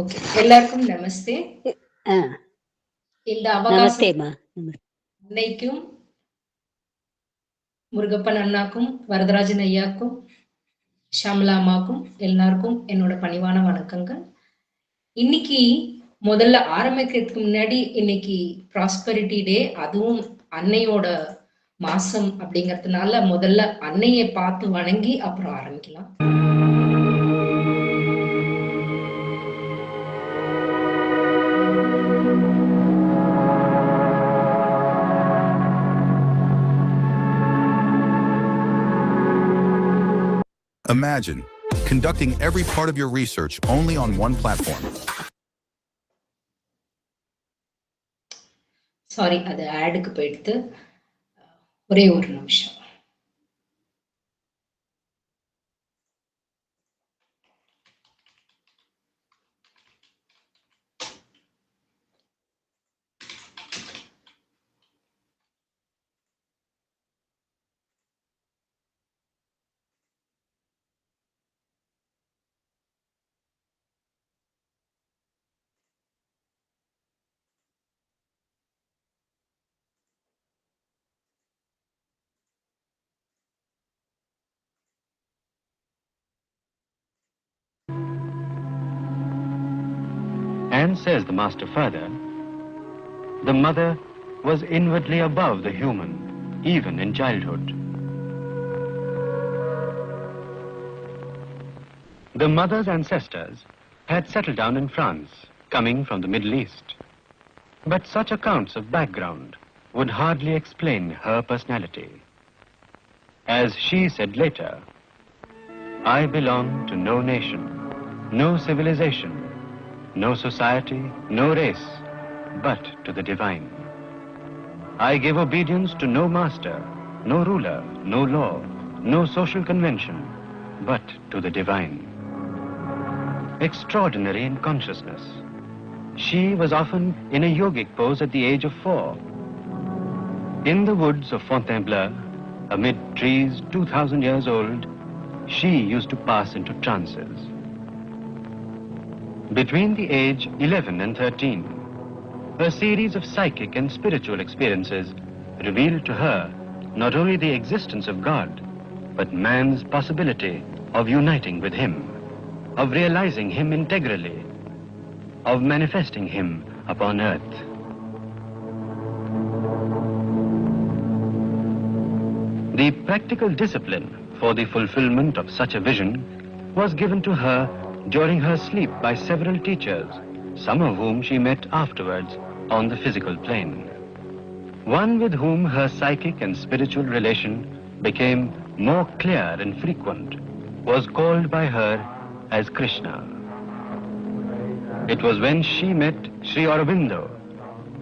Okay, எல்லாருக்கும் நமஸ்தே. இந்த அவகாசம் அன்னைக்கும் முருகப்பன் அண்ணாக்கும் வரதராஜன் ஐயாக்கும் ஷாமலா அம்மாக்கும் எல்லாருக்கும் என்னோட பணிவான வணக்கங்கள். இன்னைக்கு முதல்ல ஆரம்பிக்கிறதுக்கு முன்னாடி இன்னைக்கு ப்ராஸ்பரிட்டி டே, அதுவும் அன்னையோட மாசம் அப்படிங்கறதுனால முதல்ல அன்னையை பார்த்து வணங்கி அப்புறம் ஆரம்பிக்கலாம். Imagine conducting every part of your research only on one platform. Sorry, அது ஆடுக்கு போயிடுத்து. ஒரே ஒரு நிமிஷம். And says the master further, the mother was inwardly above the human, even in childhood. The mother's ancestors had settled down in France, coming from the Middle East. But such accounts of background would hardly explain her personality. As she said later, I belong to no nation, no civilization, no society, no race, but to the divine. I give obedience to no master, no ruler, no law, no social convention, but to the divine. Extraordinary in consciousness. She was often in a yogic pose at the age of 4. In the woods of Fontainebleau, amid trees 2000 years old, she used to pass into trances. Between the age 11 and 13, a series of psychic and spiritual experiences revealed to her not only the existence of God, but man's possibility of uniting with Him, of realizing Him integrally, of manifesting Him upon earth. The practical discipline for the fulfillment of such a vision was given to her during her sleep by several teachers, some of whom she met afterwards on the physical plane. One with whom her psychic and spiritual relation became more clear and frequent was called by her as Krishna. It was when she met Sri Aurobindo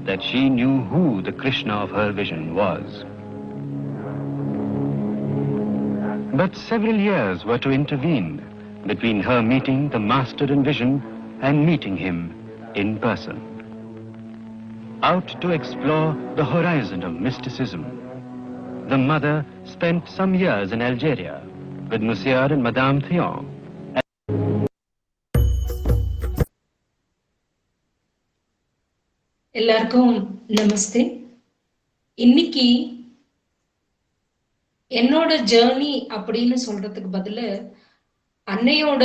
that she knew who the Krishna of her vision was. But several years were to intervene between her meeting the master in vision and meeting him in person. Out to explore the horizon of mysticism, the mother spent some years in Algeria with Monsieur and Madame Thion. எல்லாருக்கும் நமஸ்தே. இன்னைக்கு என்னோட journey அப்படின்னு சொல்றதுக்கு பதிலு அன்னையோட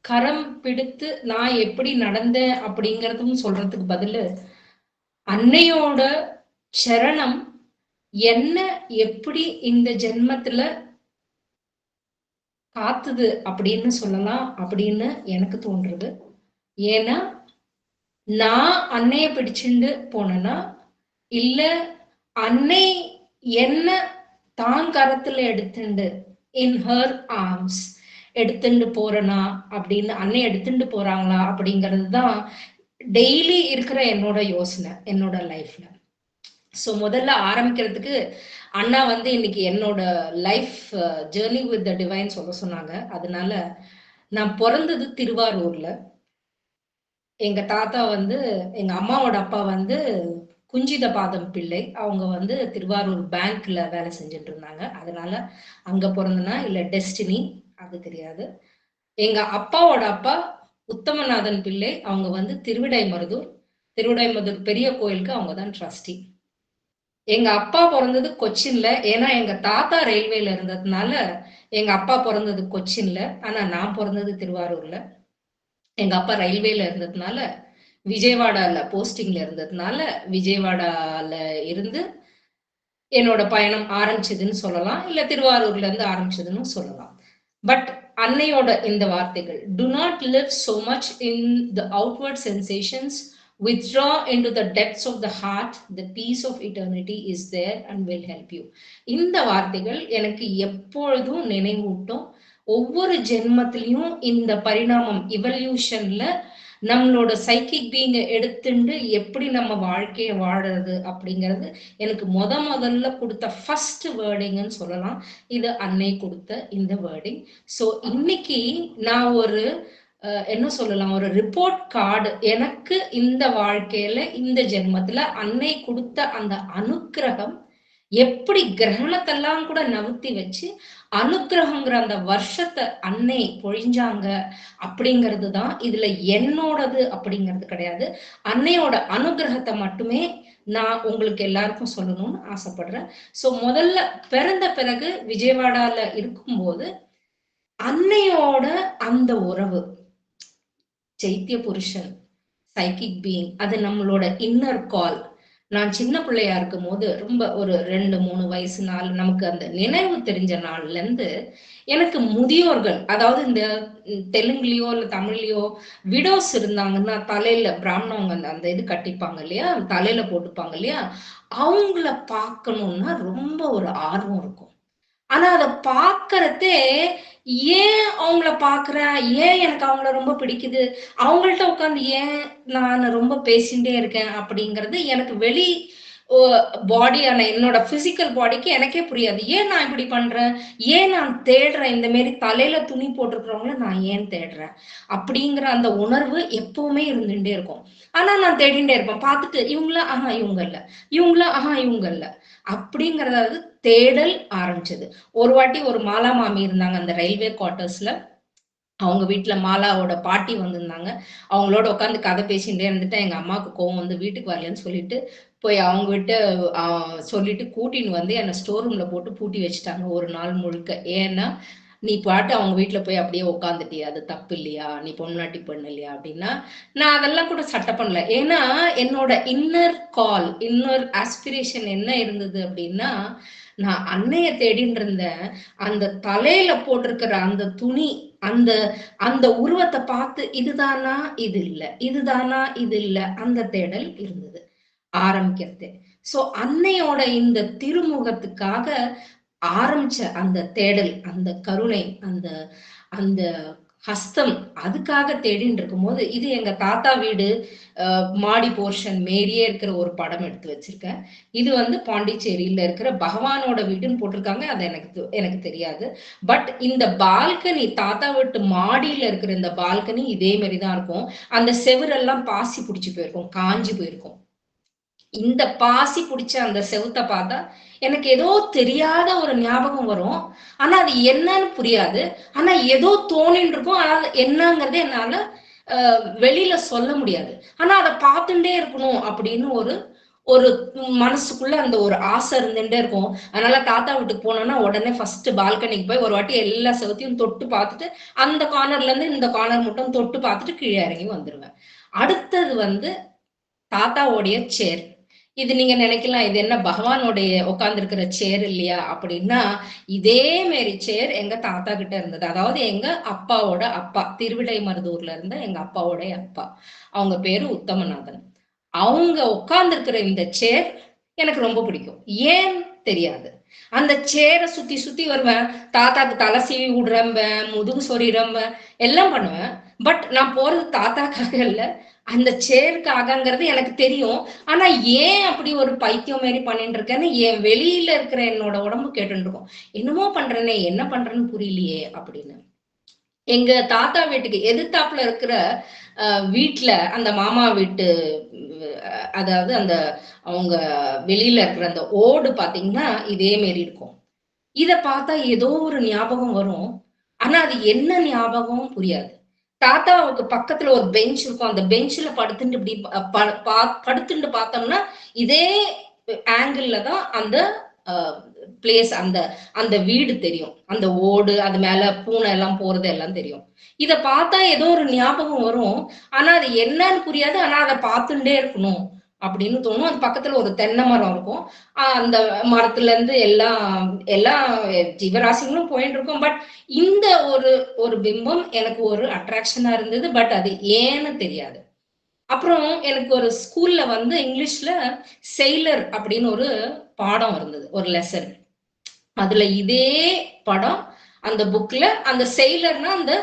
கரம் பிடித்து நான் எப்படி நடந்தேன் அப்படிங்கறதும் சொல்றதுக்கு பதிலு அன்னையோட சரணம் என்ன எப்படி இந்த ஜென்மத்துல காத்துது அப்படின்னு சொல்லலாம் அப்படின்னு எனக்கு தோன்றுது. ஏன்னா நான் அன்னைய பிடிச்சுண்டு போனேன்னா இல்ல அன்னை என்ன தான் கரத்துல எடுத்துண்டு இன் ஹர் ஆர்ம்ஸ் எடுத்துட்டு போறனா அப்படின்னு அன்னை எடுத்துட்டு போறாங்களா அப்படிங்கிறது தான் டெய்லி இருக்கிற என்னோட யோசனை என்னோட லைஃப்ல. ஸோ முதல்ல ஆரம்பிக்கிறதுக்கு அண்ணா இன்னைக்கு என்னோட life journey with the divine சொல்ல சொன்னாங்க. அதனால நான் பிறந்தது திருவாரூர்ல. எங்க தாத்தா எங்க அம்மாவோட அப்பா குஞ்சித பாதம் பிள்ளை. அவங்க திருவாரூர் பேங்க்ல வேலை செஞ்சுட்டு இருந்தாங்க. அதனால அங்க பிறந்தனா இல்ல டெஸ்டினி அது தெரியாது. எங்க அப்பாவோட அப்பா உத்தமநாதன் பிள்ளை அவங்க வந்து திருவிடைமருதூர் பெரிய கோயிலுக்கு அவங்க தான் ட்ரஸ்டி. எங்க அப்பா பிறந்தது கொச்சின்ல. ஏன்னா எங்க தாத்தா ரயில்வேல இருந்ததுனால எங்க அப்பா பிறந்தது கொச்சின்ல, ஆனா நான் பிறந்தது திருவாரூர்ல. எங்க அப்பா ரயில்வேல இருந்ததுனால விஜயவாடால போஸ்டிங்ல இருந்ததுனால விஜயவாடால இருந்து என்னோட பயணம் ஆரம்பிச்சதுன்னு சொல்லலாம், இல்ல திருவாரூர்ல இருந்து ஆரம்பிச்சதுன்னு சொல்லலாம். பட் அன்னையோட இந்த வார்த்தைகள், do not live so much in the outward sensations, withdraw into the depths of the heart, the peace of eternity is there and will help you. இந்த வார்த்தைகள் எனக்கு எப்பொழுதும் நினைவூட்டும். ஒவ்வொரு ஜென்மத்திலையும் இந்த பரிணாமம் இவல்யூஷன்ல நம்மளோட சைக்கிக் பீயிங்க எடுத்துட்டு எப்படி நம்ம வாழ்க்கையை வாழறது அப்படிங்கிறது எனக்கு முதல்ல கொடுத்த ஃபர்ஸ்ட் வேர்டிங்னு சொல்லலாம். இது அன்னை கொடுத்த இந்த வேர்டிங். ஸோ இன்னைக்கு நான் ஒரு என்ன சொல்லலாம், ஒரு ரிப்போர்ட் கார்டு. எனக்கு இந்த வாழ்க்கையில இந்த ஜென்மத்துல அன்னை கொடுத்த அந்த அனுக்கிரகம் எப்படி கிரகணத்தெல்லாம் கூட நவுத்தி வச்சு அனுக்கிரகங்கிற அந்த வருஷத்தை அன்னை பொழிஞ்சாங்க அப்படிங்கிறது தான் இதுல என்னோடது அப்படிங்கிறது கிடையாது. அன்னையோட அனுகிரகத்தை மட்டுமே நான் உங்களுக்கு எல்லாருக்கும் சொல்லணும்னு ஆசைப்படுறேன். சோ முதல்ல பிறந்த பிறகு விஜயவாடால இருக்கும்போது அன்னையோட அந்த உறவு, சைத்திய புருஷன், சைக்கிக் பீயிங், அது நம்மளோட இன்னர் கால். நான் சின்ன பிள்ளையா இருக்கும் போது ரொம்ப ஒரு 2-3 வயசு நாள் நமக்கு அந்த நினைவு தெரிஞ்ச நாள்ல இருந்து எனக்கு முதியோர்கள், அதாவது இந்த தெலுங்குலயோ இல்ல தமிழ்லயோ விடோஸ் இருந்தாங்கன்னா தலையில பிராமணவங்க அந்த இது கட்டிப்பாங்க இல்லையா, தலையில போட்டுப்பாங்க இல்லையா, அவங்கள பார்க்கணும்னா ரொம்ப ஒரு ஆர்வம் இருக்கும். ஆனா அத பாக்குறதே, ஏன் அவங்கள பாக்குறேன், ஏன் எனக்கு அவங்கள ரொம்ப பிடிக்குது, அவங்கள்ட்ட உட்காந்து ஏன் நான் ரொம்ப பேசிட்டே இருக்கேன் அப்படிங்கிறது எனக்கு வெளி பாடியான என்னோட பிசிக்கல் பாடிக்கு எனக்கே புரியாது. ஏன் நான் இப்படி பண்றேன், ஏன் நான் தேடுறேன், இந்த மாதிரி தலையில துணி போட்டிருக்கிறவங்கள நான் ஏன் தேடுறேன் அப்படிங்கிற அந்த உணர்வு எப்பவுமே இருந்துட்டே இருக்கும். ஆனா நான் தேடிட்டே இருப்பேன். பார்த்துட்டு இவங்கள இவங்க இல்ல, இவங்கள இவங்க இல்ல அப்படிங்கறது தேடல் ஆரம்பிச்சது. ஒரு வாட்டி ஒரு மாலா மாமி இருந்தாங்க அந்த ரயில்வே குவார்டர்ஸ்ல. அவங்க வீட்டுல மாலாவோட பாட்டி வந்திருந்தாங்க. அவங்களோட உட்காந்து கதை பேசிட்டே இருந்துட்டு எங்க அம்மாவுக்கு கோவம் வந்து வீட்டுக்கு வரலன்னு சொல்லிட்டு போய் அவங்க விட்டு சொல்லிட்டு கூட்டின்னு வந்து என்னை ஸ்டோர் ரூம்ல போட்டு பூட்டி வச்சுட்டாங்க ஒரு நாள் முழுக்க. ஏன்னா நீ பாட்டு அவங்க வீட்டுல போய் அப்படியே உட்காந்துட்டியா, அது தப்பு இல்லையா, நீ பொண்ணாட்டி பண்ண இல்லையா அப்படின்னா நான் அதெல்லாம் கூட சட்டை பண்ணல. ஏன்னா என்னோட இன்னர் கால், இன்னர் ஆஸ்பிரேஷன் என்ன இருந்தது அப்படின்னா, நான் அன்னைய தேடின்னு இருந்தேன். அந்த தலையில போட்டிருக்கிற அந்த துணி, அந்த அந்த உருவத்தை பார்த்து இதுதானா இது இல்ல, இதுதானா இது இல்ல, அந்த தேடல் இருந்தது ஆரம்பிக்கிறது. சோ அன்னையோட இந்த திருமுகத்துக்காக ஆரம்பிச்ச அந்த தேடல், அந்த கருணை, அந்த அந்த ஹஸ்தம், அதுக்காக தேடின்னு இருக்கும் போது இது எங்க தாத்தா வீடு மாடி போர்ஷன் மேரியே இருக்கிற ஒரு படம் எடுத்து வச்சிருக்கேன். இது வந்து பாண்டிச்சேரியில இருக்கிற பகவானோட வீடுன்னு போட்டிருக்காங்க. அது எனக்கு தெரியாது. பட் இந்த பால்கனி, தாத்தா வீட்டு மாடியில இருக்கிற இந்த பால்கனி இதே மாதிரிதான் இருக்கும். அந்த செவுரெல்லாம் பாசி பிடிச்சு போயிருக்கும், காஞ்சி போயிருக்கும். இந்த பாசி பிடிச்ச அந்த செவுத்த பார்த்தா எனக்கு ஏதோ தெரியாத ஒரு ஞாபகம் வரும். ஆனா அது என்னன்னு புரியாது. ஆனா ஏதோ தோணின்னு இருக்கும். ஆனா என்னங்கிறது என்னால வெளியில சொல்ல முடியாது. ஆனா அதை பார்த்துட்டே இருக்கணும் அப்படின்னு ஒரு மனசுக்குள்ள அந்த ஒரு ஆசை இருந்துட்டே இருக்கும். அதனால தாத்தா வீட்டுக்கு போனோம்னா உடனே ஃபர்ஸ்ட் பால்கனிக்கு போய் ஒரு வாட்டி எல்லா செவத்தையும் தொட்டு பார்த்துட்டு அந்த கார்னர்ல இருந்து இந்த கார்னர் மட்டும் தொட்டு பார்த்துட்டு கீழே இறங்கி வந்துருவேன். அடுத்தது வந்து தாத்தாவோடைய சேர். இது நீங்க நினைக்கலாம், இது என்ன பகவானோடைய உட்கார்ந்து இருக்கிற சேர் இல்லையா அப்படின்னா, இதே மாரி சேர் எங்க தாத்தா கிட்ட இருந்தது. அதாவது எங்க அப்பாவோட அப்பா, திருவிடைமருதூர்ல இருந்த எங்க அப்பாவோடைய அப்பா, அவங்க பேரு உத்தமநாதன். அவங்க உட்கார்ந்து இருக்கிற இந்த சேர் எனக்கு ரொம்ப பிடிக்கும். ஏன் தெரியாது. அந்த சேரை சுத்தி சுத்தி வருவேன். தாத்தாக்கு தலை சீவி விடுறம்பேன், முதுகு சொறிறம்பேன், எல்லாம் பண்ணுவேன். பட் நான் போறது தாத்தாக்காக இல்ல, அந்த சேருக்காகங்கிறது எனக்கு தெரியும். ஆனா ஏன் அப்படி ஒரு பைத்தியம் மாரி பண்ணிட்டு இருக்கேன்னு என் வெளியில இருக்கிற என்னோட உடம்பு கேட்டுட்டு இருக்கும். என்னமோ பண்றேனே, என்ன பண்றேன்னு புரியலையே அப்படின்னு. எங்க தாத்தா வீட்டுக்கு எதிர்த்தாப்புல இருக்கிற வீட்டுல அந்த மாமா வீட்டு, அதாவது அந்த அவங்க வெளியில இருக்கிற அந்த ஓடு பாத்தீங்கன்னா இதே மாரி இருக்கும். இத பார்த்தா ஏதோ ஒரு ஞாபகம் வரும். ஆனா அது என்ன ஞாபகம் புரியாது. தாத்தாவுக்கு பக்கத்துல ஒரு பெஞ்ச் இருக்கும். அந்த பெஞ்ச்ல படுத்துட்டு இப்படி படுத்துட்டு பார்த்தோம்னா இதே ஆங்கிள் தான் அந்த பிளேஸ், அந்த அந்த வீடு தெரியும். அந்த ஓடு, அது மேல பூனை எல்லாம் போறது எல்லாம் தெரியும். இத பார்த்தா ஏதோ ஒரு ஞாபகம் வரும். ஆனா அது என்னன்னு புரியாது. ஆனா அதை பார்த்துட்டே இருக்கணும் அப்படின்னு தோணும். அது பக்கத்துல ஒரு தென்னை மரம் இருக்கும். அந்த மரத்துல இருந்து எல்லா ஜீவராசிகளும் போயிட்டு இருக்கும். பட் இந்த ஒரு பிம்பம் எனக்கு ஒரு அட்ராக்ஷனா இருந்தது. பட் அது ஏன்னு தெரியாது. அப்புறம் எனக்கு ஒரு ஸ்கூல்ல வந்து இங்கிலீஷ்ல செயிலர் அப்படின்னு ஒரு பாடம் இருந்தது, ஒரு லெசன். அதுல இதே படம் அந்த புக்ல, அந்த செயிலர்னா அந்த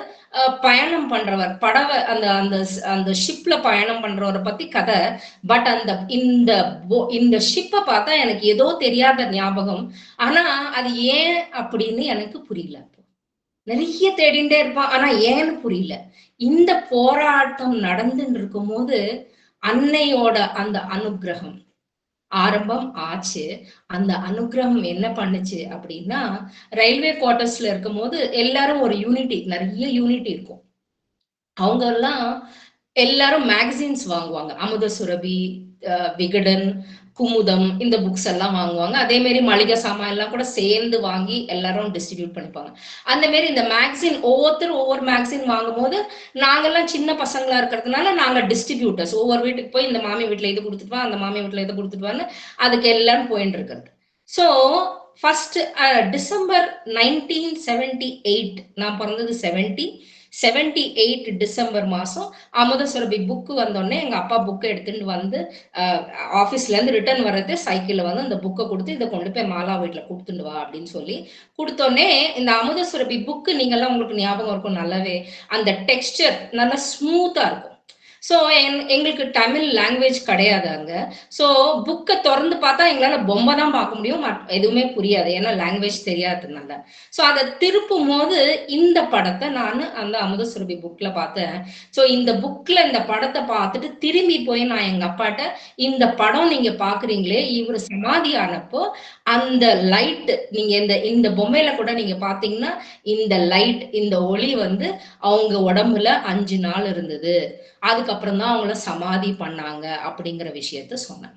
பயணம் பண்றவர், படவை அந்த அந்த அந்த ஷிப்ல பயணம் பண்றவரை பத்தி கதை. பட் அந்த இந்த ஷிப்பை பார்த்தா எனக்கு ஏதோ தெரியாத ஞாபகம். ஆனா அது ஏன் அப்படின்னு எனக்கு புரியல. நிறைய தேடிண்டே இருப்பான், ஆனா ஏன்னு புரியல. இந்த போராட்டம் நடந்துட்டு இருக்கும் போது அன்னையோட அந்த அனுகிரகம் ஆரம்பம் ஆச்சு. அந்த அனுகிரகம் என்ன பண்ணுச்சு அப்படின்னா, ரயில்வே குவார்டர்ஸ்ல இருக்கும் போது எல்லாரும் ஒரு யூனிட்டி, நிறைய யூனிட்டி இருக்கும். அவங்க எல்லாம் எல்லாரும் மேகசின்ஸ் வாங்குவாங்க. அமுத சுரபி, விகடன், குமுதம், இந்த புக்ஸ் எல்லாம் வாங்குவாங்க. அதே மாதிரி மளிகை சாமான் எல்லாம் கூட சேர்ந்து வாங்கி எல்லாரும் டிஸ்ட்ரிபியூட் பண்ணிப்பாங்க. அந்த மாதிரி இந்த மேகசின் ஒவ்வொருத்தரும் ஒவ்வொரு மேகசின் வாங்கும் போது நாங்கெல்லாம் சின்ன பசங்களா இருக்கிறதுனால நாங்க டிஸ்ட்ரிபியூட்டர்ஸ். ஒவ்வொரு வீட்டுக்கு போய் இந்த மாமி வீட்டுல இது கொடுத்துட்டு வா, அந்த மாமி வீட்டுல இது கொடுத்துட்டு வான்னு அதுக்கு எல்லாரும் போயிட்டு இருக்கிறது. ஸோ ஃபர்ஸ்ட் டிசம்பர் 1978, நான் பிறந்தது 78 டிசம்பர் மாசம் அமுத சுரபி புக்கு வந்தோடனே எங்க அப்பா புக்கை எடுத்துட்டு வந்து ஆபீஸ்ல இருந்து ரிட்டர்ன் வர்றது சைக்கிள்ல வந்து அந்த புக்கை கொடுத்து இதை கொண்டு போய் மாலா வீட்டுல கொடுத்துட்டு வா அப்படின்னு சொல்லி கொடுத்தோடனே, இந்த அமுத சுரபி புக்கு நீங்கெல்லாம் உங்களுக்கு ஞாபகம் இருக்கும் நல்லாவே, அந்த டெக்ஸ்டர் நல்லா ஸ்மூத்தா இருக்கும். ஸோ எங்களுக்கு தமிழ் லாங்குவேஜ் கிடையாது அங்க. ஸோ புக்கை திறந்து பார்த்தா எங்களால பொம்மை தான் பார்க்க முடியும், எதுவுமே புரியாது, ஏன்னா லாங்குவேஜ் தெரியாததுனால. ஸோ அதை திருப்பும் போது இந்த படத்தை நான் அந்த அமுத சுரபி புக்ல பார்த்தேன். ஸோ இந்த புக்ல இந்த படத்தை பார்த்துட்டு திரும்பி போய் நான் எங்க அப்பாட்ட, இந்த படம் நீங்க பாக்குறீங்களே, இவர் சமாதி ஆனப்போ அந்த லைட், நீங்க இந்த பொம்மையில கூட நீங்க பாத்தீங்கன்னா இந்த லைட், இந்த ஒளி வந்து அவங்க உடம்புல 5 நாள் இருந்தது, அதுக்கப்புறம் தான் அவங்கள சமாதி பண்ணாங்க அப்படிங்கிற விஷயத்த சொன்னேன்.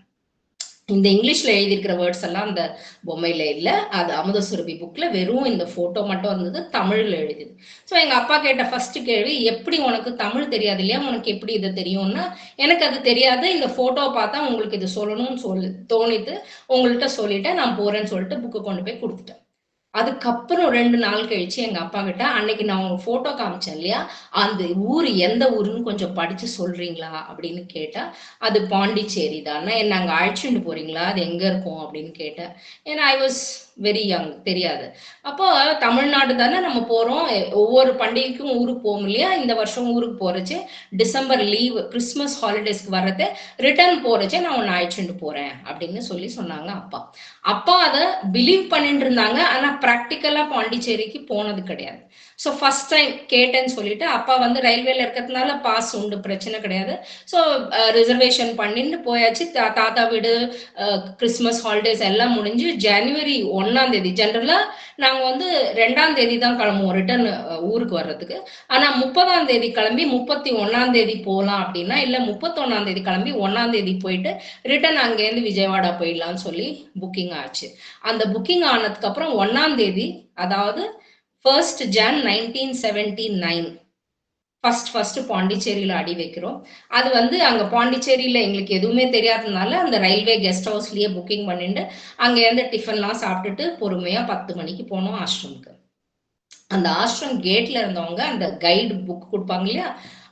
இந்த இங்கிலீஷ்ல எழுதியிருக்கிற வேர்ட்ஸ் எல்லாம் அந்த பொம்மையில இல்ல, அது அமுத சுரபி புக்ல வெறும் இந்த போட்டோ மட்டும் இருந்தது, தமிழ்ல எழுதிது. ஸோ எங்க அப்பா கேட்ட ஃபர்ஸ்ட் கேள்வி, எப்படி உனக்கு தமிழ் தெரியாது இல்லையா, உனக்கு எப்படி இது தெரியும்னா, எனக்கு அது தெரியாது, இந்த போட்டோவை பார்த்தா உங்களுக்கு இது சொல்லணும்னு தோணிட்டு உங்கள்கிட்ட சொல்லிட்டேன், நான் போறேன்னு சொல்லிட்டு புக்கு கொண்டு போய் கொடுத்துட்டேன். அதுக்கப்புறம் 2 நாள் கழிச்சு எங்க அப்பா கிட்ட, அன்னைக்கு நான் உங்க போட்டோ காமிச்சேன் இல்லையா, அந்த ஊரு எந்த ஊருன்னு கொஞ்சம் படிச்சு சொல்றீங்களா அப்படின்னு கேட்டா, அது பாண்டிச்சேரி தான். என்ன அங்க அழைச்சிட்டு போறீங்களா, அது எங்க இருக்கும் அப்படின்னு கேட்டேன். ஏன்னா ஐ வாஸ் வெரி யங், தெரியாது. அப்போ தமிழ்நாடு தானே நம்ம போறோம், ஒவ்வொரு பண்டிகைக்கும் ஊருக்கு போகும் இல்லையா, இந்த வருஷம் ஊருக்கு போறச்சு டிசம்பர் லீவ், கிறிஸ்துமஸ் ஹாலிடேஸ்க்கு வர்றது, ரிட்டர்ன் போறச்சே நான் உன்னை அழைச்சிட்டு போறேன் அப்படின்னு சொல்லி சொன்னாங்க அப்பா. அப்பா அதை பிலீவ் பண்ணிட்டு இருந்தாங்க, ஆனா பிராக்டிக்கலா பாண்டிச்சேரிக்கு போனது கிடையாது. ஸோ ஃபர்ஸ்ட் டைம் கேட்டேன்னு சொல்லிட்டு, அப்பா வந்து ரயில்வேல இருக்கிறதுனால பாஸ் உண்டு, பிரச்சனை கிடையாது. ஸோ ரிசர்வேஷன் பண்ணிட்டு போயாச்சு. தாத்தா வீடு, கிறிஸ்துமஸ் ஹாலிடேஸ் எல்லாம் முடிஞ்சு ஜனவரி 1ஆம் தேதி, ஜென்ரலா நாங்க வந்து 2ஆம் தேதி தான் கிளம்புவோம் ரிட்டர்ன் ஊருக்கு வர்றதுக்கு. ஆனா 30ஆம் தேதி கிளம்பி 31ஆம் தேதி போகலாம் அப்படின்னா, இல்ல 31ஆம் தேதி கிளம்பி 1ஆம் தேதி போயிட்டு ரிட்டர்ன் அங்கேருந்து விஜயவாடா போயிடலாம்னு சொல்லி புக்கிங் ஆச்சு. அந்த புக்கிங் ஆனதுக்கு அப்புறம் 1ஆம் தேதி, அதாவது 1st Jan 1979 ஃபர்ஸ்ட் பாண்டிச்சேரியில அடி வைக்கிறோம். அது வந்து அங்க பாண்டிச்சேரியில எங்களுக்கு எதுவுமே தெரியாததுனால அந்த ரயில்வே கெஸ்ட் ஹவுஸ்லயே புக்கிங் பண்ணிட்டு அங்க இருந்து டிஃபன்லாம் சாப்பிட்டுட்டு பொறுமையா 10 மணிக்கு போனோம் ஆஷ்ரமுக்கு. அந்த ஆஷ்ரம் கேட்ல இருந்தவங்க அந்த கைடு புக் கொடுப்பாங்க இல்லையா,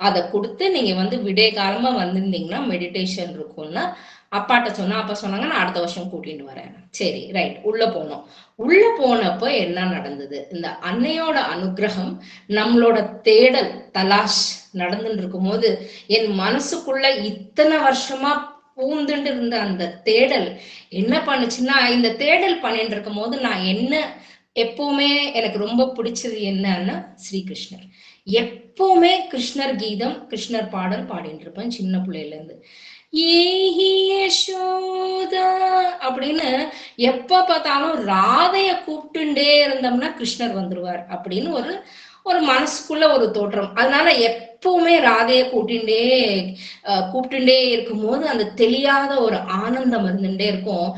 அதை கொடுத்து நீங்க வந்து விடிய காலமா வந்திருந்தீங்கன்னா மெடிடேஷன் இருக்கும்னா அப்பாட்ட சொன்னா, அப்பா சொன்னாங்க நான் அடுத்த வருஷம் கூட்டிட்டு வரேன். சரி ரைட், உள்ள போனோம். உள்ள போனப்போ என்ன நடந்தது, இந்த அன்னையோட அனுகிரகம், நம்மளோட தேடல் தலாஷ் நடந்துட்டு இருக்கும் போது என் மனசுக்குள்ள இத்தனை வருஷமா பூந்துட்டு இருந்த அந்த தேடல் என்ன பண்ணுச்சுன்னா, இந்த தேடல் பண்ணிட்டு இருக்கும் போது நான் என்ன எப்பவுமே எனக்கு ரொம்ப பிடிச்சது என்னன்னா ஸ்ரீகிருஷ்ணர். எப்பவுமே கிருஷ்ணர் கீதம், கிருஷ்ணர் பாடல் பாடிட்டு இருப்பேன் சின்ன பிள்ளையில இருந்து. அப்படின்னு எப்ப பார்த்தாலும் ராதைய கூப்பிட்டுட்டே இருந்தோம்னா கிருஷ்ணர் வந்துருவார் அப்படின்னு ஒரு மனசுக்குள்ள ஒரு தோற்றம். அதனால எப்பவுமே ராதைய கூப்பிட்டுட்டே இருக்கும்போது அந்த தெரியாத ஒரு ஆனந்தம் இருந்துட்டே இருக்கும்.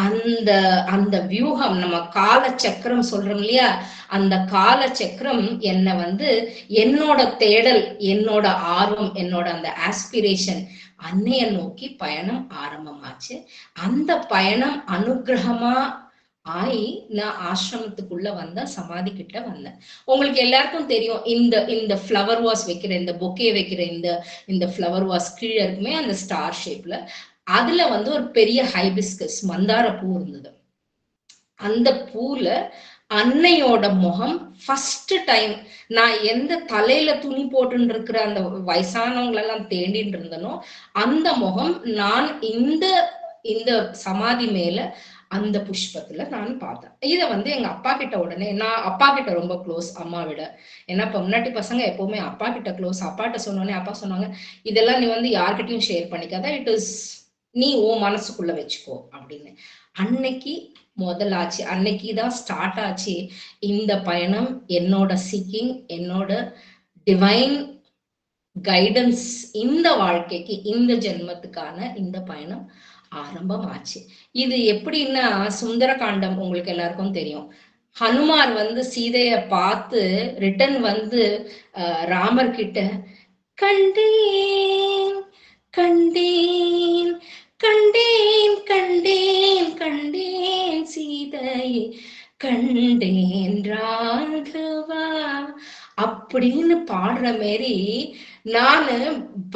அந்த அந்த வியூகம், நம்ம கால சக்கரம் சொல்றோம் இல்லையா, அந்த கால சக்கரம் என்னை வந்து என்னோட தேடல், என்னோட ஆர்வம், என்னோட அந்த ஆஸ்பிரேஷன் அன்னைய நோக்கி பயணம் ஆரம்பமாச்சு. அந்த பயணம் அனுகிரகமா ஆயி நான் ஆசிரமத்துக்குள்ள வந்த, சமாதி கிட்ட வந்தேன். உங்களுக்கு எல்லாருக்கும் தெரியும், இந்த ஃப்ளவர் வாஸ் வைக்கிற, இந்த பொக்கே வைக்கிற இந்த ஃப்ளவர் வாஸ் கீழே இருக்குமே அந்த ஸ்டார் ஷேப்ல, அதுல வந்து ஒரு பெரிய ஹைபிஸ்கஸ் மந்தார பூ இருந்தது. அந்த பூல அன்னையோட முகம் ஃபர்ஸ்ட் டைம், நான் எந்த தலையில துணி போட்டு இருக்கிற அந்த வயசானவங்களெல்லாம் தேடிட்டு இருந்தனோ அந்த முகம் நான் இந்த சமாதி மேல அந்த புஷ்பத்துல நான் பார்த்தேன். இதை வந்து எங்க அப்பா கிட்ட உடனே, நான் அப்பா கிட்ட ரொம்ப க்ளோஸ் அம்மா விட, ஏன்னா பொம்னாட்டி பசங்க எப்பவுமே அப்பா கிட்ட க்ளோஸ். அப்பாட்ட சொன்னோடனே அப்பா சொன்னாங்க, இதெல்லாம் நீ வந்து யார்கிட்டயும் ஷேர் பண்ணிக்காத, இட் இஸ் நீ உன் மனசுக்குள்ள வச்சுக்கோ அப்படின்னு. அன்னைக்கு முதலாச்சு, அன்னைக்குதான் ஸ்டார்ட் ஆச்சு இந்த பயணம். என்னோட சீக்கிங், என்னோட டிவைன் கைடன்ஸ், இந்த வாழ்க்கைக்கு, இந்த ஜென்மத்துக்கான இந்த பயணம் ஆரம்பமாச்சு. இது எப்படின்னா, சுந்தரகாண்டம் உங்களுக்கு எல்லாருக்கும் தெரியும். ஹனுமார் வந்து சீதைய பார்த்து ரிட்டன் வந்து ராமர் கிட்ட, கண்டேன் கண்டேன் கண்டேன் கண்டேன் கண்டேன் சீதையை கண்டேன் ராகவா அப்படின்னு பாடுற மாரி நானு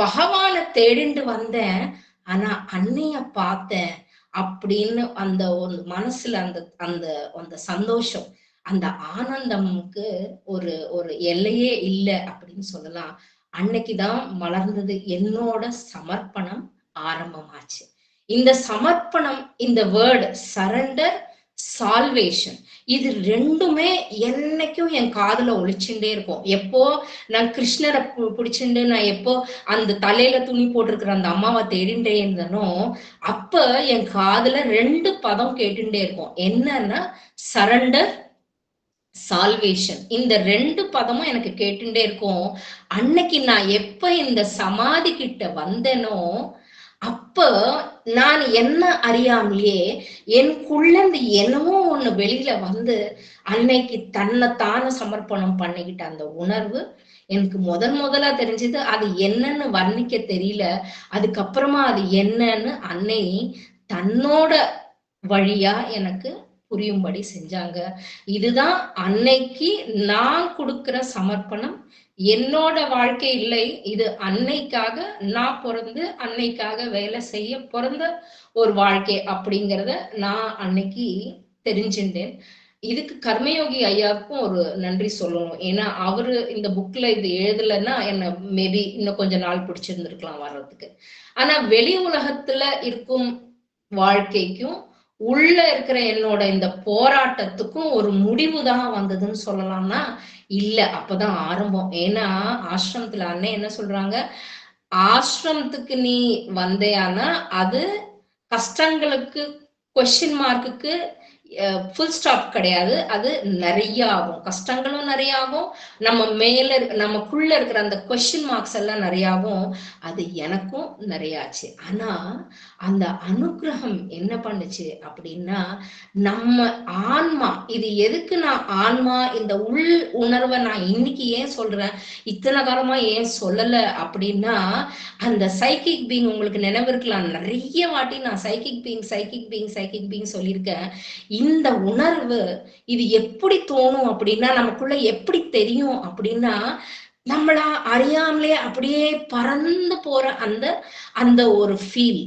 பகவானை தேடிண்டு வந்தேன், ஆனா அன்னைய பார்த்தேன் அப்படின்னு அந்த ஒரு மனசுல அந்த அந்த அந்த சந்தோஷம், அந்த ஆனந்தம்க்கு ஒரு ஒரு எல்லையே இல்லை அப்படின்னு சொல்லலாம். அன்னைக்குதான் மலர்ந்தது என்னோட சமர்ப்பணம் ஆரம்பமாச்சு. இந்த சமர்ப்பணம், இந்த வேர்டு சரண்டர், சால்வேஷன், இது ரெண்டுமே என்னைக்கும் என் காதுல ஒழிச்சுட்டே இருக்கும். எப்போ நான் கிருஷ்ணரை பிடிச்சிட்டு, நான் எப்போ அந்த தலையில துணி போட்டிருக்கிற அந்த அம்மாவை தேடிண்டே இருந்தனோ, அப்ப என் காதுல 2 பதம் கேட்டுட்டே இருக்கும். என்னன்னா சரண்டர், சால்வேஷன். இந்த 2 பதமும் எனக்கு கேட்டுட்டே இருக்கும். அன்னைக்கு நான் எப்ப இந்த சமாதி கிட்ட வந்தேனோ, அப்ப நான் என்ன அறியாமலேயே எனக்குள்ள என்னவோ ஒண்ணு வெளியில வந்து அன்னைக்கு தன்னைத்தான சமர்ப்பணம் பண்ணிக்கிட்ட அந்த உணர்வு எனக்கு முதலா தெரிஞ்சது. அது என்னன்னு வர்ணிக்க தெரியல. அதுக்கப்புறமா அது என்னன்னு அன்னை தன்னோட வழியா எனக்கு புரியும்படி செஞ்சாங்க. இதுதான் அன்னைக்கு நான் கொடுக்கிற சமர்ப்பணம். என்னோட வாழ்க்கை இல்லை, இது அன்னைக்காக நான் பிறந்து அன்னைக்காக வேலை செய்ய பிறந்த ஒரு வாழ்க்கை அப்படிங்கிறத நான் அன்னைக்கு தெரிஞ்சுட்டேன். இதுக்கு கர்மயோகி ஐயாவுக்கும் ஒரு நன்றி சொல்லணும். ஏன்னா அவரு இந்த புக்ல இது எழுதலைன்னா என்ன மேபி இன்னும் கொஞ்ச நாள் பிடிச்சிருந்திருக்கலாம் வர்றதுக்கு. ஆனா வெளி உலகத்துல இருக்கும் வாழ்க்கைக்கும் உள்ள இருக்கிற என்னோட இந்த போராட்டத்துக்கும் ஒரு முடிவு தான் வந்ததுன்னு சொல்லலாம்னா இல்ல, அப்பதான் ஆரம்பம். ஏன்னா ஆசிரமத்துல அண்ணே என்ன சொல்றாங்க, ஆசிரமத்துக்கு நீ வந்தேயானா அது கஷ்டங்களுக்கு, கொஸ்டின் மார்க்குக்கு ஃபுல் ஸ்டாப் கிடையாது. அது நிறைய ஆகும், கஷ்டங்களும் நிறைய ஆகும், நமக்குள்ள இருக்கிற அந்த கொஸ்டின் மார்க்ஸ் எல்லாம் நிறைய ஆகும். அது எனக்கும் நிறைய ஆச்சு. ஆனா அந்த அனுகிரகம் என்ன பண்ணுச்சு அப்படின்னா, நம்ம ஆன்மா, இது எதுக்கு நான் ஆன்மா இந்த உள் உணர்வை நான் இன்னைக்கு ஏன் சொல்றேன், இத்தனை காலமா ஏன் சொல்லல அப்படின்னா, அந்த சைக்கிக் பீயிங் உங்களுக்கு நினைவு இருக்கலாம், நிறைய வாட்டி நான் சைக்கிக் பீயிங் சொல்லியிருக்கேன். இந்த உணர்வு இது எப்படி தோணும் அப்படின்னா, நமக்குள்ள எப்படி தெரியும் அப்படின்னா, நம்மளா அறியாமலே அப்படியே பறந்து போற அந்த ஒரு ஃபீல்,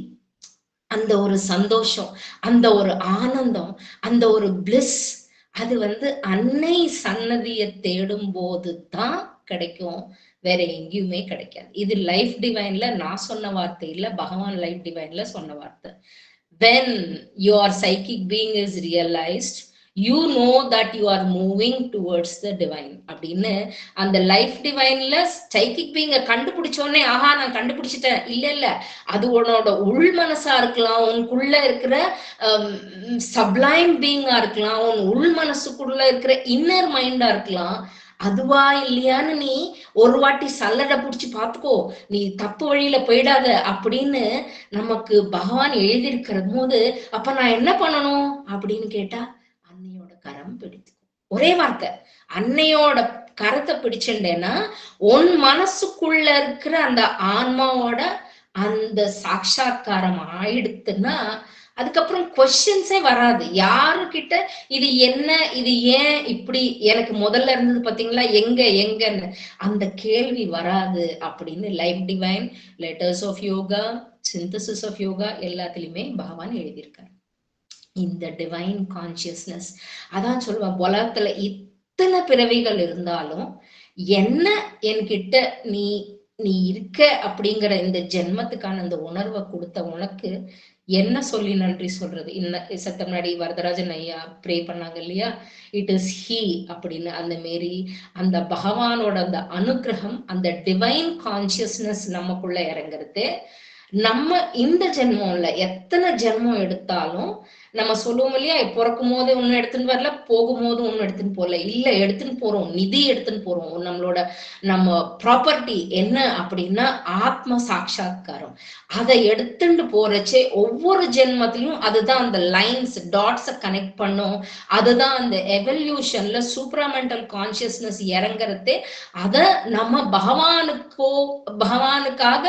அந்த ஒரு சந்தோஷம், அந்த ஒரு ஆனந்தம், அந்த ஒரு பிளிஸ், அது வந்து அன்னை சன்னதியை தேடும் போது தான் கிடைக்கும், வேற எங்கேயுமே கிடைக்காது. இது லைஃப் டிவைன்ல நான் சொன்ன வார்த்தை இல்ல, பகவான் லைஃப் டிவைன்ல சொன்ன வார்த்தை. When your psychic being is realized, you know that you are moving towards the divine அப்படின்னு அந்த லைஃப் டிவைன்ல சைக்கிக் பீயிங்க கண்டுபிடிச்சோடனே ஆஹா நான் கண்டுபிடிச்சிட்டேன் இல்ல, அது உன்னோட உள் மனசா இருக்கலாம், உனக்குள்ள இருக்கிற சப்ளைம் பீயிங்கா இருக்கலாம், உன் உள் மனசுக்குள்ள இருக்கிற இன்னர் மைண்டா இருக்கலாம். அதுவா இல்லையான்னு நீ ஒரு வாட்டி சல்லடை புடிச்சு பாத்துக்கோ, நீ தப்பு வழியில போயிடாத அப்படின்னு நமக்கு பகவான் எழுதியிருக்கிற போது, அப்ப நான் என்ன பண்ணணும் அப்படின்னு கேட்டா, அன்னையோட கரம் பிடித்துக்கோ. ஒரே வார்த்தை, அன்னையோட கரத்தை பிடிச்சுட்டேன்னா உன் மனசுக்குள்ள இருக்கிற அந்த ஆன்மாவோட அந்த சாட்சா்காரம் ஆயிடுத்துன்னா அதுக்கப்புறம் கொஸ்டின்ஸே வராது. யாருக்கிட்ட இது என்ன, இது ஏன் இப்படி எனக்கு முதல்ல இருந்தது பாத்தீங்களா, எங்கன்னு அந்த கேள்வி வராது அப்படின்னு life divine, letters of yoga, synthesis of yoga எல்லாத்துலயுமே பகவான் எழுதியிருக்காரு. இந்த டிவைன் கான்சியஸ்னஸ் அதான் சொல்லுவேன், உலகத்துல இத்தனை பிறவிகள் இருந்தாலும் என்ன என்கிட்ட நீ நீ இருக்க அப்படிங்கிற இந்த ஜென்மத்துக்கான அந்த உணர்வை கொடுத்த உனக்கு என்ன சொல்லி நன்றி சொல்றது. சத்த முன்னாடி வரதராஜன் ஐயா ப்ரே பண்ணாங்க இல்லையா, இட் இஸ் ஹீ அப்படின்னு. அந்த மாரி அந்த பகவானோட அந்த அனுகிரகம், அந்த டிவைன் கான்சியஸ்னஸ் நமக்குள்ள இறங்குறது. நம்ம இந்த ஜென்மம்ல எத்தனை ஜென்மம் எடுத்தாலும் நம்ம சொல்லுவோம் இல்லையா, பிறக்கும் போது ஒண்ணு எடுத்துன்னு வரல, போகும்போது ஒண்ணு எடுத்துன்னு போகல. இல்ல, எடுத்துன்னு போறோம், நிதி எடுத்துன்னு போறோம். நம்மளோட நம்ம ப்ராப்பர்ட்டி என்ன அப்படின்னா ஆத்ம சாட்சா்காரம். அதை எடுத்துட்டு போறச்சே ஒவ்வொரு ஜென்மத்திலையும் அதுதான் அந்த லைன்ஸ் டாட்ஸை கனெக்ட் பண்ணும். அதுதான் அந்த எவல்யூஷன்ல சூப்பராமெண்டல் கான்சியஸ்னஸ் இறங்குறதே. அத நம்ம பகவானுக்காக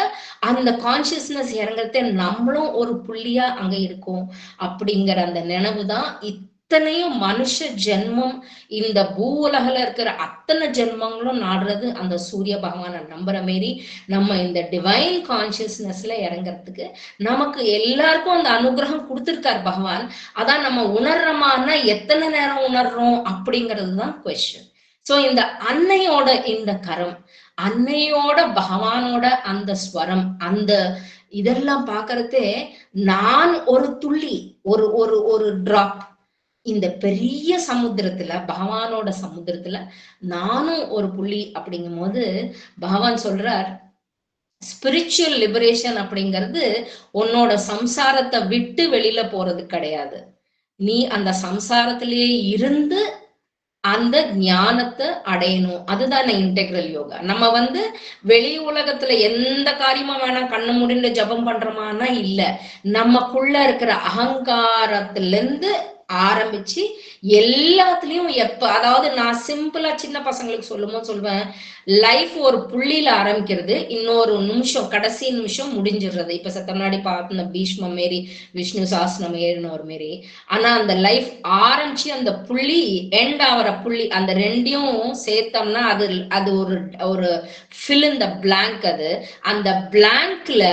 அந்த கான்சியஸ்னஸ் இறங்குறதே நம்மளும் ஒரு புள்ளியா அங்க இருக்கும் அப்படிங்கிற அந்த நினைவுதான் இத்தனையும் மனுஷ ஜென்மம், இந்த பூ உலகில இருக்கிற அத்தனை ஜென்மங்களும் நாடுறது அந்த சூரிய பகவானை நம்புற மாரி நம்ம இந்த டிவைன் கான்சியஸ்னஸ்ல இறங்குறதுக்கு நமக்கு எல்லாருக்கும் அந்த அனுகிரகம் கொடுத்திருக்காரு பகவான். அதான் நம்ம உணர்றோமான்னா எத்தனை நேரம் உணர்றோம் அப்படிங்கிறது தான் கொஸ்டின். சோ இந்த அன்னையோட இந்த கரம், அன்னையோட பகவானோட அந்த ஸ்வரம், அந்த இதெல்லாம் பாக்குறதே நான் ஒரு துள்ளி, ஒரு ஒரு ஒரு டிராப் இந்த பெரிய சமுத்திரத்துல, பகவானோட சமுத்திரத்துல நானும் ஒரு புள்ளி. அப்படிங்கும் போது பகவான் சொல்றார், ஸ்பிரிச்சுவல் லிபரேஷன் அப்படிங்கிறது உன்னோட சம்சாரத்தை விட்டு வெளியில போறது கிடையாது. நீ அந்த சம்சாரத்திலேயே இருந்து அந்த ஞானத்தை அடையணும். அதுதான் இன்டெக்ரல் யோகா. நம்ம வெளி உலகத்துல எந்த காரியமா வேணா கண்ணு முடிந்து ஜபம் பண்றோமானா இல்ல, நமக்குள்ள இருக்கிற அகங்காரத்துல இருந்து ஆரம்பிச்சு எல்லாத்துலயும் அதாவது நான் சிம்பிளா சின்ன பசங்களுக்கு சொல்லுவேன், லைஃப் ஒரு புள்ளியில ஆரம்பிக்கிறது, இன்னொரு நிமிஷம் கடைசி நிமிஷம் முடிஞ்சிடுறது. இப்ப சத்த முன்னாடி பார்த்த பீஷ்ம மாரி, விஷ்ணு சாஸ்திரம் ஏறின ஒரு மாரி. ஆனா அந்த லைஃப் ஆரம்பிச்சு அந்த புள்ளி எண்ட் ஆகிற புள்ளி, அந்த ரெண்டையும் சேர்த்தோம்னா அது ஒரு ஃபில் இன் த பிளாங்க். அது அந்த பிளாங்க்ல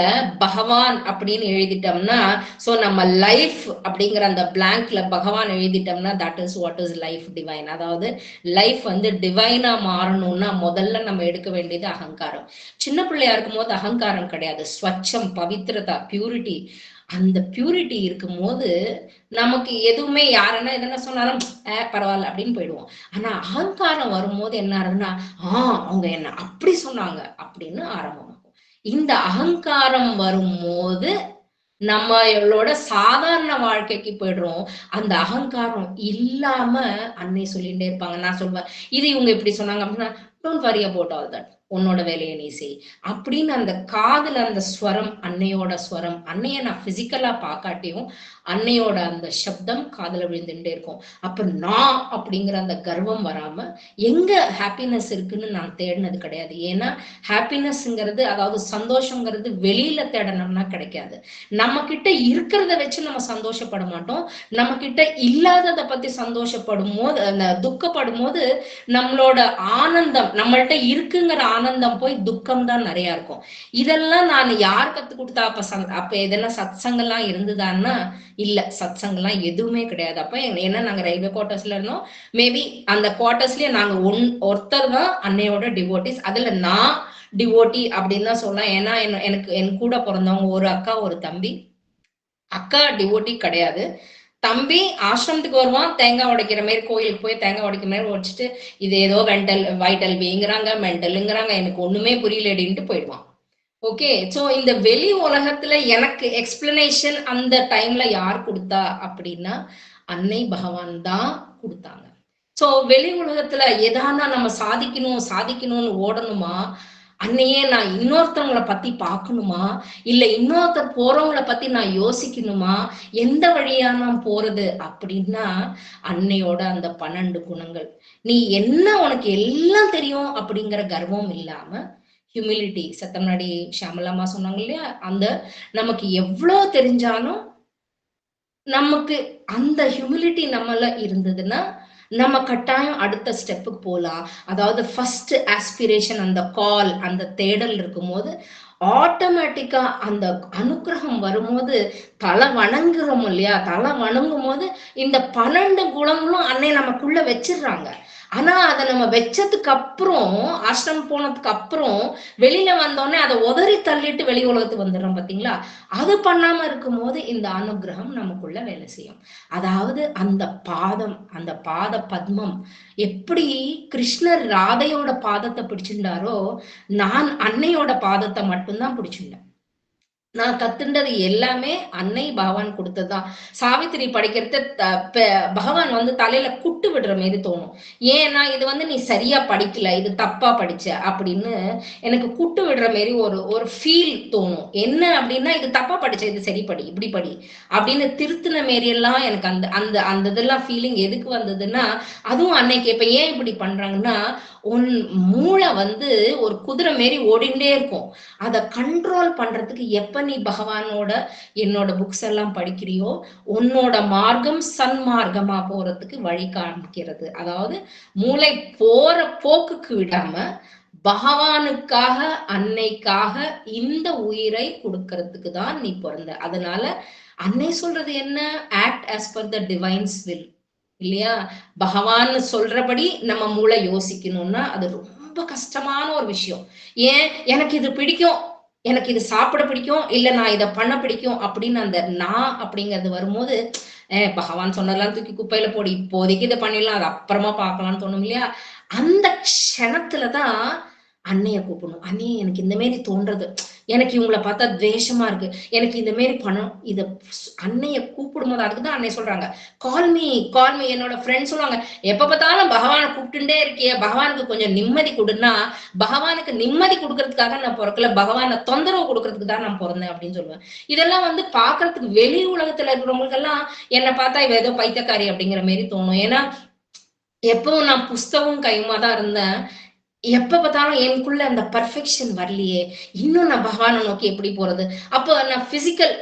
பகவான் அப்படின்னு எழுதிட்டோம்னா, சோ நம்ம லைஃப் அப்படிங்கிற அந்த பிளாங்க்ல பகவான் எழுதிட்டோம்னா that is what is life divine. அதாவது லைஃப் டிவைனா மாறணும்னா முதல்ல நம்ம எடுக்க வேண்டியது அகங்காரம். சின்ன பிள்ளையா இருக்கும் போது அகங்காரம் கிடையாது, ஸ்வச்சம், பவித்ரதா, பியூரிட்டி. அந்த பியூரிட்டி இருக்கும் போது நமக்கு எதுவுமே யாருன்னா எதனா சொன்னாலும் பரவாயில்ல அப்படின்னு போயிடுவோம். ஆனா அகங்காரம் வரும்போது என்ன ஆகுதுன்னா, அவங்க என்ன அப்படி சொன்னாங்க அப்படின்னு ஆரம்பமாகும். இந்த அகங்காரம் வரும்போது நம்மளோட சாதாரண வாழ்க்கைக்கு போயிடுறோம். அந்த அகங்காரம் இல்லாம அன்னை சொல்லிட்டே இருப்பாங்க. நான் சொல்வேன், இது இவங்க இப்படி சொன்னாங்க அப்படின்னா, don't worry about all that, உன்னோட வேலையை நீ செய் அப்படின்னு. அந்த காதுல அந்த ஸ்வரம், அன்னையோட ஸ்வரம், அன்னைய நான் பிசிக்கலா பார்க்காட்டியும் அன்னையோட அந்த சப்தம் காதுல விழுந்துட்டே இருக்கும். அப்ப நான் அப்படிங்கிற அந்த கர்வம் வராம எங்க ஹாப்பினஸ் இருக்குன்னு நான் தேடினது கிடையாது. ஏன்னா ஹாப்பினஸ்ங்கிறது, அதாவது சந்தோஷங்கிறது வெளியில தேடணும்னா கிடைக்காது. நம்ம கிட்ட இருக்கிறத வச்சு நம்ம சந்தோஷப்பட மாட்டோம். நம்ம கிட்ட இல்லாததை பத்தி சந்தோஷப்படும் போது, அந்த துக்கப்படும் போது நம்மளோட ஆனந்தம், நம்மள்ட்ட இருக்குங்கிற ஆனந்தம் போய் துக்கம் தான் நிறைய இருக்கும். இதெல்லாம் நான் யார் கத்து கொடுத்தா? அப்ப எதெல்லாம் சத் சங்கெல்லாம் இருந்துதான்னா இல்ல, சத் சங்கெல்லாம் எதுவுமே கிடையாது. அப்ப ஏன்னா நாங்க ரயில்வே குவார்டர்ஸ்ல இருந்தோம். மேபி அந்த குவார்டர்ஸ்லயே நாங்க ஒருத்தர் தான் அன்னையோட டிவோட்டிஸ். அதுல நான் டிவோட்டி அப்படின்னு தான் சொல்லலாம். ஏன்னா எனக்கு என் கூட பிறந்தவங்க ஒரு அக்கா ஒரு தம்பி. அக்கா டிவோட்டி கிடையாது. தம்பி ஆசிரமத்துக்கு வருவான், தேங்காய் உடைக்கிற மாதிரி, கோயிலுக்கு போய் தேங்காய் உடைக்கிற மாதிரி உடைச்சிட்டு இது ஏதோ வைட்டல் பிங்கிறாங்க, மென்டலுங்கிறாங்க, எனக்கு ஒண்ணுமே புரியலடின்ட்டு போயிடுவான். ஓகே, சோ இந்த வெளி உலகத்துல எனக்கு எக்ஸ்பிளனேஷன் அந்த டைம்ல யார் கொடுத்தா அப்படின்னா அன்னை பகவான் தான் கொடுத்தாங்க. சோ வெளி உலகத்துல எதானா நம்ம சாதிக்கணும்னு ஓடணுமா, அன்னையே நான் இன்னொருத்தவங்கள பத்தி பார்க்கணுமா, இல்ல இன்னொருத்தர் போறவங்கள பத்தி நான் யோசிக்கணுமா, எந்த வழியா நான் போறது அப்படின்னா அன்னையோட அந்த 12 குணங்கள். நீ என்ன உனக்கு எல்லாம் தெரியும் அப்படிங்கிற கர்வம் இல்லாம ஹியூமிலிட்டி, செத்த முன்னாடி ஷியாமலாமா சொன்னாங்க இல்லையா, அந்த நமக்கு எவ்வளவு தெரிஞ்சாலும் நமக்கு அந்த ஹியூமிலிட்டி நம்மள இருந்ததுன்னா நம்ம கட்டாயம் அடுத்த ஸ்டெப்புக்கு போலாம். அதாவது ஃபர்ஸ்ட் ஆஸ்பிரேஷன், அந்த கால், அந்த தேடல் இருக்கும்போது ஆட்டோமேட்டிக்கா அந்த அனுக்கிரகம் வரும்போது தலை வணங்குறோம் இல்லையா, தலை வணங்கும் போது இந்த 12 குணங்களும் அன்னை நமக்குள்ள வச்சிடுறாங்க. ஆனா அதை நம்ம வச்சதுக்கு அப்புறம், ஆசிரமம் போனதுக்கு அப்புறம் வெளியில வந்தோடனே அதை உதறி தள்ளிட்டு வெளி உலகத்துக்கு வந்துடுறோம் பாத்தீங்களா. அது பண்ணாம இருக்கும் போது இந்த அனுகிரகம் நமக்குள்ள வேலை செய்யும். அதாவது அந்த பாதம், அந்த பாத பத்மம் எப்படி கிருஷ்ணர் ராதையோட பாதத்தை பிடிச்சிருந்தாரோ, நான் அன்னையோட பாதத்தை மட்டும்தான் பிடிச்சிருந்தேன். நான் கத்துண்டது எல்லாமே அன்னை பகவான் கொடுத்ததுதான். சாவித்திரி படிக்கிறது பகவான் வந்து தலையில குட்டு விடுற மாதிரி தோணும். ஏன்னா இது வந்து நீ சரியா படிக்கல, இது தப்பா படிச்ச அப்படின்னு எனக்கு குட்டு விடுற மாதிரி ஒரு ஃபீல் தோணும். என்ன அப்படின்னா, இது தப்பா படிச்ச, இது சரி படி, இப்படி படி அப்படின்னு திருத்தின மாரி எல்லாம் எனக்கு அந்த அந்த அந்த இதெல்லாம் ஃபீலிங் எதுக்கு வந்ததுன்னா, அதுவும் அன்னைக்கு இப்ப ஏன் இப்படி பண்றாங்கன்னா, உன் மூளை வந்து ஒரு குதிரை மாரி ஓடிண்டே இருக்கும். அதை கண்ட்ரோல் பண்றதுக்கு எப்ப நீ பகவானோட என்னோட புக்ஸ் எல்லாம் படிக்கிறியோ, உன்னோட மார்க்கம் சன்மார்க்கமா போறதுக்கு வழி காமிக்கிறது. அதாவது மூளை போற போக்குக்கு விடாம பகவானுக்காக, அன்னைக்காக இந்த உயிரை கொடுக்கறதுக்கு தான் நீ பிறந்த. அதனால அன்னை சொல்றது என்ன, act as per the Divine's will இல்லையா. பகவான் சொல்றபடி நம்ம மூளை யோசிக்கணும்னா அது ரொம்ப கஷ்டமான ஒரு விஷயம். ஏன், எனக்கு இது பிடிக்கும், எனக்கு இது சாப்பிட பிடிக்கும், இல்ல நான் இதை பண்ண பிடிக்கும் அப்படின்னு அந்த நான் அப்படிங்கிறது வரும்போது, பகவான் சொன்னதெல்லாம் தூக்கி குப்பையில போடு, இப்போதைக்கு இதை பண்ணிடலாம், அது அப்புறமா பார்க்கலாம்னு தோணும் இல்லையா. அந்த க்ஷணத்துலதான் அன்னைய கூப்பிடணும். அன்னையே எனக்கு இந்த மாரி தோன்றது, எனக்கு இவங்களை பார்த்தா துவேஷமா இருக்கு, எனக்கு இந்த மாரி பண்ணணும், இத அன்னைய கூப்பிடும் போது அதுக்குதான் அன்னை சொல்றாங்க, கால் மீ கால் மீ. என்னோட ஃப்ரெண்ட் சொல்லுவாங்க, எப்ப பார்த்தாலும் பகவானை கூப்பிட்டுட்டே இருக்கிய, பகவானுக்கு கொஞ்சம் நிம்மதி கொடுன்னா, பகவானுக்கு நிம்மதி கொடுக்கறதுக்காக நான் பிறக்கல, பகவானை தொந்தரவு கொடுக்கறதுக்கு தான் நான் பிறந்தேன் அப்படின்னு சொல்லுவேன். இதெல்லாம் வந்து பாக்குறதுக்கு வெளி உலகத்துல இருக்கிறவங்களுக்கு எல்லாம் என்னை பார்த்தா இவ ஏதோ பைத்தியக்காரி அப்படிங்கிற மாதிரி தோணும். ஏன்னா எப்பவும் நான் புஸ்தகம் கையுமா தான் இருந்தேன். எப்ப பார்த்தாலும் எனக்குள்ள அந்த பர்ஃபெக்ஷன் வரலையே, இன்னும் நான் பகவானை நோக்கி எப்படி போறது. அப்போ நான்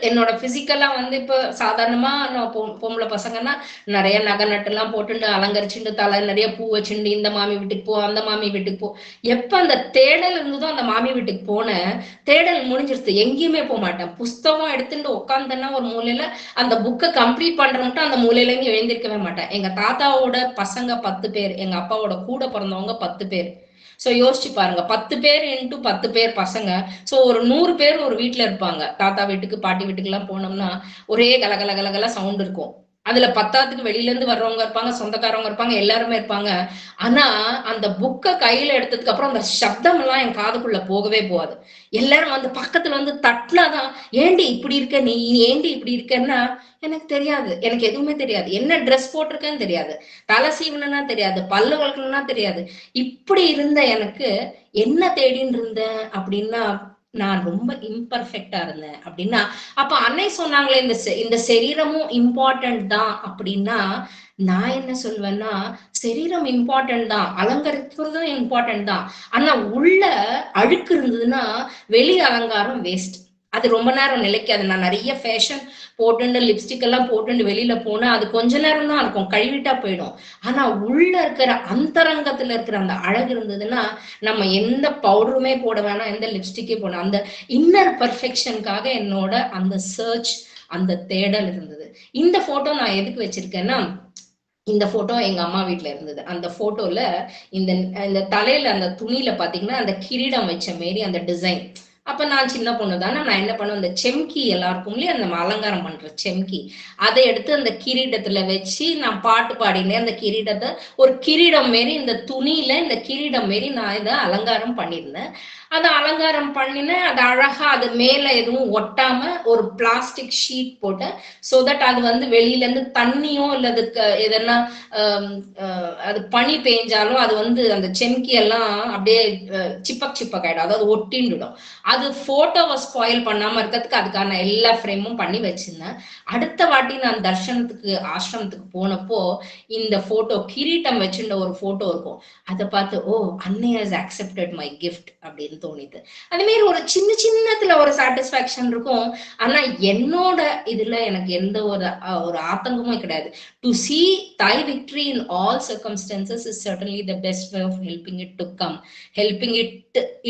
என்னோட பிசிக்கலா வந்து இப்ப சாதாரணமா நான் பொம்பளை பசங்கன்னா நிறைய நகை நட்டெல்லாம் போட்டுண்டு அலங்கரிச்சுண்டு தலை நிறைய பூ வச்சுண்டு இந்த மாமி வீட்டுக்கு போ, அந்த மாமி வீட்டுக்கு போ. எப்ப அந்த தேடல் இருந்ததோ அந்த மாமி வீட்டுக்கு போனேன், தேடல் முடிஞ்சிருச்சு, எங்கேயுமே போக மாட்டேன். புஸ்தகம் எடுத்துட்டு உட்காந்தேன்னா ஒரு மூலையில அந்த புக்கை கம்ப்ளீட் பண்றேன்ட்டு அந்த மூலையில இருந்து எழுந்திருக்கவே மாட்டேன். எங்க தாத்தாவோட பசங்க 10 பேர், எங்க அப்பாவோட கூட பிறந்தவங்க 10 பேர். சோ யோசிச்சு பாருங்க, 10 பேர் இன்ட்டு 10 பேர் பசங்க. சோ ஒரு 100 பேர் ஒரு வீட்டுல இருப்பாங்க. தாத்தா வீட்டுக்கு பாட்டி வீட்டுக்கு எல்லாம் போனோம்னா ஒரே கலகலகலகல சவுண்ட் இருக்கும். அதுல 10த்துக்கு வெளியில இருந்து வர்றவங்க இருப்பாங்க, சொந்தக்காரவங்க இருப்பாங்க, எல்லாருமே இருப்பாங்க. ஆனா அந்த புக்கை கையில எடுத்ததுக்கு அப்புறம் அந்த சப்தம் எல்லாம் என் காதுக்குள்ள போகவே போகாது. எல்லாரும் வந்து பக்கத்துல வந்து தட்டினாதான், ஏண்டி இப்படி இருக்க, நீ ஏண்டி இப்படி இருக்கன்னா, எனக்கு தெரியாது, எனக்கு எதுவுமே தெரியாது, என்ன ட்ரெஸ் போட்டிருக்கேன்னு தெரியாது, தலை சீவனா தெரியாது, பல்லு வளர்க்கணும்னா தெரியாது. இப்படி இருந்த எனக்கு என்ன தேடின்னு இருந்தேன் அப்படின்னா, நான் ரொம்ப இம்பர்ஃபெக்டா இருந்தேன் அப்படின்னா, அப்ப அன்னை சொன்னாங்களே இந்த சரீரமும் இம்பார்ட்டன்ட் தான் அப்படின்னா, நான் என்ன சொல்வேன்னா, சரீரம் இம்பார்ட்டன்ட் தான், அலங்கரிக்கிறதும் இம்பார்ட்டன்ட் தான். ஆனா உள்ள அழுக்கு இருந்ததுன்னா வெளி அலங்காரம் வேஸ்ட். அது ரொம்ப நேரம் நிலைக்காது. நான் நிறைய ஃபேஷன் போட்டுண்டு லிப்ஸ்டிக் எல்லாம் போட்டுண்டு வெளியில போனா அது கொஞ்ச நேரம் தான் இருக்கும், கழுவிட்டா போயிடும். ஆனா உள்ள இருக்கிற அந்தரங்கத்துல இருக்கிற அந்த அழகு இருந்ததுன்னா நம்ம எந்த பவுடருமே போட வேணாம், எந்த லிப்ஸ்டிக்கே போட, அந்த இன்னர் பர்ஃபெக்ஷனுக்காக என்னோட அந்த சர்ச், அந்த தேடல் இருந்தது. இந்த போட்டோ நான் எதுக்கு வச்சிருக்கேன்னா, இந்த போட்டோ எங்க அம்மா வீட்டுல இருந்தது. அந்த போட்டோல இந்த தலையில அந்த துணியில பாத்தீங்கன்னா அந்த கிரீடம் வச்ச மாரி அந்த டிசைன். அப்ப நான் சின்ன பொண்ணு தானே, நான் என்ன பண்ணுவேன், அந்த செம்கி எல்லாருக்கும் இல்லையா, அந்த அலங்காரம் பண்ற செம்கி, அதை எடுத்து அந்த கிரீடத்துல வச்சு நான் பாட்டு பாடினேன். அந்த கிரீடத்தை ஒரு கிரீடம் மாரி இந்த துணியில இந்த கிரீடம் மாரி நான் இதை அலங்காரம் பண்ணியிருந்தேன். அதை அலங்காரம் பண்ணினேன். அது அழகா அது மேல எதுவும் ஒட்டாம ஒரு பிளாஸ்டிக் ஷீட் போட்டேன். சோ தட் அது வந்து வெளியில இருந்து தண்ணியோ இல்ல அதுக்கு எதனா அது பனி பெய்ஞ்சாலும் அது வந்து அந்த செம்கி எல்லாம் அப்படியே சிப்பக் ஆயிடும், அதாவது ஒட்டின்னுடும். அது போட்டோவை ஸ்பாயில் பண்ணாம இருக்கிறதுக்கு அதுக்கான எல்லா ஃப்ரேமும் பண்ணி வச்சிருந்தேன். அடுத்த வாட்டி நான் தர்ஷனத்துக்கு ஆசிரமத்துக்கு போனப்போ இந்த போட்டோ கிரீட்டம் வச்சுட்ட ஒரு போட்டோ இருக்கும். அதை பார்த்து ஓ அன்னை ஹஸ் அக்செப்டட் மை கிஃப்ட் அப்படின்னு தோணிது. அதே மாதிரி ஒரு சின்னத்துல ஒரு சாட்டிஸ்பாக்சன் இருக்கும். ஆனா என்னோட இதுல எனக்கு எந்த ஒரு ஆத்தங்கமும் கிடையாது. To see thy victory in all circumstances is certainly the best way of helping it to come. helping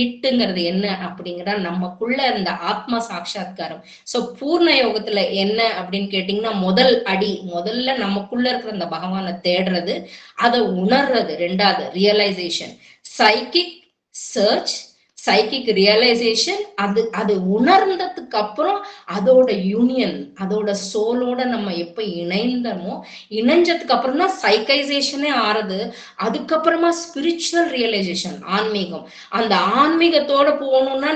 இட்டுங்கிறது என்ன அப்படிங்கிற நமக்குள்ள இந்த ஆத்ம சாட்சா்காரம். சோ பூர்ண யோகத்துல என்ன அப்படின்னு கேட்டீங்கன்னா, முதல்ல நமக்குள்ள இருக்கிற அந்த பகவானை தேடுறது, அதை உணர்றது. ரெண்டாவது realisation, psychic search, psychic realisation. அது உணர்ந்ததுக்கு அப்புறம் அதோட யூனியன், அதோட சோலோட நம்ம எப்ப இணைஞ்சதுக்கு அப்புறம் தான் சைக்கைசேஷனே ஆறுது. அதுக்கப்புறமா ஸ்பிரிச்சுவல் ரியலைசேஷன், ஆன்மீகம். அந்த ஆன்மீகத்தோட போகணும்னா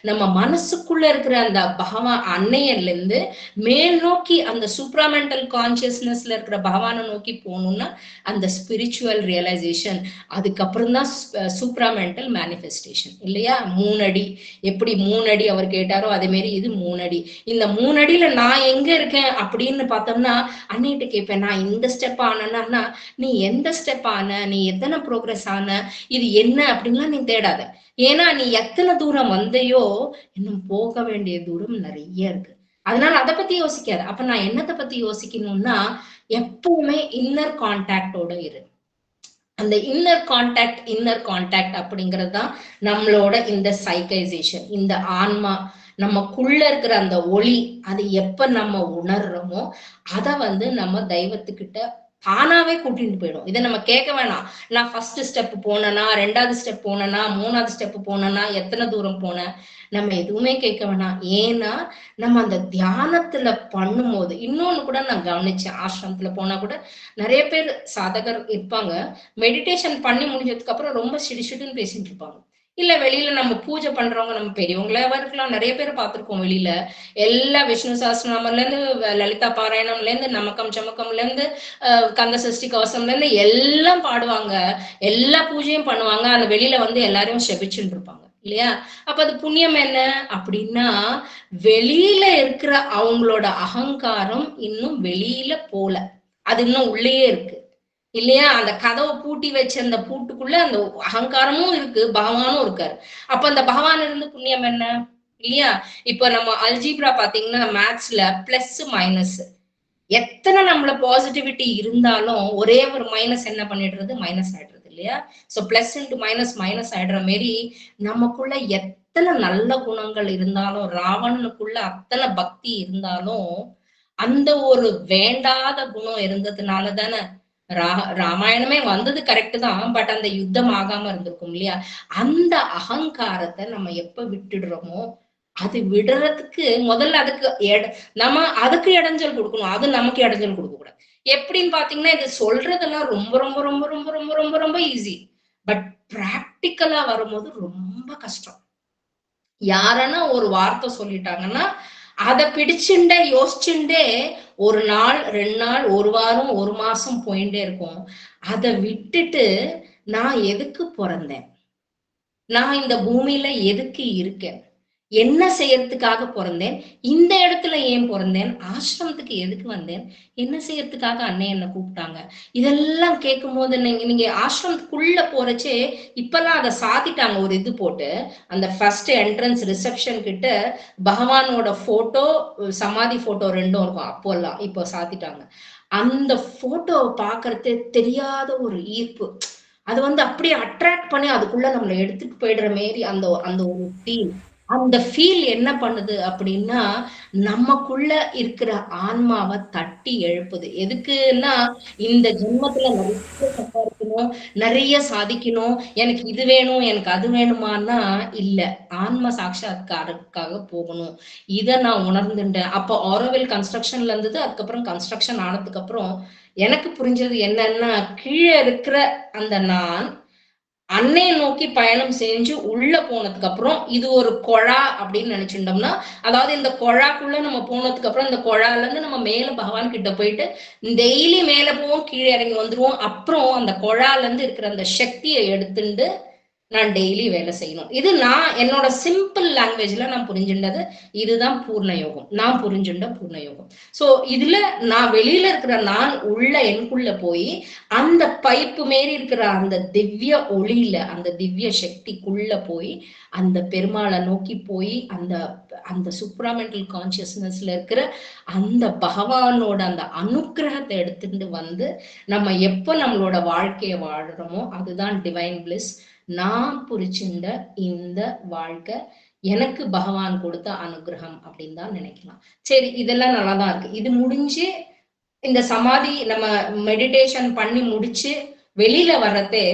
நம்ம மனசுக்குள்ள இருக்கிற அந்த பகவான் அன்னையர்ல இருந்து மேல் நோக்கி அந்த சூப்ராமெண்டல் கான்சியஸ்னஸ்ல இருக்கிற பகவானை நோக்கி போகணும்னா அந்த ஸ்பிரிச்சுவல் ரியலைசேஷன். அதுக்கப்புறம் தான் சூப்ராமெண்டல் மேனிஃபெஸ்டேஷன் இல்லையா? 3 அடி, எப்படி 3 அடி அவர் கேட்டாரோ அதே மாதிரி இது 3 அடி. இந்த 3 அடியில நான் எங்க இருக்கேன் அப்படின்னு பார்த்தோம்னா, அன்னைகிட்ட கேட்பேன், நான் இந்த ஸ்டெப் ஆனேன்னா நீ எந்த ஸ்டெப் ஆன, நீ எத்தனை ப்ரோக்ரஸ் ஆன, இது என்ன அப்படின்லாம் நீ தேடாத. ஏன்னா நீ எத்தனை தூரம் வந்தையோ இன்னும் போக வேண்டிய தூரம் நிறைய இருக்கு. அதனால அதை பத்தி யோசிக்காது. அப்ப நான் என்னத்தை பத்தி யோசிக்கணும்னா, எப்பவுமே இன்னர் கான்டாக்டோட இரு. அந்த இன்னர் கான்டாக்ட் அப்படிங்கிறது தான் நம்மளோட இந்த சைக்கைசேஷன். இந்த ஆன்மா நமக்குள்ள இருக்கிற அந்த ஒளி, அது எப்ப நம்ம உணர்றோமோ அதை வந்து நம்ம தெய்வத்துக்கிட்ட தானாவே கூட்டிட்டு போயிடும். இதை நம்ம கேட்க வேணாம். நான் ஃபர்ஸ்ட் ஸ்டெப் போனேனா, 2வது ஸ்டெப் போனேனா, 3வது ஸ்டெப் போனேனா, எத்தனை தூரம் போனேன், நம்ம எதுவுமே கேட்க வேணாம். ஏன்னா நம்ம அந்த தியானத்துல பண்ணும்போது, இன்னொன்னு கூட நான் கவனிச்சேன், ஆசிரமத்துல போனா கூட நிறைய பேர் சாதகர் இருப்பாங்க, மெடிடேஷன் பண்ணி முடிஞ்சதுக்கு அப்புறம் ரொம்ப சிடுன்னு பேசிட்டு இருப்பாங்க. இல்ல வெளியில நம்ம பூஜை பண்றவங்க, நம்ம பெரியவங்களாவா இருக்கலாம், நிறைய பேர் பார்த்திருக்கோம் வெளியில. எல்லா விஷ்ணு சஹஸ்ரநாமம்ல இருந்து லலிதா பாராயணம்ல இருந்து நமக்கம் சமக்கம்ல இருந்து கந்த சஷ்டி கவசம்ல இருந்து எல்லாம் பாடுவாங்க, எல்லா பூஜையும் பண்ணுவாங்க. அந்த வெளியில வந்து எல்லாரையும் செபிச்சுட்டு இருப்பாங்க இல்லையா? அப்ப அது புண்ணியம் என்ன அப்படின்னா, வெளியில இருக்கிற அவங்களோட அகங்காரம் இன்னும் வெளியில போல, அது இன்னும் உள்ளேயே இருக்கு இல்லையா? அந்த கதவை பூட்டி வச்ச அந்த பூட்டுக்குள்ள அந்த அகங்காரமும் இருக்கு, பகவானும் இருக்காரு. அப்ப அந்த பகவான் இருந்து புண்ணியம் என்ன இல்லையா? இப்ப நம்ம அல்ஜீப்ரா பாத்தீங்கன்னா, மேத்ஸ்ல பிளஸ் மைனஸ் எத்தனை நம்மள பாசிட்டிவிட்டி இருந்தாலும் ஒரே ஒரு மைனஸ் என்ன பண்ணிடுறது, மைனஸ் ஆயிடுறது இல்லையா? So plus into minus minus ஆயிடுற மாரி நமக்குள்ள எத்தனை நல்ல குணங்கள் இருந்தாலும், ராவணனுக்குள்ள அத்தனை பக்தி இருந்தாலும் அந்த ஒரு வேண்டாத குணம் இருந்ததுனால தானே ராமாயணமே வந்தது கரெக்ட் தான், பட் அந்த யுத்தம் ஆகாம இருந்திருக்கும் இல்லையா? அந்த அகங்காரத்தை நம்ம எப்ப விட்டுடுறோமோ, அது விடுறதுக்கு முதல்ல நம்ம அதுக்கு இடைஞ்சல் கொடுக்கணும், அது நமக்கு இடைஞ்சல் கொடுக்க கூடாது. எப்படின்னு பாத்தீங்கன்னா, இது சொல்றதெல்லாம் ரொம்ப ரொம்ப ரொம்ப ரொம்ப ரொம்ப ரொம்ப ரொம்ப ஈஸி, பட் பிராக்டிக்கலா வரும்போது ரொம்ப கஷ்டம். யாரன்னா ஒரு வார்த்தை சொல்லிட்டாங்கன்னா அதை பிடிச்சுண்டே யோசிச்சுண்டே 1 நாள் 2 நாள் 1 வாரம் 1 மாசம் போயிட்டே இருக்கும். அதை விட்டுட்டு நான் எதுக்கு பிறந்தேன், நான் இந்த பூமியில எதுக்கு இருக்கேன், என்ன செய்யறதுக்காக பிறந்தேன், இந்த இடத்துல ஏன் பிறந்தேன், ஆசிரமத்துக்கு எதுக்கு வந்தேன், என்ன செய்யறதுக்காக அன்னை என்ன கூப்பிட்டாங்க, இதெல்லாம் கேட்கும் போது நீங்க ஆசிரமத்துக்குள்ள போறச்சே இப்பெல்லாம் அதை சாத்திட்டாங்க. ஒரு இது போட்டு அந்த ஃபர்ஸ்ட் என்ட்ரன்ஸ் ரிசப்ஷன் கிட்ட பகவானோட போட்டோ, சமாதி போட்டோ 2 இருக்கும். அப்போல்லாம் இப்போ சாத்திட்டாங்க. அந்த போட்டோவை பாக்குறது தெரியாத ஒரு ஈர்ப்பு, அது வந்து அப்படியே அட்ராக்ட் பண்ணி அதுக்குள்ள நம்மளை எடுத்துட்டு போயிடுற மாரி அந்த ஒரு ஃபீல். அந்த ஃபீல் என்ன பண்ணுது அப்படின்னா, நமக்குள்ள இருக்கிற ஆன்மாவை தட்டி எழுப்புது. எதுக்குன்னா, இந்த ஜென்மத்துல நிறைய சம்பாதிக்கணும், நிறைய சாதிக்கணும், எனக்கு இது வேணும், எனக்கு அது வேணுமானா இல்ல, ஆன்ம சாட்சாத்காரத்துக்காக போகணும். இதை நான் உணர்ந்துட்டேன். அப்போ ஆரோவில் கன்ஸ்ட்ரக்ஷன்ல இருந்தது. அதுக்கப்புறம் கன்ஸ்ட்ரக்ஷன் ஆனதுக்கு அப்புறம் எனக்கு புரிஞ்சது என்னன்னா, கீழே இருக்கிற அந்த நான் அன்னையை நோக்கி பயணம் செஞ்சு உள்ள போனதுக்கு அப்புறம் இது ஒரு குழா அப்படின்னு நினைச்சுட்டோம்னா, அதாவது இந்த குழாக்குள்ள நம்ம போனதுக்கு அப்புறம் இந்த குழால இருந்து நம்ம மேல பகவான் கிட்ட போயிட்டு டெய்லி மேல போவோம், கீழே இறங்கி வந்துருவோம். அப்புறம் அந்த குழால இருந்து இருக்கிற அந்த சக்தியை எடுத்துட்டு நான் டெய்லி வேலை செய்யணும். இது நான் என்னோட சிம்பிள் லாங்குவேஜ்ல நான் புரிஞ்சுட்டது. இதுதான் பூர்ண யோகம், நான் புரிஞ்சுட்ட பூர்ண யோகம். சோ இதுல நான் வெளியில இருக்கிற நான் உள்ள எனக்குள்ள போய் அந்த பைப்பு மாரி இருக்கிற அந்த திவ்ய ஒளியில, அந்த திவ்ய சக்திக்குள்ள போய் அந்த பெருமாளை நோக்கி போய் அந்த அந்த சுப்ராமெண்டல் கான்சியஸ்னஸ்ல இருக்கிற அந்த பகவானோட அந்த அனுக்கிரகத்தை எடுத்துட்டு வந்து நம்ம எப்ப நம்மளோட வாழ்க்கையை வாழுறோமோ அதுதான் டிவைன் பிளிஸ். நான் புரிச்சுண்ட இந்த வாழ்க்கை எனக்கு பகவான் கொடுத்த அனுகிரகம் அப்படின்னு தான் நினைக்கலாம். சரி, இதெல்லாம் நல்லாதான் இருக்கு. இது முடிஞ்சு இந்த சமாதி நம்ம மெடிடேஷன் பண்ணி முடிச்சு வெளியில வர்றதே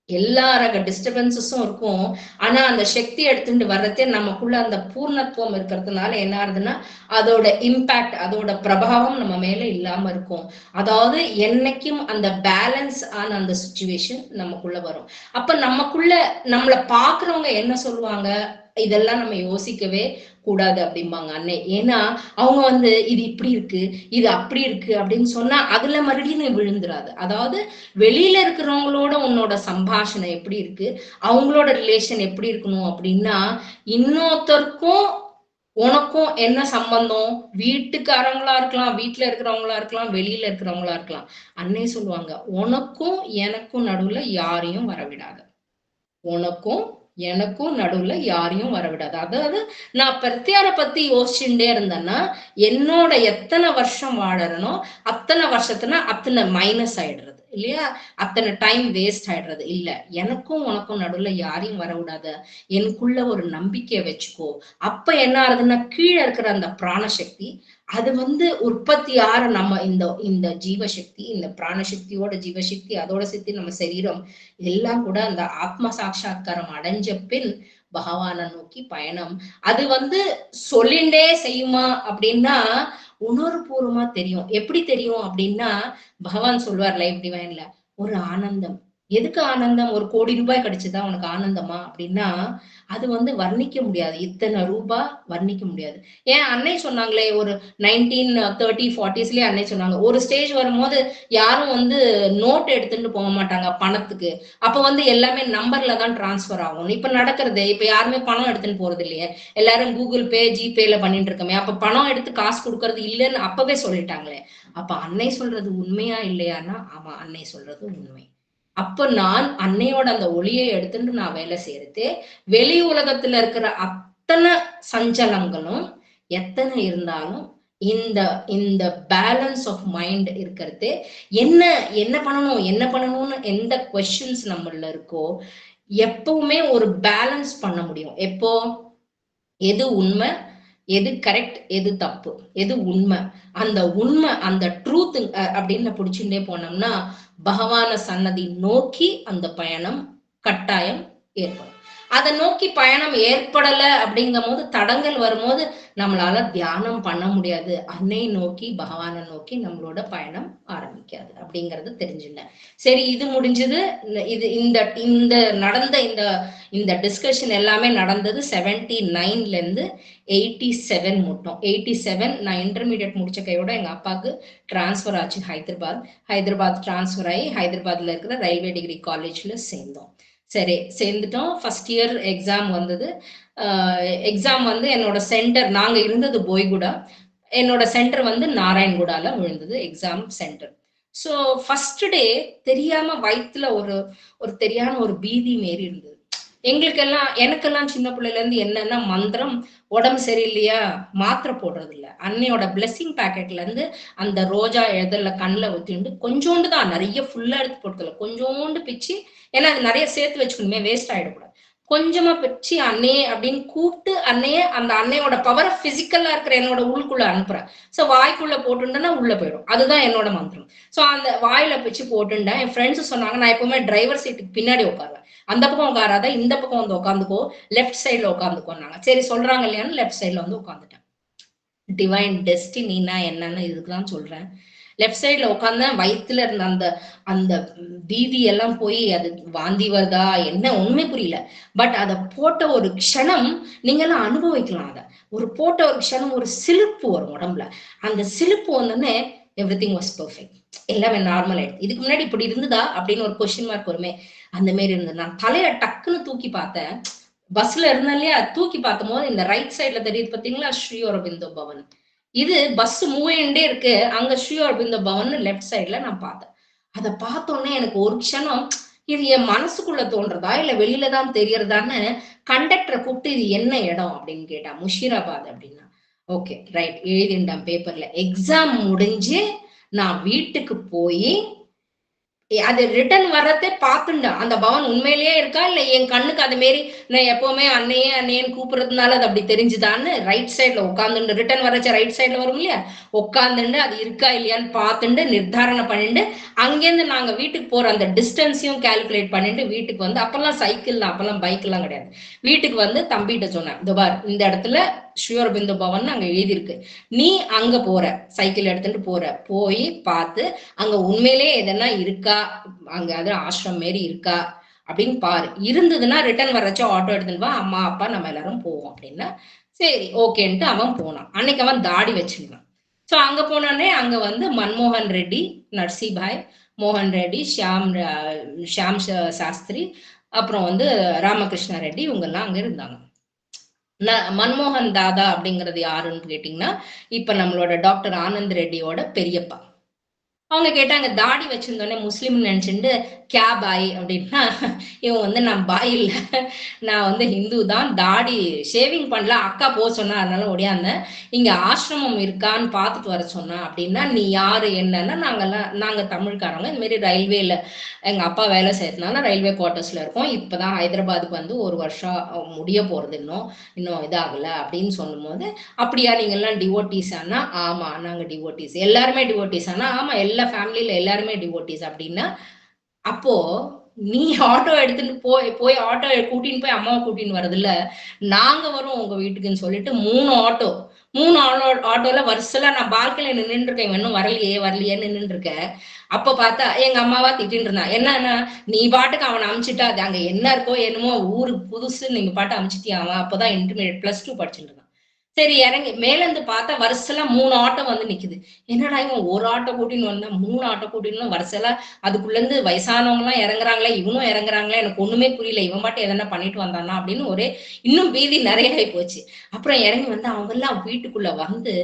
எல்லார டிஸ்டர்பன்சஸும் இருக்கும். ஆனா அந்த சக்தி எடுத்துட்டு வர்றதே நமக்குள்ள அந்த பூர்ணத்துவம் இருக்கிறதுனால என்ன ஆகுதுன்னா அதோட இம்பாக்ட், அதோட பிரபாவம் நம்ம மேல இல்லாம இருக்கும். அதாவது என்னைக்கும் அந்த பேலன்ஸ் ஆன அந்த சிச்சுவேஷன் நமக்குள்ள வரும். அப்ப நமக்குள்ள நம்மளை பாக்குறவங்க என்ன சொல்லுவாங்க, இதெல்லாம் நம்ம யோசிக்கவே கூடாது அப்படிம்பாங்க அன்னை. ஏன்னா அவங்க இது இப்படி இருக்கு, இது அப்படி இருக்கு அப்படின்னு சொன்னா அதுல மறுபடியும் நீ விழுந்துராது. அதாவது வெளியில இருக்கிறவங்களோட உன்னோட சம்பாஷணை எப்படி இருக்கு, அவங்களோட ரிலேஷன் எப்படி இருக்கணும் அப்படின்னா, இன்னொருத்தருக்கும் உனக்கும் என்ன சம்பந்தம், வீட்டுக்காரங்களா இருக்கலாம், வீட்டுல இருக்கிறவங்களா இருக்கலாம், வெளியில இருக்கிறவங்களா இருக்கலாம். அன்னை சொல்லுவாங்க, உனக்கும் எனக்கும் நடுவுல யாரையும் வரவிடாது, உனக்கும் எனக்கும் நடுவுல யாரையும் வரவிடாது. அதாவது நான் பிரத்யார பத்தி யோசிச்சுட்டே இருந்தேன்னா என்னோட எத்தனை வருஷம் வாழறனோ அத்தனை வருஷத்துனா அத்தனை மைனஸ் ஆயிடுறது இல்லையா, அத்தனை டைம் வேஸ்ட் ஆயிடுறது இல்ல. எனக்கும் உனக்கும் நடுவுல யாரையும் வரவிடாத, எனக்குள்ள ஒரு நம்பிக்கையை வச்சுக்கோ. அப்ப என்ன ஆகுதுன்னா கீழே இருக்கிற அந்த பிராணசக்தி அது உற்பத்தி ஆற நம்ம இந்த ஜீவசக்தி, இந்த பிராணசக்தியோட ஜீவசக்தி, அதோட சேர்த்து நம்ம சரீரம் எல்லாம் கூட அந்த ஆத்ம சாட்சா்காரம் அடைஞ்ச பின் பகவானை நோக்கி பயணம். அது சொல்லிண்டே செய்யுமா அப்படின்னா உணர்வுபூர்வமா தெரியும். எப்படி தெரியும் அப்படின்னா பகவான் சொல்வார் லைஃப் டிவைன்ல, ஒரு ஆனந்தம். எதுக்கு ஆனந்தம்? ஒரு கோடி ரூபாய் கிடைச்சதா உனக்கு ஆனந்தமா அப்படின்னா அது வர்ணிக்க முடியாது. இத்தனை ரூபாய் வர்ணிக்க முடியாது. ஏன் அன்னை சொன்னாங்களே, ஒரு 1930s 40s அன்னை சொன்னாங்க, ஒரு ஸ்டேஜ் வரும்போது யாரும் நோட் எடுத்துட்டு போக மாட்டாங்க பணத்துக்கு. அப்ப எல்லாமே நம்பர்ல தான் டிரான்ஸ்பர் ஆகும். இப்ப நடக்கிறது, இப்ப யாருமே பணம் எடுத்துன்னு போறது இல்லையே, எல்லாரும் கூகுள் பே ஜிபேல பண்ணிட்டு இருக்கோமே. அப்ப பணம் எடுத்து காசு கொடுக்கறது இல்லைன்னு அப்பவே சொல்லிட்டாங்களே. அப்ப அன்னை சொல்றது உண்மையா இல்லையான்னா ஆமா, அன்னை சொல்றது உண்மை. அப்ப நான் அன்னையோட அந்த ஒளியை எடுத்துட்டு நான் வேலை செய்யறது, வெளி உலகத்துல இருக்கிற அத்தனை சஞ்சலங்களும் எத்தனை இருந்தாலும் இந்த இந்த பேலன்ஸ் ஆஃப் மைண்ட் இருக்கிறது. என்ன பண்ணணும்னு எந்த கொஸ்டின்ஸ் நம்மள இருக்கோ எப்பவுமே ஒரு பேலன்ஸ் பண்ண முடியும். எப்போ எது உண்மை, எது கரெக்ட், எது தப்பு, எது உண்மை, அந்த உண்மை அந்த ட்ரூத் அப்படின்னு பிடிச்சுட்டே போனோம்னா பகவான சன்னதி நோக்கி அந்த பயணம் கட்டாயம் ஏற்படும். அதை நோக்கி பயணம் ஏற்படல அப்படிங்கும் போது, தடங்கள் வரும்போது நம்மளால தியானம் பண்ண முடியாது, அன்னை நோக்கி பகவானை நோக்கி நம்மளோட பயணம் ஆரம்பிக்காது அப்படிங்கறது தெரிஞ்சுட்டேன். சரி, இது முடிஞ்சது. இது இந்த நடந்த இந்த டிஸ்கஷன் எல்லாமே நடந்தது 79ல இருந்து 87 மட்டும். 87 நான் இன்டர்மீடியட் முடிச்ச கையோட எங்க அப்பாவுக்கு டிரான்ஸ்பர் ஆச்சு ஹைதராபாத் டிரான்ஸ்பர் ஆகி ஹைதராபாத்ல இருக்கிற ரயில்வே டிகிரி காலேஜ்ல சேர்ந்தோம். சரி, சேர்ந்துட்டோம். ஃபர்ஸ்ட் இயர் எக்ஸாம் வந்தது. எக்ஸாம் என்னோட சென்டர், நாங்க இருந்தது போய்குடா, என்னோட சென்டர் நாராயண்குடால விழுந்தது exam centre. So first day தெரியாம வயிற்றுல ஒரு தெரியாம ஒரு பீதி மாரி இருந்தது எனக்கெல்லாம் சின்ன பிள்ளைல இருந்து. என்னன்னா மந்திரம், உடம்பு சரியில்லையா மாத்திரை போடுறது இல்ல, அன்னையோட பிளெஸிங் பேக்கெட்ல இருந்து அந்த ரோஜா இதழ்ல கண்ணில் ஊத்திண்டு கொஞ்சோண்டு தான், நிறைய ஃபுல்லா எடுத்து போட்டதில்ல, கொஞ்சோண்டு பிச்சு, ஏன்னா அது நிறைய சேர்த்து வச்சுக்கணுமே, வேஸ்ட் ஆயிடக்கூடாது, கொஞ்சமா பிச்சு அன்னையே அப்படின்னு கூப்பிட்டு அன்னையே அந்த அன்னையோட பவரை பிசிக்கலா இருக்கிற என்னோட உள்ளுக்குள்ள அனுப்புறேன். சோ வாய்க்குள்ள போட்டுட்டேன்னா உள்ள போயிடும். அதுதான் என்னோட மந்திரம். சோ அந்த வாயில பிச்சு போட்டுட்டேன். என் ஃப்ரெண்ட்ஸ் சொன்னாங்க, நான் எப்பவுமே டிரைவர் சீட்டுக்கு பின்னாடி உட்காருவேன், அந்த பக்கம் உட்காராத, இந்த பக்கம் உட்காந்துக்கோ, லெஃப்ட் சைட்ல உட்காந்துக்கோன்னாங்க. சரி சொல்றாங்க இல்லையான்னு லெஃப்ட் சைட்ல உட்காந்துட்டேன். டிவைன் டெஸ்டினா என்னன்னு இதுக்குதான் சொல்றேன். லெஃப்ட் சைட்ல உட்காந்தேன். வயிற்றுல இருந்த அந்த அந்த பீதி எல்லாம் போய் அது வாந்தி வருதா என்ன ஒண்ணுமே புரியல. பட் அதை போட்ட ஒரு க்ஷணம் நீங்க எல்லாம் அனுபவிக்கலாம். அதை ஒரு போட்ட ஒரு க்ஷணம் ஒரு சிலிர்ப்பு வரும் உடம்புல. அந்த சிலிர்ப்பு வந்தோடனே எவ்ரி திங் வாஸ் பெர்ஃபெக்ட், எல்லாமே நார்மல் ஆயிடுது. இதுக்கு முன்னாடி இப்படி இருந்ததா அப்படின்னு ஒரு கொஸ்டின் மார்க் வருமே, அந்த மாதிரி இருந்தது. நான் தலையை டக்குன்னு தூக்கி பார்த்தேன். பஸ்ல இருந்தேன் இல்லையா, தூக்கி பார்த்தும் போது இந்த ரைட் சைட்ல தெரியுது பாத்தீங்களா, ஸ்ரீ அரபிந்தோ பவன். இது பஸ் மூவ் ஆயிட்டே இருக்கு, அங்க ஸ்ரீ அரபிந்தோ பவன் லெஃப்ட் சைட்ல நான் பார்த்தேன். அதை பார்த்தோன்னே எனக்கு ஒரு க்ஷணம் இது என் மனசுக்குள்ள தோன்றதா இல்ல வெளியில தான் தெரியறதான்னு கண்டக்டரை கூப்பிட்டு இது என்ன இடம் அப்படின்னு கேட்டா, முஷீராபாத் அப்படின்னா. ஓகே ரைட், எழுதிண்டேன் பேப்பர்ல. எக்ஸாம் முடிஞ்சு நான் வீட்டுக்கு போய் அது ரிட்டர்ன் வர்றதே பார்த்துண்டேன். அந்த பவன் உண்மையிலேயே இருக்கா இல்ல என் கண்ணுக்கு அது மாரி நான் எப்பவுமே அன்னையே அன்னையன்னு கூப்பிடுறதுனால அது அப்படி தெரிஞ்சுதான்னு ரைட் சைட்ல உட்காந்துண்டு, ரிட்டர்ன் வரச்ச ரைட் சைட்ல வரும் இல்லையா, உட்காந்துண்டு அது இருக்கா இல்லையான்னு பார்த்துண்டு நிர்தாரணம் பண்ணிட்டு அங்கேருந்து நாங்க வீட்டுக்கு போற அந்த டிஸ்டன்ஸையும் கால்குலேட் பண்ணிட்டு வீட்டுக்கு வந்து, அப்பெல்லாம் சைக்கிள் தான், அப்பெல்லாம் பைக் எல்லாம் கிடையாது. வீட்டுக்கு வந்து தம்பிகிட்ட சொன்னேன், இந்த பார் இந்த இடத்துல ஸ்ரீ அரபிந்தோ பவன் அங்க எழுதியிருக்கு, நீ அங்க போற சைக்கிள் எடுத்துட்டு போற, போய் பார்த்து அங்க உண்மையிலேயே எதனா இருக்கா, அங்க அது ஆசிரம் மாரி இருக்கா அப்படின்னு பாரு, இருந்ததுன்னா ரிட்டர்ன் வர்றச்ச ஆட்டோ எடுத்துட்டு வா, அம்மா அப்பா நம்ம எல்லாரும் போவோம் அப்படின்னா. சரி ஓகேன்ட்டு அவன் போனான். அன்னைக்கு அவன் தாடி வச்சிருந்தான். ஸோ அங்க போனோடனே அங்க வந்து மன்மோகன் ரெட்டி, நர்சிபாய் மோகன் ரெட்டி, ஷியாம் சாஸ்திரி, அப்புறம் வந்து ராமகிருஷ்ண ரெட்டி, இவங்க எல்லாம் அங்க இருந்தாங்க. மன்மோகன் தாதா அப்படிங்கிறது யாருன்னு கேட்டீங்கன்னா, இப்ப நம்மளோட டாக்டர் ஆனந்த் ரெட்டியோட பெரியப்பா. அவங்க கேட்டாங்க, தாடி வச்சிருந்தோடனே முஸ்லீம் நினைச்சுட்டு கே பாய் அப்படின்னா, இவன் வந்து நான் பாய் இல்ல, நான் வந்து ஹிந்து தான், தாடி ஷேவிங் பண்ணல, அக்கா போக சொன்னா அதனால ஒடியாந்தேன், இங்க ஆசிரமம் இருக்கான்னு பார்த்துட்டு வர சொன்னா அப்படின்னா, நீ யாரு என்னன்னா, நாங்க தமிழ்காரங்க, இந்த மாதிரி ரயில்வேல எங்க அப்பா வேலை செய்யறதுனால ரயில்வே குவார்டர்ஸ்ல இருக்கோம், இப்பதான் ஹைதராபாத்துக்கு வந்து 1 வருஷம் முடிய போறது, இன்னும் இதாகல அப்படின்னு சொல்லும் போது, அப்படியா நீங்க எல்லாம் டிவோட்டீஸ் ஆனா, ஆமா நாங்க டிவோட்டீஸ், எல்லாருமே டிவோட்டீஸ் ஆனா, ஆமா எல்லா ஃபேமிலியில எல்லாருமே டிவோட்டீஸ் அப்படின்னா. அப்போ நீ ஆட்டோ எடுத்துட்டு போய் ஆட்டோ கூட்டின்னு போய் அம்மாவை கூட்டின்னு வரதில்ல, நாங்க வரோம் உங்க வீட்டுக்குன்னு சொல்லிட்டு 3 ஆட்டோல வரிசையில நான் பால்கனில நின்றுட்டு இருக்கேன், இன்னும் வரலையே நின்றுட்டு இருக்கேன். அப்ப பார்த்தா எங்க அம்மாவா திட்டின்னு இருந்தா, என்னன்னா நீ பாட்டுக்கு அவனை அமிச்சிட்டா, அது அங்க என்ன இருக்கோ என்னமோ, ஊருக்கு புதுசு நீங்க பாட்டு அமிச்சிட்டியா, அவன் அப்பதான் இன்டர்மீடியட் +2 படிச்சுட்டு இருந்தான். சரி இறங்கி மேல இருந்து பார்த்தா வரிசையில 3 ஆட்டோ வந்து நிக்குது. என்னடா இவன் ஒரு ஆட்டோ கூட்டின்னு வந்தா 3 ஆட்டோ கூட்டின்னு வரிசையில, அதுக்குள்ள இருந்து வயசானவங்க எல்லாம் இறங்குறாங்களே, இவனும் இறங்குறாங்களே, எனக்கு ஒண்ணுமே புரியல, இவன் மட்டும் எதனா பண்ணிட்டு வந்தானா அப்படின்னு ஒரே இன்னும் பீதி நிறைய ஆகி போச்சு. அப்புறம் இறங்கி வந்து அவங்க எல்லாம் வீட்டுக்குள்ள வந்து,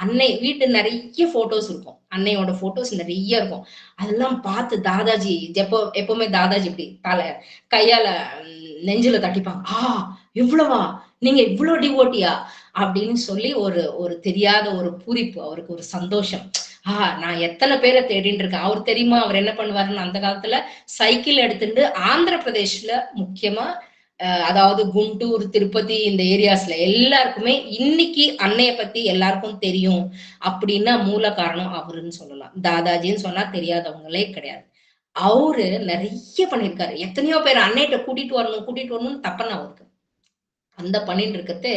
அன்னை வீட்டு நிறைய போட்டோஸ் இருக்கும், அன்னையோட போட்டோஸ் நிறைய இருக்கும். அதெல்லாம் பார்த்து தாதாஜி எப்பவுமே தாதாஜி இப்படி கையால நெஞ்சில தட்டிப்பாங்க, இவ்வளவா, நீங்க இவ்வளவு டிவோட்டியா அப்படின்னு சொல்லி ஒரு தெரியாத ஒரு பூரிப்பு, அவருக்கு ஒரு சந்தோஷம். நான் எத்தனை பேரை தேடிட்டு இருக்கேன். அவர் தெரியுமா அவர் என்ன பண்ணுவாருன்னு, அந்த காலத்துல சைக்கிள் எடுத்துட்டு ஆந்திர பிரதேஷ்ல முக்கியமா அதாவது குண்டூர், திருப்பதி இந்த ஏரியாஸ்ல எல்லாருக்குமே இன்னைக்கு அன்னைய பத்தி எல்லாருக்கும் தெரியும் அப்படின்னா மூல காரணம் அவருன்னு சொல்லலாம். தாதாஜின்னு சொன்னா தெரியாதவங்களே கிடையாது. அவரு நிறைய பண்ணிருக்காரு. எத்தனையோ பேர் அன்னையிட்ட கூட்டிட்டு வரணும்னு தப்பன அவருக்கு. அந்த பண்ணிட்டு இருக்கிறது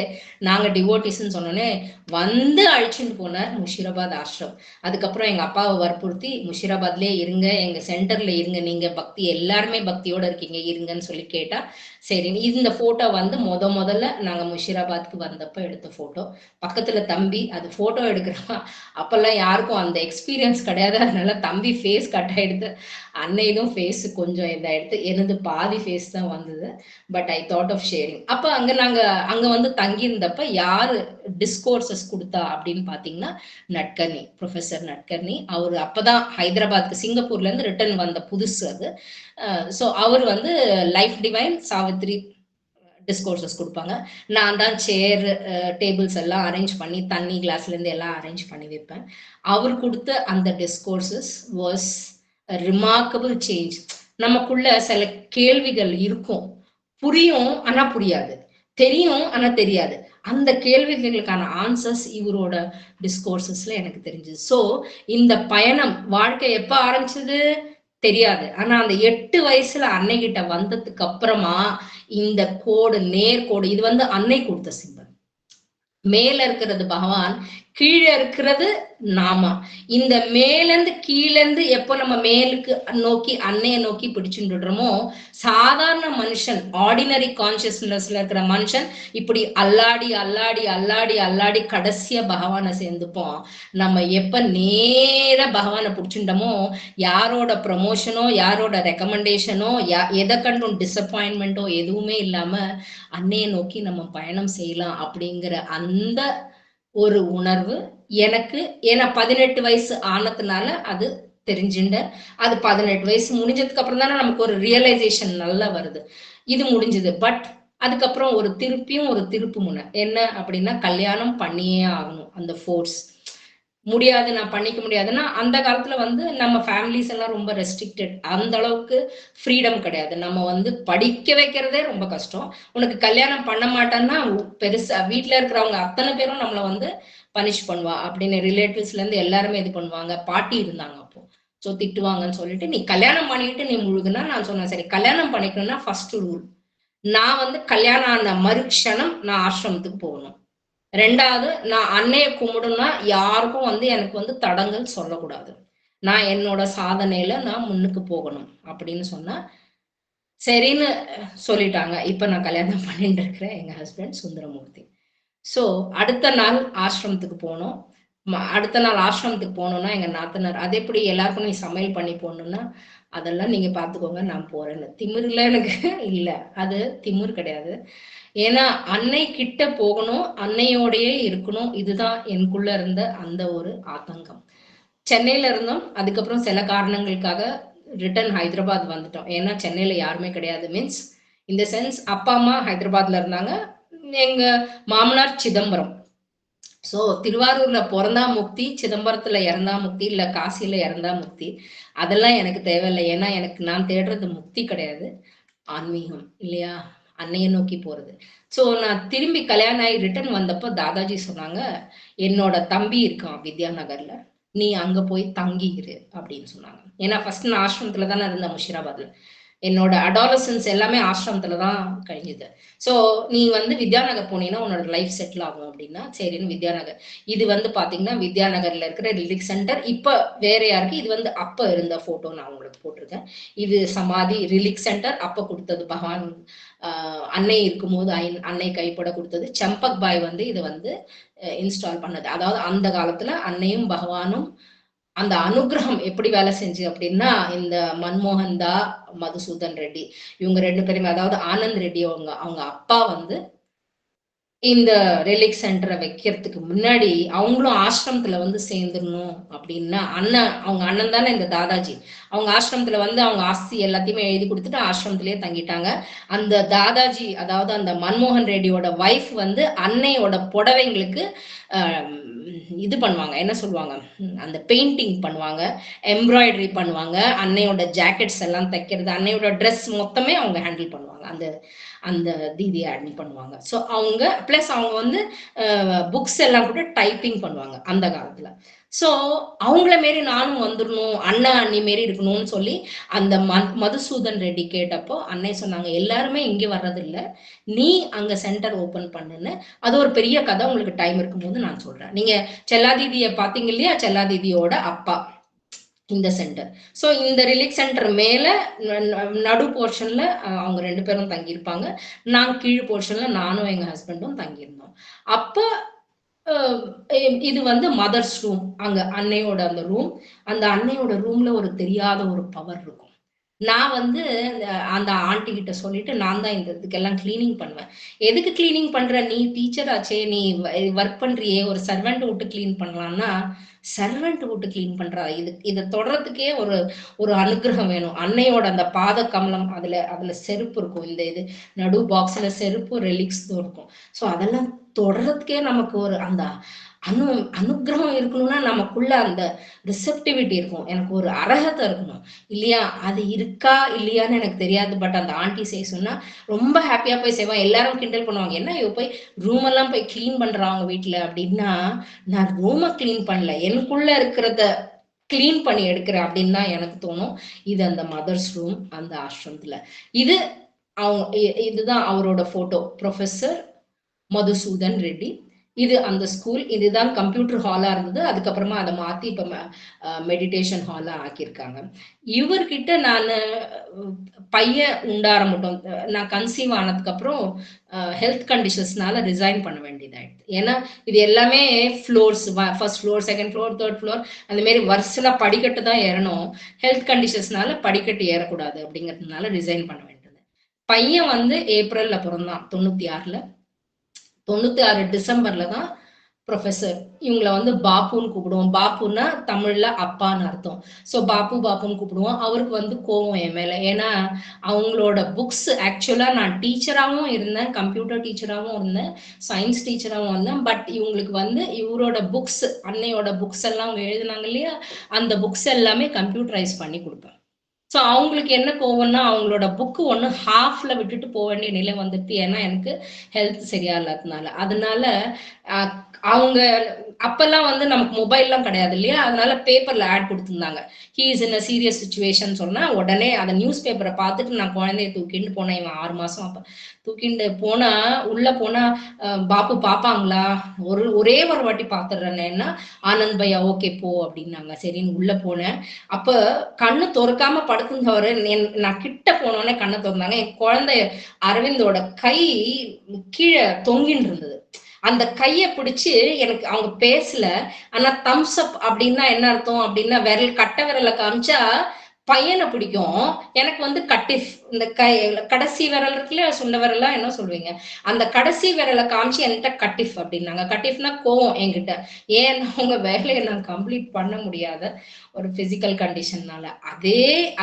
நாங்க டிவோட்டிஸ்ன்னு சொன்னோன்னே வந்து அழிச்சுட்டு போனார் முஷீராபாத் ஆசிரம். அதுக்கப்புறம் எங்க அப்பாவை வற்புறுத்தி முஷீராபாத்லயே இருங்க, எங்க சென்டர்ல இருங்க, நீங்க பக்தி எல்லாருமே பக்தியோட இருக்கீங்க இருங்கன்னு சொல்லி கேட்டா, சரி. இந்த போட்டோ வந்து முதல்ல நாங்க முஷீராபாத்க்கு வந்தப்ப எடுத்த போட்டோ. பக்கத்துல தம்பி அது போட்டோ எடுக்கிறான். அப்பெல்லாம் யாருக்கும் அந்த எக்ஸ்பீரியன்ஸ் கிடையாது, அதனால தம்பி ஃபேஸ் கட் ஆயிடுது, அன்னையும் ஃபேஸ் கொஞ்சம் இதாயிடுது, எனது பாதி ஃபேஸ் தான் வந்தது. But I thought of sharing. அப்ப அங்க வந்து தங்கி இருந்தப்ப யாரு டிஸ்கோர்சஸ் கொடுத்தா அப்படின்னு பாத்தீங்கன்னா, நட்கர்னி, ப்ரொஃபசர் நட்கர்னி. அவரு அப்பதான் ஹைதராபாத்க்கு சிங்கப்பூர்ல இருந்து ரிட்டர்ன் வந்த புதுசு அது. ஸோ அவர் வந்து லைஃப் டிவைன் சாவித்ரி டிஸ்கோர்சஸ் கொடுப்பாங்க. நான் தான் சேர் டேபிள்ஸ் எல்லாம் அரேஞ்ச் பண்ணி தண்ணி கிளாஸ்ல இருந்து எல்லாம் அரேஞ்ச் பண்ணி வைப்பேன். அவர் கொடுத்த அந்த டிஸ்கோர்சஸ் வாஸ் ரிமார்க்கபிள் சேஞ்ச். நமக்குள்ள சில கேள்விகள் இருக்கும், புரியும் ஆனா புரியாது, தெரியும் ஆனா தெரியாது. அந்த கேள்விகளுக்கான ஆன்சர்ஸ் இவரோட டிஸ்கோர்சஸ்ல எனக்கு தெரிஞ்சது. சோ இந்த பயணம் வாழ்க்கை எப்ப ஆரம்பிச்சது தெரியாது. ஆனா அந்த 8 வயசுல அன்னை கிட்ட வந்ததுக்கு அப்புறமா இந்த கோடு, நேர்கோடு, இது வந்து அன்னை கொடுத்த சிம்பல். மேல இருக்கிறது பகவான், கீழே இருக்கிறது நாம. இந்த மேலேருந்து கீழேருந்து எப்போ நம்ம மேலுக்கு நோக்கி அன்னைய நோக்கி பிடிச்சுட்டுடுறோமோ, சாதாரண மனுஷன், ஆர்டினரி கான்சியஸ்னஸ்ல இருக்கிற மனுஷன் இப்படி அல்லாடி அல்லாடி அல்லாடி அல்லாடி கடைசியா பகவானை சேர்ந்துப்போம். நம்ம எப்ப நேர பகவானை பிடிச்சுட்டோமோ, யாரோட ப்ரமோஷனோ யாரோட ரெக்கமெண்டேஷனோ எதை கண்டும் டிசப்பாயின்மெண்ட்டோ எதுவுமே இல்லாம அன்னைய நோக்கி நம்ம பயணம் செய்யலாம் அப்படிங்கிற அந்த ஒரு உணர்வு எனக்கு. ஏன்னா 18 வயசு ஆனதுனால அது தெரிஞ்சுண்ட. அது 18 வயசு முடிஞ்சதுக்கு அப்புறம் தானே நமக்கு ஒரு ரியலைசேஷன் நல்லா வருது. இது முடிஞ்சது. பட் அதுக்கப்புறம் ஒரு திருப்பு முனை என்ன அப்படின்னா, கல்யாணம் பண்ணியே ஆகணும். அந்த ஃபோர்ஸ் முடியாது, நான் பண்ணிக்க முடியாதுன்னா, அந்த காலத்துல நம்ம ஃபேமிலிஸ் எல்லாம் ரொம்ப ரெஸ்ட்ரிக்டட். அந்த அளவுக்கு ஃப்ரீடம் கிடையாது. நம்ம படிக்க வைக்கிறதே ரொம்ப கஷ்டம். உனக்கு கல்யாணம் பண்ண மாட்டான்னா பெருசா வீட்டுல இருக்கிறவங்க அத்தனை பேரும் நம்மள பனிஷ் பண்ணுவா அப்படின்னு ரிலேட்டிவ்ஸ்ல இருந்து எல்லாருமே இது பண்ணுவாங்க. பாட்டி இருந்தாங்க அப்போ. ஸோ திட்டுவாங்கன்னு சொல்லிட்டு, நீ கல்யாணம் பண்ணிக்கிட்டு நீ முழுகுனா, நான் சொன்னேன் சரி கல்யாணம் பண்ணிக்கணும்னா ஃபர்ஸ்ட் ரூல், நான் கல்யாணம் ஆன மறுக்ஷணம் நான் ஆசிரமத்துக்கு போகணும். ரெண்டாவது, நான் அன்னைய கும்பிடுனா யாருக்கும் எனக்கு தடங்கள் சொல்லக்கூடாது. நான் என்னோட சாதனையில நான் முன்னுக்கு போகணும் அப்படின்னு சொன்னா சரின்னு சொல்லிட்டாங்க. இப்ப நான் கல்யாணம் பண்ணிட்டு இருக்கிறேன் எங்க ஹஸ்பண்ட் சுந்தரமூர்த்தி. ஸோ அடுத்த நாள் ஆசிரமத்துக்கு போனோம். அடுத்த நாள் ஆசிரமத்துக்கு போனோம்னா எங்க நாத்தனார், அது எப்படி எல்லாருக்கும் நீ சமையல் பண்ணி போடணும்னா, அதெல்லாம் நீங்க பாத்துக்கோங்க நான் போறேன்னு. திமிர்ல எனக்கு இல்ல, அது திமிர் கிடையாது. ஏன்னா அன்னை கிட்ட போகணும், அன்னையோடையே இருக்கணும். இதுதான் எனக்குள்ள இருந்த அந்த ஒரு ஆதங்கம். சென்னையில இருந்தோம். அதுக்கப்புறம் சில காரணங்களுக்காக ரிட்டர்ன் ஹைதராபாத் வந்துட்டோம். ஏன்னா சென்னையில யாருமே கிடையாது. மீன்ஸ் இந்த சென்ஸ் அப்பா அம்மா ஹைதராபாத்ல இருந்தாங்க. எங்க மாமனார் சிதம்பரம். ஸோ திருவாரூர்ல பிறந்தா முக்தி, சிதம்பரத்துல இறந்தா முக்தி, இல்ல காசியில இறந்தா முக்தி, அதெல்லாம் எனக்கு தேவையில்லை. ஏன்னா நான் தேடுறது முக்தி கிடையாது, ஆன்மீகம் இல்லையா, அன்னைய நோக்கி போறது. ஸோ நான் திரும்பி கல்யாணம் ஆகி ரிட்டர்ன் வந்தப்போ தாதாஜி சொன்னாங்க, என்னோட தம்பி இருக்கான் வித்யாநகர்ல, நீ அங்க போய் தங்கிரு அப்படின்னு சொன்னாங்க. ஏன்னா ஃபர்ஸ்ட் நான் ஆசிரமத்துல தானே இருந்தேன் முஷிராபாத்ல. என்னோட அடாலசன்ஸ் எல்லாமே ஆசிரமத்துல தான் கழிஞ்சுது. ஸோ நீ வித்யாநகர் போனீங்கன்னா உன்னோட லைஃப் செட்டில் ஆகும் அப்படின்னா சரின்னு வித்யாநகர். இது பாத்தீங்கன்னா வித்யாநகர்ல இருக்கிற ரிலீக் சென்டர். இப்ப வேற யாருக்கு இது அப்ப இருந்த போட்டோ நான் உங்களுக்கு போட்டிருக்கேன். இது சமாதி ரிலீக் சென்டர். அப்ப கொடுத்தது பகவான் அன்னை இருக்கும்போது அன்னை கைப்பட கொடுத்தது. சம்பக் பாய் இதை இன்ஸ்டால் பண்ணது. அதாவது அந்த காலத்துல அன்னையும் பகவானும் அந்த அனுகிரகம் எப்படி வேலை செஞ்சு அப்படின்னா, இந்த மன்மோகன் தா, மதுசூதன் ரெட்டி, இவங்க 2 பேருமே, அதாவது ஆனந்த் ரெட்டி அவங்க அப்பா இந்த ரிலீக் சென்டரை வைக்கிறதுக்கு முன்னாடி அவங்களும் ஆசிரமத்துல சேர்ந்துடணும் அப்படின்னா, அவங்க அண்ணன் தானே இந்த தாதாஜி, அவங்க ஆசிரமத்துல அவங்க ஆஸ்தி எல்லாத்தையுமே எழுதி கொடுத்துட்டு ஆசிரமத்திலேயே தங்கிட்டாங்க. அந்த தாதாஜி, அதாவது அந்த மன்மோகன் ரெட்டியோட வைஃப் அன்னையோட புடவைங்களுக்கு இது பண்ணுவாங்க, என்ன சொல்லுவாங்க, அந்த பெயிண்டிங் பண்ணுவாங்க, எம்ப்ராய்டரி பண்ணுவாங்க, அன்னையோட ஜாக்கெட்ஸ் எல்லாம் தைக்கிறது, அன்னையோட ட்ரெஸ் மொத்தமே அவங்க ஹேண்டில் பண்ணுவாங்க. அந்த அந்த தீதியை ஹேண்டில் பண்ணுவாங்க. ஸோ அவங்க பிளஸ் அவங்க புக்ஸ் எல்லாம் கூட டைப்பிங் பண்ணுவாங்க அந்த காலத்துல. ஸோ அவங்கள மாரி நானும் வந்துடணும், அண்ணா அண்ணி மாரி இருக்கணும்னு சொல்லி அந்த மதுசூதன் ரெட்டி கேட்டப்போ அன்னை சொன்னாங்க, எல்லாருமே இங்கே வர்றதில்ல, நீ அங்க சென்டர் ஓபன் பண்ணுன்னு. அது ஒரு பெரிய கதை, உங்களுக்கு டைம் இருக்கும்போது நான் சொல்றேன். நீங்க செல்லாதீதியை பாத்தீங்க இல்லையா, செல்லாதீதியோட அப்பா இந்த சென்டர். ஸோ இந்த ரிலீக் சென்டர் மேல நடு போர்ஷன்ல அவங்க 2 பேரும் தங்கியிருப்பாங்க. நான் கீழ் போர்ஷன்ல நானும் எங்க ஹஸ்பண்டும் தங்கியிருந்தோம். அப்ப இது மதர்ஸ் ரூம். அங்க அன்னையோட அந்த ரூம். அந்த அன்னையோட ரூம்ல ஒரு தெரியாத ஒரு பவர் இருக்கும். நான் அந்த ஆண்டி கிட்ட சொல்லிட்டு, நான் தான் இந்த இதுக்கெல்லாம் கிளீனிங் பண்ணுவேன். எதுக்கு கிளீனிங் பண்ற, நீ டீச்சர் ஆச்சே, நீ ஒர்க் பண்றியே, ஒரு சர்வெண்ட் விட்டு கிளீன் பண்ணலாம்னா, சர்வெண்ட் விட்டு கிளீன் பண்றா, இதை தொடறதுக்கே ஒரு அனுகிரகம் வேணும். அன்னையோட அந்த பாத கமலம், அதுல செருப்பு இருக்கும், இந்த இது நடு பாக்ஸ்ல செருப்பு ரிலிக்ஸ் இருக்கும். ஸோ அதெல்லாம் தொடறதுக்கே நமக்கு ஒரு அந்த அனுகிரகம் இருக்கணும்னா நமக்குள்ள அந்த ரிசெப்டிவிட்டி இருக்கும், எனக்கு ஒரு அரகத்தை இருக்கணும் இல்லையா. அது இருக்கா இல்லையான்னு எனக்கு தெரியாது. பட் அந்த ஆண்டி செய்ய சொன்னா ரொம்ப ஹாப்பியா போய் செய்வான். எல்லாரும் கிண்டல் பண்ணுவாங்க, என்ன இவ போய் ரூம் எல்லாம் போய் கிளீன் பண்றாங்க வீட்டுல அப்படின்னா, நான் ரூமை கிளீன் பண்ணல, எனக்குள்ள இருக்கிறத கிளீன் பண்ணி எடுக்கிறேன் அப்படின்னு தான் எனக்கு தோணும். இது அந்த மதர்ஸ் ரூம் அந்த ஆசிரமத்துல. இதுதான் அவரோட போட்டோ, ப்ரொஃபசர் மதுசூதன் ரெட்டி. இது அந்த ஸ்கூல். இதுதான் கம்ப்யூட்டர் ஹாலா இருந்தது. அதுக்கப்புறமா அதை மாத்தி இப்ப மெடிடேஷன் ஹாலா ஆக்கியிருக்காங்க. இவர்கிட்ட நான் பையன் உண்டார மட்டும் நான் கன்சீவ் ஆனதுக்கு அப்புறம் ஹெல்த் கண்டிஷன்ஸ்னால ரிசைன் பண்ண வேண்டியதாயிடுது. ஏன்னா இது எல்லாமே floors, first floor, second floor, third floor, அந்த மாதிரி வருஷலா படிக்கட்டு தான் ஏறணும். ஹெல்த் கண்டிஷன்ஸ்னால படிக்கட்டு ஏறக்கூடாது அப்படிங்கிறதுனால ரிசைன் பண்ண வேண்டியது. பையன் வந்து ஏப்ரல்ல பிறந்தான் 96ல. 96 டிசம்பர்ல தான் ப்ரொஃபசர் இவங்கள வந்து பாப்புன்னு கூப்பிடுவோம். பாப்புன்னா தமிழ்ல அப்பான்னு அர்த்தம். ஸோ பாப்பு பாப்புன்னு கூப்பிடுவோம். அவருக்கு வந்து கோவம் என் மேல. ஏன்னா அவங்களோட புக்ஸ், ஆக்சுவலா நான் டீச்சராகவும் இருந்தேன், கம்ப்யூட்டர் டீச்சராகவும் இருந்தேன், சயின்ஸ் டீச்சராகவும் இருந்தேன். பட் இவங்களுக்கு வந்து இவரோட புக்ஸ், அன்னையோட புக்ஸ் எல்லாம் அவங்க எழுதினாங்க இல்லையா, அந்த புக்ஸ் எல்லாமே கம்ப்யூட்டரைஸ் பண்ணி கொடுப்பேன். ஸோ அவங்களுக்கு என்ன கோவம்னா, அவங்களோட புக்கு ஒன்று ஹாஃப்ல விட்டுட்டு போக வேண்டிய நிலை வந்துட்டு. ஏன்னா எனக்கு ஹெல்த் சரியா இல்லாததுனால. அதனால அவங்க அப்பெல்லாம் வந்து நமக்கு மொபைல்லாம் கிடையாது இல்லையா, அதனால பேப்பர்ல ஆட் கொடுத்துருந்தாங்க. He is in a serious situation சொன்னா உடனே அந்த நியூஸ் பேப்பரை பார்த்துட்டு நான் குழந்தைய தூக்கிட்டு போனேன். இவன் 6 மாசம் அப்ப தூக்கிட்டு போனா, உள்ள போனா பாப்பு பாப்பாங்களா, ஒரே ஒரு வாட்டி பாத்துடுறேன்னா, ஆனந்த் பையா ஓகே போ அப்படின்னாங்க. சரின்னு உள்ள போனேன். அப்ப கண்ணு திறக்காம படுத்திருந்தவரு நான் கிட்ட போனோடனே கண்ணை திறந்தாங்க. என் குழந்தை அரவிந்தோட கை கீழே தொங்கின்னு இருந்தது. அந்த கையை பிடிச்சு எனக்கு அவங்க பேசல. ஆனா தம்ஸ் அப் அப்படின்னா என்ன அர்த்தம் அப்படின்னா, விரல் கட்டை விரலை காமிச்சா பையனை பிடிக்கும், எனக்கு வந்து கட்டிஃப், இந்த கடைசி விரல் இருக்குல்ல, சுண்ட விரலா என்ன சொல்வீங்க, அந்த கடைசி விரலை காமிச்சு என்கிட்ட கட்டிஃப் அப்படின்னாங்க. கட்டிஃப்னா கோவம் என்கிட்ட. ஏன் அவங்க வேலையை நான் கம்ப்ளீட் பண்ண முடியாத ஒரு பிசிக்கல் கண்டிஷன்னால.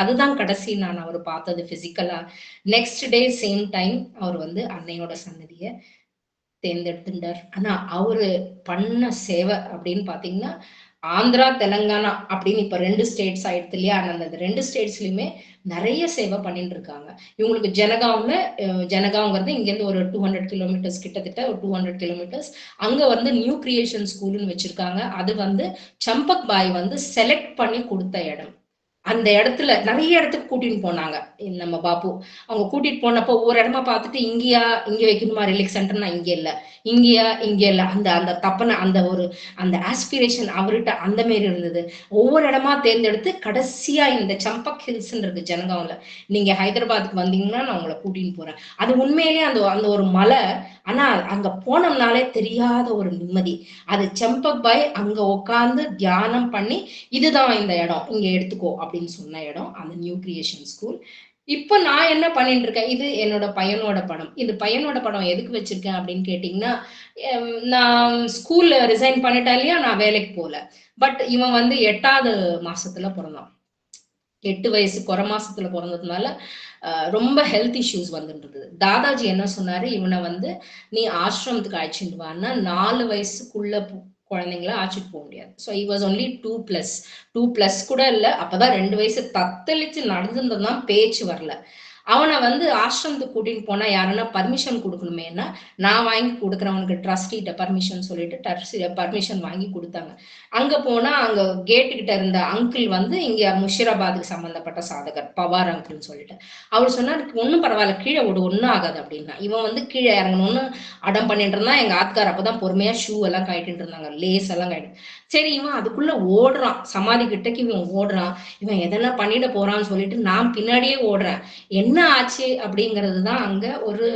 அதுதான் கடைசி நான் அவர் பார்த்தது பிசிக்கலா. நெக்ஸ்ட் டே சேம் டைம் அவர் வந்து அன்னையோட சன்னதியை தேர்ந்தெடுத்துட்டார். ஆனா அவரு பண்ண சேவை அப்படின்னு பாத்தீங்கன்னா, ஆந்திரா தெலுங்கானா அப்படின்னு இப்ப 2 ஸ்டேட்ஸ் ஆயிடுது இல்லையா, அந்த 2 ஸ்டேட்ஸ்லயுமே நிறைய சேவை பண்ணிட்டு இருக்காங்க. இவங்களுக்கு ஜனகாவ்ங்கிறது இங்க இருந்து ஒரு 200 கிலோமீட்டர்ஸ், கிட்டத்தட்ட ஒரு 200 கிலோமீட்டர்ஸ். அங்க வந்து நியூ கிரியேஷன் ஸ்கூல்னு வச்சிருக்காங்க. அது வந்து சம்பக் பாய் வந்து செலக்ட் பண்ணி கொடுத்த இடம். அந்த இடத்துல நிறைய இடத்துக்கு கூட்டிட்டு போனாங்க நம்ம பாப்பு. அவங்க கூட்டிட்டு போனப்போ ஒவ்வொரு இடமா பார்த்துட்டு, இங்க வைக்கணுமா ரிலீக் சென்டர்னா இங்க இல்ல, இங்க இல்ல, அந்த அந்த தப்பன அந்த ஒரு அந்த ஆஸ்பிரேஷன் அவர்கிட்ட அந்த மாரி இருந்தது. ஒவ்வொரு இடமா தேர்ந்தெடுத்து கடைசியா இந்த சம்பக் ஹில்ஸ் இருக்கு ஜனகாவ்ல. நீங்க ஹைதராபாத்துக்கு வந்தீங்கன்னா நான் உங்களை கூட்டிட்டு போறேன். அது உண்மையிலேயே அந்த அந்த ஒரு மலை. ஆனா அங்க போனோம்னாலே தெரியாத ஒரு நிம்மதி. அது சம்பக் பாய் அங்க உட்கார்ந்து தியானம் பண்ணி, இதுதான் இந்த இடம், இங்க எடுத்துக்கோ அப்படின்னு சொன்ன இடம் அந்த நியூ கிரியேஷன் ஸ்கூல். இப்ப நான் என்ன பண்ணிட்டு இருக்கேன், இது என்னோட பையனோட படம். இது பையனோட படம் எதுக்கு வச்சிருக்கேன் அப்படின்னு கேட்டீங்கன்னா, நான் ஸ்கூல்ல ரிசைன் பண்ணிட்டேன் இல்லையா, நான் வேலைக்கு போல. பட் இவன் வந்து 8வது மாசத்துல பிறந்தான். 8 வயசு குறை மாசத்துல பிறந்ததுனால ரொம்ப ஹெல்த் இஷ்யூஸ் வந்துருந்தது. தாதாஜி என்ன சொன்னாரு, இவனை வந்து நீ ஆசிரமத்துக்கு அழைச்சிட்டு வான்னா, 4 வயசுக்குள்ள குழந்தைங்கள அழைச்சிட்டு போக முடியாது. ஸோ he was only 2+ கூட இல்லை. அப்பதான் 2 வயசு தத்தளிச்சு நடந்துருந்ததுதான், பேச்சு வரல. அவனை வந்து ஆசிரமத்துக்கு கூட்டிட்டு போனா யாருன்னா பர்மிஷன் கொடுக்கணுமேனா, நான் வாங்கி கொடுக்குறவனுக்கு ட்ரஸ்டிட்ட பர்மிஷன் சொல்லிட்டு பர்மிஷன் வாங்கி கொடுத்தாங்க. அங்க போனா அங்க கேட்டு கிட்ட இருந்த அங்கிள் வந்து இங்க முஷிராபாத்துக்கு சம்பந்தப்பட்ட சாதகர், பவார் அங்கிள்னு சொல்லிட்டு. அவர் சொன்னார், ஒன்னும் பரவாயில்ல, கீழே விடு, ஒன்னும் ஆகாது அப்படின்னா. இவன் வந்து கீழே இறங்கணும்னு அடம் பண்ணிட்டு இருந்தான். எங்க ஆத்கார் அப்பதான் பொறுமையா ஷூ எல்லாம் கட்டிட்டு இருந்தாங்க, லேஸ் எல்லாம் கட்டி. சரி, இவன் அதுக்குள்ள ஓடுறான், சமாதி கிட்டக்கு இவன் ஓடுறான். இவன் எதனா பண்ணிட போறான்னு சொல்லிட்டு நான் பின்னாடியே ஓடுறேன். என்ன ஆச்சு அப்படிங்கிறது தான் அங்க ஒரு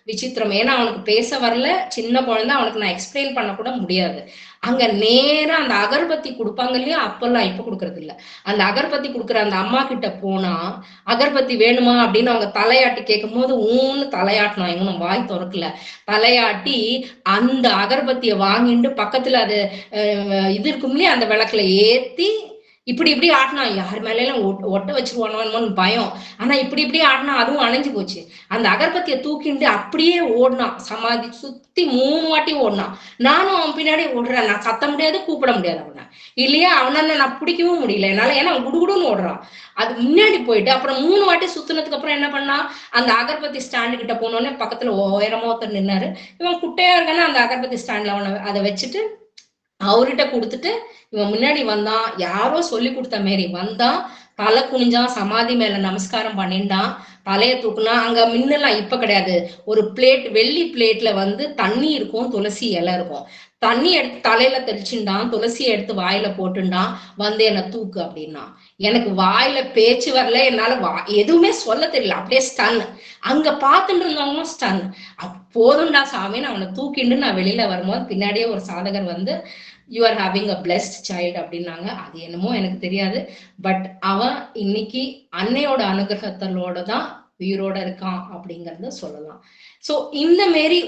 விசித்திரம். ஏன்னா அவனுக்கு பேச வரல, சின்ன குழந்தை, அவனுக்கு நான் எக்ஸ்பிளைன் பண்ண கூட முடியாது. அங்க நேரா அந்த அகர்பத்தி கொடுப்பாங்க இல்லையா, அப்பெல்லாம் இப்ப கொடுக்கறது இல்ல, அந்த அகர்பத்தி கொடுக்குற அந்த அம்மா கிட்ட போனா, அகர்பத்தி வேணுமா அப்படின்னு அவங்க தலையாட்டி கேட்கும் போது ஊன்னு தலையாட்டினான். இவனும் வாய் திறக்கல. தலையாட்டி அந்த அகர்பத்தியை வாங்கிட்டு பக்கத்துல அது இது இருக்கும் இல்லையா, அந்த விளக்குல ஏத்தி இப்படி இப்படி ஆட்டினா. யார் மேல எல்லாம் ஒட்ட வச்சிருவானோன்னு பயம். ஆனா இப்படி ஆட்டினா அதுவும் அணைஞ்சு போச்சு. அந்த அகர்பத்தியை தூக்கிட்டு அப்படியே ஓடினான். சமாதி சுத்தி 3 வாட்டி ஓடினான். நானும் அவன் பின்னாடி ஓடுறேன். நான் கத்த முடியாது, கூப்பிட முடியாது அவனை இல்லையா. அவனை நான் பிடிக்கவும் முடியல என்னால, ஏன்னா அவன் குடுகுடுன்னு ஓடுறான். அது முன்னாடி போயிட்டு அப்புறம் 3 வாட்டி சுத்தினதுக்கு அப்புறம் என்ன பண்ணா, அந்த அகர்பத்தி ஸ்டாண்டு கிட்ட போனோடனே பக்கத்துல உயரமா ஒருத்தர் நின்னாரு. இவன் குட்டையா இருக்கானா, அந்த அகர்பத்தி ஸ்டாண்ட்ல அவனை அதை வச்சுட்டு அவர்கிட்ட கொடுத்துட்டு இவன் முன்னாடி வந்தான். யாரோ சொல்லி கொடுத்த மாரி வந்தான், தலை குனிஞ்சான், சமாதி மேல நமஸ்காரம் பண்ணிண்டான். தலையை தூக்குனா அங்க மின்னலாம் இப்ப கிடையாது, ஒரு பிளேட் வெள்ளி பிளேட்ல வந்து தண்ணி இருக்கும், துளசி இலை இருக்கும். தண்ணி எடுத்து தலையில தெளிச்சுட்டான், துளசியை எடுத்து வாயில போட்டுண்டான், வந்து என்ன தூக்கு அப்படின்னா. எனக்கு வாயில பேச்சு வரல, என்னால எதுவுமே சொல்ல தெரியல, அப்படியே ஸ்டன். அங்க பாத்துட்டு இருந்தவங்களும் ஸ்டன். போதும்டா சாமின்னு அவனை தூக்கிண்டு நான் வெளியில வரும்போது பின்னாடியே ஒரு சாதகர் வந்து you are having a blessed child அப்படின்னாங்க. அது என்னமோ எனக்கு தெரியாது. பட் அவன் இன்னைக்கு அன்னையோட அனுகிரகத்தலோட தான் உயிரோட இருக்கான் அப்படிங்கறத சொல்லலாம். சோ இந்த மாரி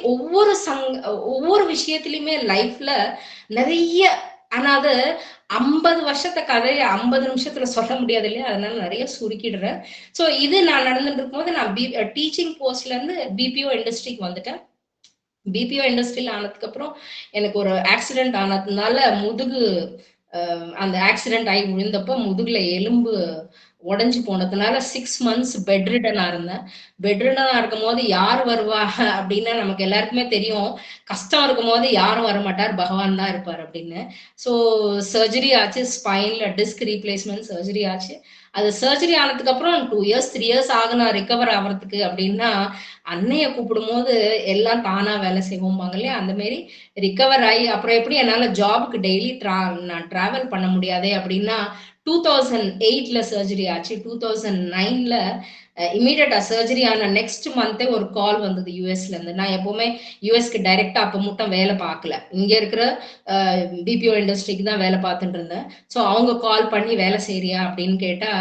ஒவ்வொரு விஷயத்திலயுமே லைஃப்ல நிறைய, ஆனா அது 50 வருஷத்தை கதையை 50 நிமிஷத்துல சொல்ல முடியாது இல்லையா, அதனால நிறைய சுருக்கிடுறேன். சோ இது நான் நடந்துட்டு இருக்கும்போது நான் டீச்சிங் போஸ்ட்ல இருந்து பிபிஓ இண்டஸ்ட்ரிக்கு வந்துட்டேன். பிபிஓ இண்டஸ்ட்ரியில் ஆனதுக்கு அப்புறம் எனக்கு ஒரு ஆக்சிடென்ட் ஆனதுனால முதுகு, அந்த ஆக்சிடென்ட் ஆகி விழுந்தப்போ முதுகுல எலும்பு உடஞ்சு போனதுனால 6 months பெட் ரிடனா இருந்தேன். பெட் ரிடனா இருக்கும் போது யார் வருவா அப்படின்னா நமக்கு எல்லாருக்குமே தெரியும், கஷ்டம் இருக்கும் போது யாரும் வரமாட்டார், பகவான் தான் இருப்பார் அப்படின்னு. ஸோ சர்ஜரி ஆச்சு, ஸ்பைன்ல டிஸ்க் ரீப்ளேஸ்மெண்ட் சர்ஜரி ஆச்சு. அது சர்ஜரி ஆனதுக்கு அப்புறம் 2 years 3 years ஆகணும் ரிகவர் ஆகிறதுக்கு அப்படின்னா, அன்னைய கூப்பிடும் போது எல்லாம் தானா வேலை செய்வோம்பாங்க இல்லையா, அந்த மாரி ரிகவர் ஆகி அப்புறம் எப்படி என்னால ஜாபுக்கு டெய்லி நான் டிராவல் பண்ண முடியாதே அப்படின்னா 2008ல சர்ஜரி ஆச்சு. 2009ல இமீடியட்டா சர்ஜரி ஆன நெக்ஸ்ட் மந்தே ஒரு கால் வந்தது யூஎஸ்ல இருந்து. நான் எப்பவுமே யூஎஸ்க்கு டைரக்டா அப்ப மட்டும் வேலை பார்க்கல, இங்க இருக்கிற பிபிஓ இண்டஸ்ட்ரிக்கு தான் வேலை பார்த்துட்டு இருந்தேன். ஸோ அவங்க கால் பண்ணி வேலை செய்யறியா அப்படின்னு கேட்டா,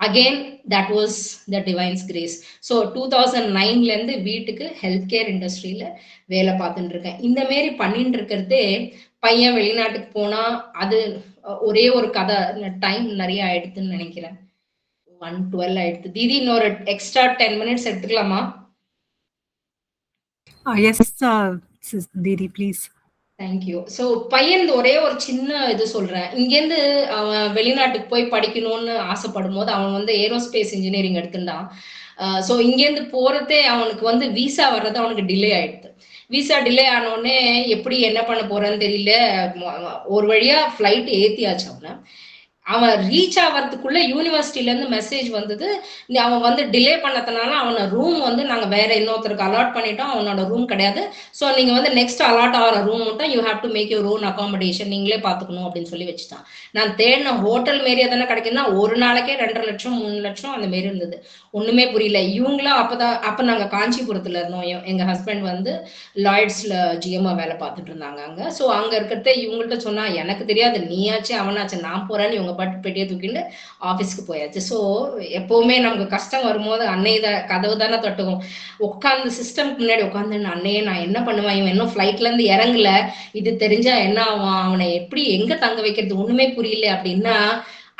again that was the divine's grace. So 2009ல இருந்து வீட்டுக்கு ஹெல்த் கேர் இண்டஸ்ட்ரியில வேலை பார்த்துட்டு இருக்கேன். இந்த மாரி பண்ணிட்டு இருக்கிறதே பையன் வெளிநாட்டுக்கு போனா அது ஒரே ஒரு கதை, டைம் நிறைய ஆயிடுதுன்னு நினைக்கிறேன். 1:12 ஆயிடுது. தீதி இன்னொரு எக்ஸ்ட்ரா 10 minutes எடுத்துக்கலாமா? Yes, Didi, please. Thank you. So பையன் ஒரே ஒரு சின்ன இது சொல்றேன். இங்கேருந்து அவன் வெளிநாட்டுக்கு போய் படிக்கணும்னு ஆசைப்படும் போது அவன் வந்து ஏரோஸ்பேஸ் இன்ஜினியரிங் எடுத்துட்டான். ஸோ இங்கேருந்து போறதே அவனுக்கு வந்து விசா வர்றது அவனுக்கு டிலே ஆயிடுது. விசா டிலே ஆனோடனே எப்படி என்ன பண்ண போறேன்னு தெரியல. ஒரு வழியா ஃப்ளைட் ஏத்தியாச்சு அவனை. அவன் ரீச் ஆகிறதுக்குள்ள யூனிவர்சிட்டில இருந்து மெசேஜ் வந்தது, அவன் வந்து டிலே பண்ணதுனால அவன ரூம் வந்து நாங்க வேற இன்னொருத்தருக்கு அலாட் பண்ணிட்டோம், அவனோட ரூம் கிடையாது. ஸோ நீங்க வந்து நெக்ஸ்ட் அலாட் ஆகிற ரூம் மட்டும் you have to make your own accommodation, நீங்களே பார்த்துக்கணும் அப்படின்னு சொல்லி வச்சுட்டான். நான் தேடின ஹோட்டல் மாரி எதனா கிடைக்குன்னா ஒரு நாளைக்கே 2.5 லட்சம் 3 லட்சம் அந்த மாரி இருந்தது. ஒண்ணுமே புரியல. இவங்களும் அப்ப நாங்க காஞ்சிபுரத்துல இருந்தோம். எங்க ஹஸ்பண்ட் வந்து லாய்ட்ஸ்ல ஜிஎம்ஆ வேலை பார்த்துட்டு இருந்தாங்க அங்க. ஸோ அங்க இருக்கிறத இவங்கள்ட்ட சொன்னா, எனக்கு தெரியாது, நீயாச்சு அவனாச்சு, நான் போறேன்னு இவங்க பட்டு பெட்டியை தூக்கிட்டு ஆபீஸ்க்கு போயாச்சு. ஸோ எப்பவுமே நமக்கு கஷ்டம் வரும்போது அன்னைய கதவு தானே தட்டுவோம். உட்காந்து சிஸ்டம்க்கு முன்னாடி உட்காந்து அன்னையே நான் என்ன பண்ணுவேன், இவன் இன்னும் ஃபிளைட்ல இருந்து இறங்கல, இது தெரிஞ்சா என்ன ஆவான், அவனை எப்படி எங்க தங்க வைக்கிறது ஒண்ணுமே புரியல அப்படின்னா,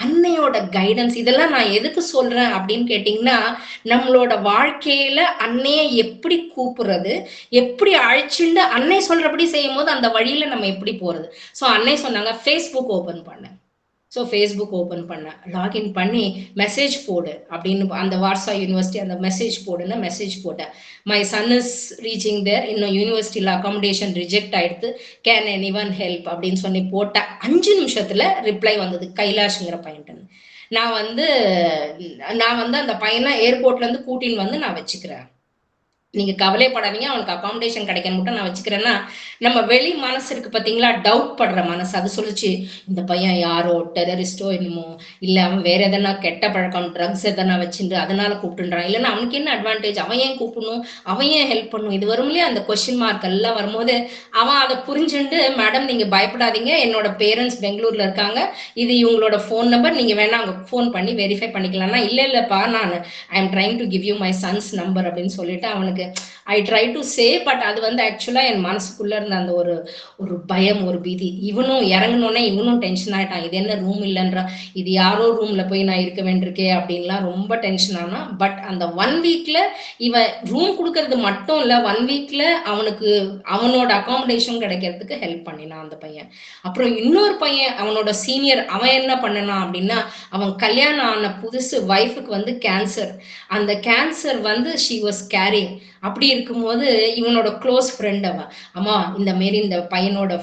அன்னையோட கைடன்ஸ். இதெல்லாம் நான் எதுக்கு சொல்றேன் அப்படின்னு கேட்டீங்கன்னா, நம்மளோட வாழ்க்கையில அன்னைய எப்படி கூப்பிடுறது, எப்படி அழைச்சிண்டு அன்னை சொல்றபடி செய்யும் போது அந்த வழியில நம்ம எப்படி போறது. ஸோ அன்னை சொன்னாங்க ஃபேஸ்புக் ஓபன் பண்ண. ஸோ ஃபேஸ்புக் ஓப்பன் பண்ணேன், லாகின் பண்ணி மெசேஜ் போடு அப்படின்னு அந்த வார்சா யூனிவர்சிட்டி அந்த மெசேஜ் போடுன்னு மெசேஜ் போட்டேன். மை சன் இஸ் ரீச்சிங் தேர், இன்னும் யூனிவர்சிட்டியில் அகாமடேஷன் ரிஜெக்ட் ஆயிடுத்து, கேன் எனிவன் ஹெல்ப் அப்படின்னு சொல்லி போட்டேன். 5 நிமிஷத்துல ரிப்ளை வந்தது, கைலாஷ்ங்கிற பையன்ட்டு. நான் வந்து அந்த பையனை ஏர்போர்ட்ல இருந்து கூட்டின்னு வந்து நான் வச்சுக்கிறேன், நீங்க கவலைப்படாதீங்க, அவனுக்கு அகாமடேஷன் கிடைக்க மட்டும் நான் வச்சுக்கிறேன்னா, நம்ம வெளி மனசு இருக்கு பாத்தீங்களா, டவுட் படுற மனசு, அது சொல்லிச்சு இந்த பையன் யாரோ டெரரிஸ்டோ என்னமோ, இல்ல அவன் வேற எதனா கெட்ட பழக்கம் ட்ரக்ஸ் எதனா வச்சுட்டு அதனால கூப்பிட்டுன்றான், இல்லைன்னா அவனுக்கு என்ன அட்வான்டேஜ், அவன் ஏன் கூப்பிடணும், அவன் ஏன் ஹெல்ப் பண்ணும், இது வரும் இல்லையா அந்த கொஸ்டின் மார்க் எல்லாம் வரும்போது அவன் அதை புரிஞ்சுட்டு, மேடம் நீங்க பயப்படாதீங்க, என்னோட பேரண்ட்ஸ் பெங்களூர்ல இருக்காங்க, இது இவங்களோட ஃபோன் நம்பர், நீங்க வேணா அவங்க ஃபோன் பண்ணி வெரிஃபை பண்ணிக்கலாம்னா, இல்லப்பா நான் I am trying to give you my sons number அப்படின்னு சொல்லிட்டு அவனுக்கு I try to say. But அது வந்து ஆக்சுவலா என் மனசுக்குள்ள இருந்த அந்த ஒரு பயம், ஒரு பீதி. இவனும் இறங்கணுன்னே இவனும் டென்ஷன் ஆயிட்டான், இது என்ன ரூம் இல்லைன்றா, இது யாரோ ரூம்ல போய் நான் இருக்க வேண்டியிருக்கே அப்படின்லாம் ரொம்ப டென்ஷன் ஆனா. பட் அந்த 1 வீக்ல இவன் ரூம் கொடுக்கறது மட்டும் இல்ல, 1 வீக்ல அவனுக்கு அவனோட அகாமடேஷன் கிடைக்கிறதுக்கு ஹெல்ப் பண்ணினான் அந்த பையன். அப்புறம் இன்னொரு பையன் அவனோட சீனியர், அவன் என்ன பண்ணனான் அப்படின்னா, அவன் கல்யாணம் ஆன புதுசு ஒய்ஃபுக்கு வந்து கேன்சர், அந்த கேன்சர் வந்து ஷி வாஸ் கேரிங். அப்படி இருக்கும்போது இவனோட க்ளோஸ் ஃப்ரெண்ட் அவன், அம்மா இந்த மாரி இந்த பையனோட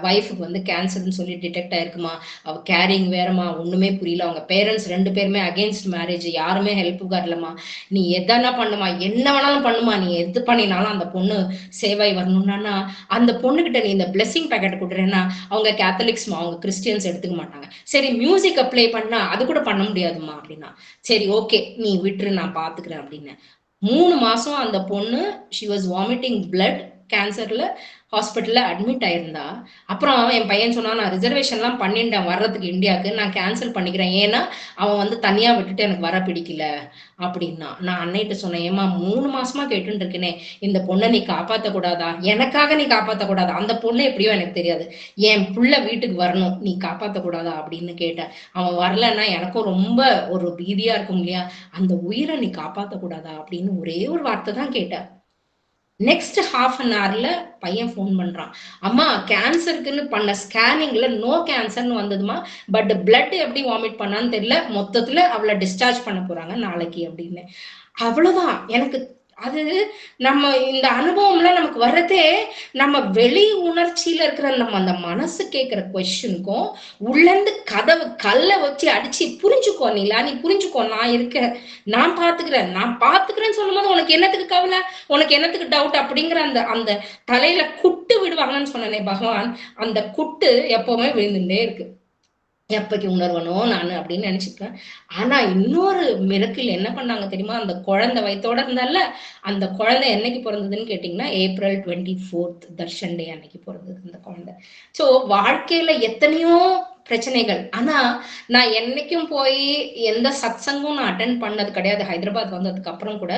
ஒய்ஃபுக்கு வந்து கேன்சர்னு சொல்லி டிடெக்ட் ஆயிருக்குமா, அவ கேரிங் வேறமா, ஒண்ணுமே புரியல, அவங்க பேரண்ட்ஸ் 2 பேருமே அகேன்ஸ்ட் மேரேஜ், யாருமே ஹெல்ப்புக்கு வரலமா, நீ எதனா பண்ணுமா, என்ன வேணாலும் பண்ணுமா, நீ எது பண்ணினாலும் அந்த பொண்ணு சேவாய் வரணும்னா அந்த பொண்ணுகிட்ட நீ இந்த பிளெஸிங் பேக்கெட் கொடுக்குறேன்னா அவங்க கேத்தலிக்ஸ்மா, அவங்க கிறிஸ்டியன்ஸ் எடுத்துக்க மாட்டாங்க. சரி மியூசிக் அப்ளை பண்ணா அது கூட பண்ண முடியாதுமா அப்படின்னா, சரி ஓகே நீ விட்டுரு நான் பாத்துக்கிறேன் அப்படின்னு. 3 மாசம் அந்த பொண்ணு ஷி வாஸ் வாமிட்டிங் பிளட், கேன்சர்ல ஹாஸ்பிட்டல்ல அட்மிட் ஆயிருந்தா. அப்புறம் என் பையன் சொன்னா, நான் ரிசர்வேஷன்லாம் பண்ணிட்டேன் வர்றதுக்கு இந்தியாவுக்கு, நான் கேன்சல் பண்ணிக்கிறேன், ஏன்னா அவன் வந்து தனியா விட்டுட்டு எனக்கு வர பிடிக்கல அப்படின்னா. நான் அன்னைகிட்ட சொன்னேன், ஏமா 3 மாசமா கேட்டுட்டு இருக்கேனே, இந்த பொண்ணை நீ காப்பாத்த கூடாதா, எனக்காக நீ காப்பாத்த கூடாதா, அந்த பொண்ணு எப்படியோ எனக்கு தெரியாது, என் புள்ள வீட்டுக்கு வரணும், நீ காப்பாத்த கூடாதா அப்படின்னு கேட்டேன். அவன் வரலன்னா எனக்கும் ரொம்ப ஒரு பீதியா இருக்கும் இல்லையா, அந்த உயிரை நீ காப்பாத்த கூடாதா அப்படின்னு ஒரே ஒரு வார்த்தை தான் கேட்டேன். நெக்ஸ்ட் ஹாஃப் அன் ஹவர்ல பையன் ஃபோன் பண்றான், அம்மா கேன்சருக்குன்னு பண்ண ஸ்கேனிங்ல நோ கேன்சர்னு வந்ததுமா, பட் பிளட் எப்படி வாமிட் பண்ணான்னு தெரியல, மொத்தத்துல அவளை டிஸ்சார்ஜ் பண்ண போறாங்க நாளைக்கு அப்படின்னு. அவ்வளவுதான். எனக்கு அது நம்ம இந்த அனுபவம்லாம் நமக்கு வர்றதே நம்ம வெளி உணர்ச்சியில இருக்கிற நம்ம அந்த மனசு கேட்கிற கொஸ்டினுக்கும் உள்ளேந்து கதவு கல்லை வச்சு அடிச்சு புரிஞ்சுக்கோ நீலா, நீ புரிஞ்சுக்கோ, நான் இருக்கேன், நான் பாத்துக்கிறேன்னு சொல்லும் போது உனக்கு என்னத்துக்கு கவலை, உனக்கு என்னத்துக்கு டவுட் அப்படிங்கிற அந்த அந்த தலையில குட்டு விடுவாங்கன்னு சொன்னனே பகவான், அந்த குட்டு எப்பவுமே விழுந்துட்டே இருக்கு. எப்பக்கு உணர்வனோ நான் அப்படின்னு நினைச்சுப்பேன். ஆனா இன்னொரு மிரக்கில் என்ன பண்ணாங்க தெரியுமா, அந்த குழந்தை வயித்தோட இருந்தால, அந்த குழந்தை என்னைக்கு பிறந்ததுன்னு கேட்டீங்கன்னா ஏப்ரல் 24th தர்ஷன் டே அன்னைக்கு பிறந்தது அந்த குழந்தை. சோ வாழ்க்கையில எத்தனையோ பிரச்சனைகள். ஆனா நான் என்னைக்கும் போய் எந்த சத்சங்கும் நான் அட்டென்ட் பண்ணது கிடையாது. ஹைதராபாத் வந்ததுக்கு அப்புறம் கூட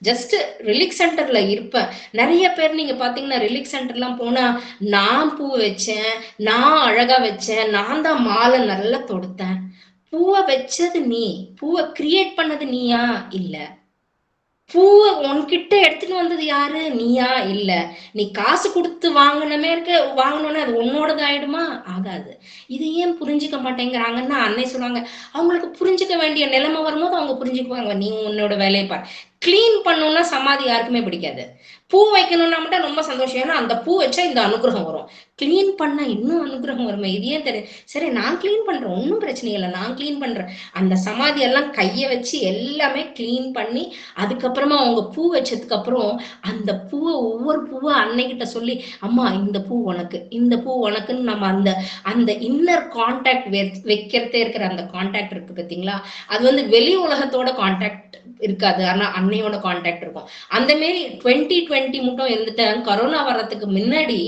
ஜஸ்ட் ரிலீக் சென்டர்ல இருப்பேன். நிறைய பேர் நீங்க பாத்தீங்கன்னா ரிலீக் சென்டர்லாம் போனா, நான் பூ வச்சேன், நான் அழகா வச்சேன், நான் தான் மாலை நல்லா தொடுத்தேன். பூவை வச்சது நீ, பூவை கிரியேட் பண்ணது நீயா இல்ல, பூவை உன்கிட்ட எடுத்துட்டு வந்தது யாரு, நீயா இல்ல, நீ காசு கொடுத்து வாங்கணுமே இருக்க, வாங்கணும்னா அது உன்னோடது ஆயிடுமா, ஆகாது. இது ஏன் புரிஞ்சுக்க மாட்டேங்கிறாங்கன்னா அன்னை சொல்லுவாங்க, அவங்களுக்கு புரிஞ்சுக்க வேண்டிய நிலைமை வரும்போது அவங்க புரிஞ்சுக்குவாங்க, நீ உன்னோட வேலையை பாரு. கிளீன் பண்ணணும்னா சமாதி யாருக்குமே பிடிக்காது, பூ வைக்கணும்னா மட்டும் ரொம்ப சந்தோஷம், ஏன்னா அந்த பூ வச்சா இந்த அனுகிரகம் வரும், கிளீன் பண்ணா இன்னும் அனுகிரகம் வருமே, இது ஏன் தெரியும், சரி நான் கிளீன் பண்றேன், ஒன்னும் பிரச்சனை இல்லை, நான் கிளீன் பண்றேன். அந்த சமாதி எல்லாம் கைய வச்சு எல்லாமே கிளீன் பண்ணி அதுக்கப்புறமா அவங்க பூ வச்சதுக்கு அப்புறம் அந்த பூவை ஒவ்வொரு பூவா அன்னைக்கிட்ட சொல்லி, அம்மா இந்த பூ உனக்கு, இந்த பூ உனக்குன்னு நம்ம அந்த அந்த இன்னர் கான்டாக்ட் வைக்கிறதே இருக்கிற அந்த கான்டாக்ட் இருக்கு பாத்தீங்களா, அது வந்து வெளி உலகத்தோட கான்டாக்ட் இருக்காது, ஆனா அன்னையோட கான்டாக்ட் இருக்கும். அந்த மாரி 2020 மட்டும் இருந்துட்டேன். கொரோனா வர்றதுக்கு முன்னாடி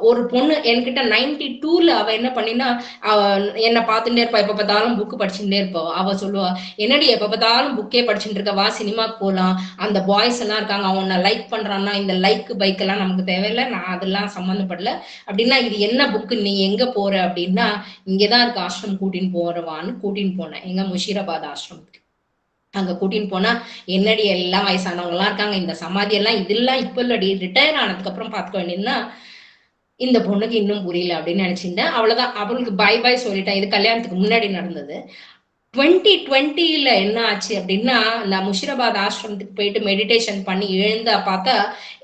ஒரு பொண்ணு என்கிட்ட 92ல அவ என்ன பண்ணினா, என்ன பார்த்துட்டே இருப்பா, எப்ப பார்த்தாலும் புக்கு படிச்சுட்டே இருப்பா. அவ சொல்லுவா, என்னடி எப்ப பார்த்தாலும் புக்கே படிச்சுட்டு இருக்க, வா சினிமாக்கு போலாம், அந்த பாய்ஸ் எல்லாம் இருக்காங்க, அவன் லைக் பண்றான்னா, இந்த லைக் பைக் எல்லாம் நமக்கு தேவையில்லை, நான் அதெல்லாம் சம்மந்தப்படல அப்படின்னா, இது என்ன புக்கு, நீ எங்க போற அப்படின்னா, இங்கதான் இருக்கு ஆசிரமம், கூட்டின்னு போறவான்னு கூட்டின்னு போனேன், எங்க முஷீராபாத் ஆசிரமத்துக்கு. அங்க கூட்டின்னு போனா, என்னடி எல்லாம் வயசானவங்க எல்லாம் இருக்காங்க, இந்த சமாதி எல்லாம் இதெல்லாம் இப்ப இல்லடி, ரிட்டையர் ஆனதுக்கு அப்புறம் பாத்துக்க வேண்டியதுன்னா, இந்த பொண்ணுக்கு இன்னும் புரியல அப்படின்னு நினைச்சிருந்தேன். அவ்வளவுதான், அவளுக்கு பை பை சொல்லிட்டேன். இது கல்யாணத்துக்கு முன்னாடி நடந்தது. 2020ல என்ன ஆச்சு அப்படின்னா, நான் முஷிராபாத் ஆசிரமத்துக்கு போயிட்டு மெடிடேஷன் பண்ணி எழுந்தா பார்த்தா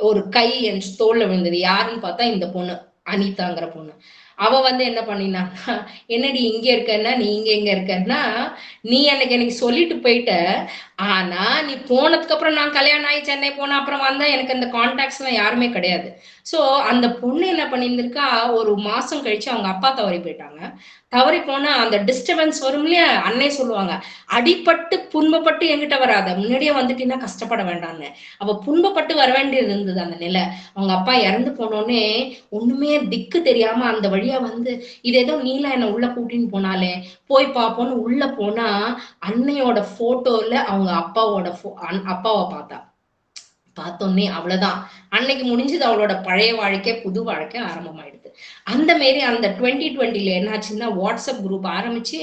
ஒரு கை என் தோல்ல விழுந்தது. யாருன்னு பார்த்தா இந்த பொண்ணு, அனிதாங்கிற பொண்ணு. அவ வந்து என்ன பண்ணினா, என்னடி இங்க இருக்கன்னா, நீ இங்க எங்க இருக்கன்னா, நீ அன்னைக்கு எனக்கு சொல்லிட்டு போயிட்ட, ஆனா நீ போனதுக்கு அப்புறம் நான் கல்யாணம் ஆகி சென்னை போன அப்புறம் வந்தா எனக்கு அந்த கான்டாக்ட்ஸ் எல்லாம் யாருமே கிடையாது. சோ அந்த பொண்ணு என்ன பண்ணியிருந்திருக்கா, ஒரு மாசம் கழிச்சு அவங்க அப்பா தவறி போயிட்டாங்க. தவறி போனா அந்த டிஸ்டர்பன்ஸ் வரும் இல்லையா, அன்னை சொல்லுவாங்க, அடிபட்டு புண்பப்பட்டு என்கிட்ட வராத, முன்னாடியே வந்துட்டீங்கன்னா கஷ்டப்பட வேண்டாம்னு. அவ புண்பப்பட்டு வர வேண்டியது இருந்தது அந்த நிலை. அவங்க அப்பா இறந்து போனோடனே ஒண்ணுமே திக்கு தெரியாம அந்த வழியா வந்து, இது ஏதோ நீலா என்ன உள்ள கூட்டின்னு போனாலே, போய் பார்ப்போம்னு உள்ள போனா, அன்னையோட போட்டோல அவங்க அப்பாவை பார்த்தா. பார்த்தோன்னே அவ்வளவுதான், அன்னைக்கு முடிஞ்சது அவளோட பழைய வாழ்க்கை, புது வாழ்க்கை ஆரம்பமாயிடுது. அந்த மாரி அந்த 2020ல என்னாச்சுன்னா, வாட்ஸ்அப் குரூப் ஆரம்பிச்சு,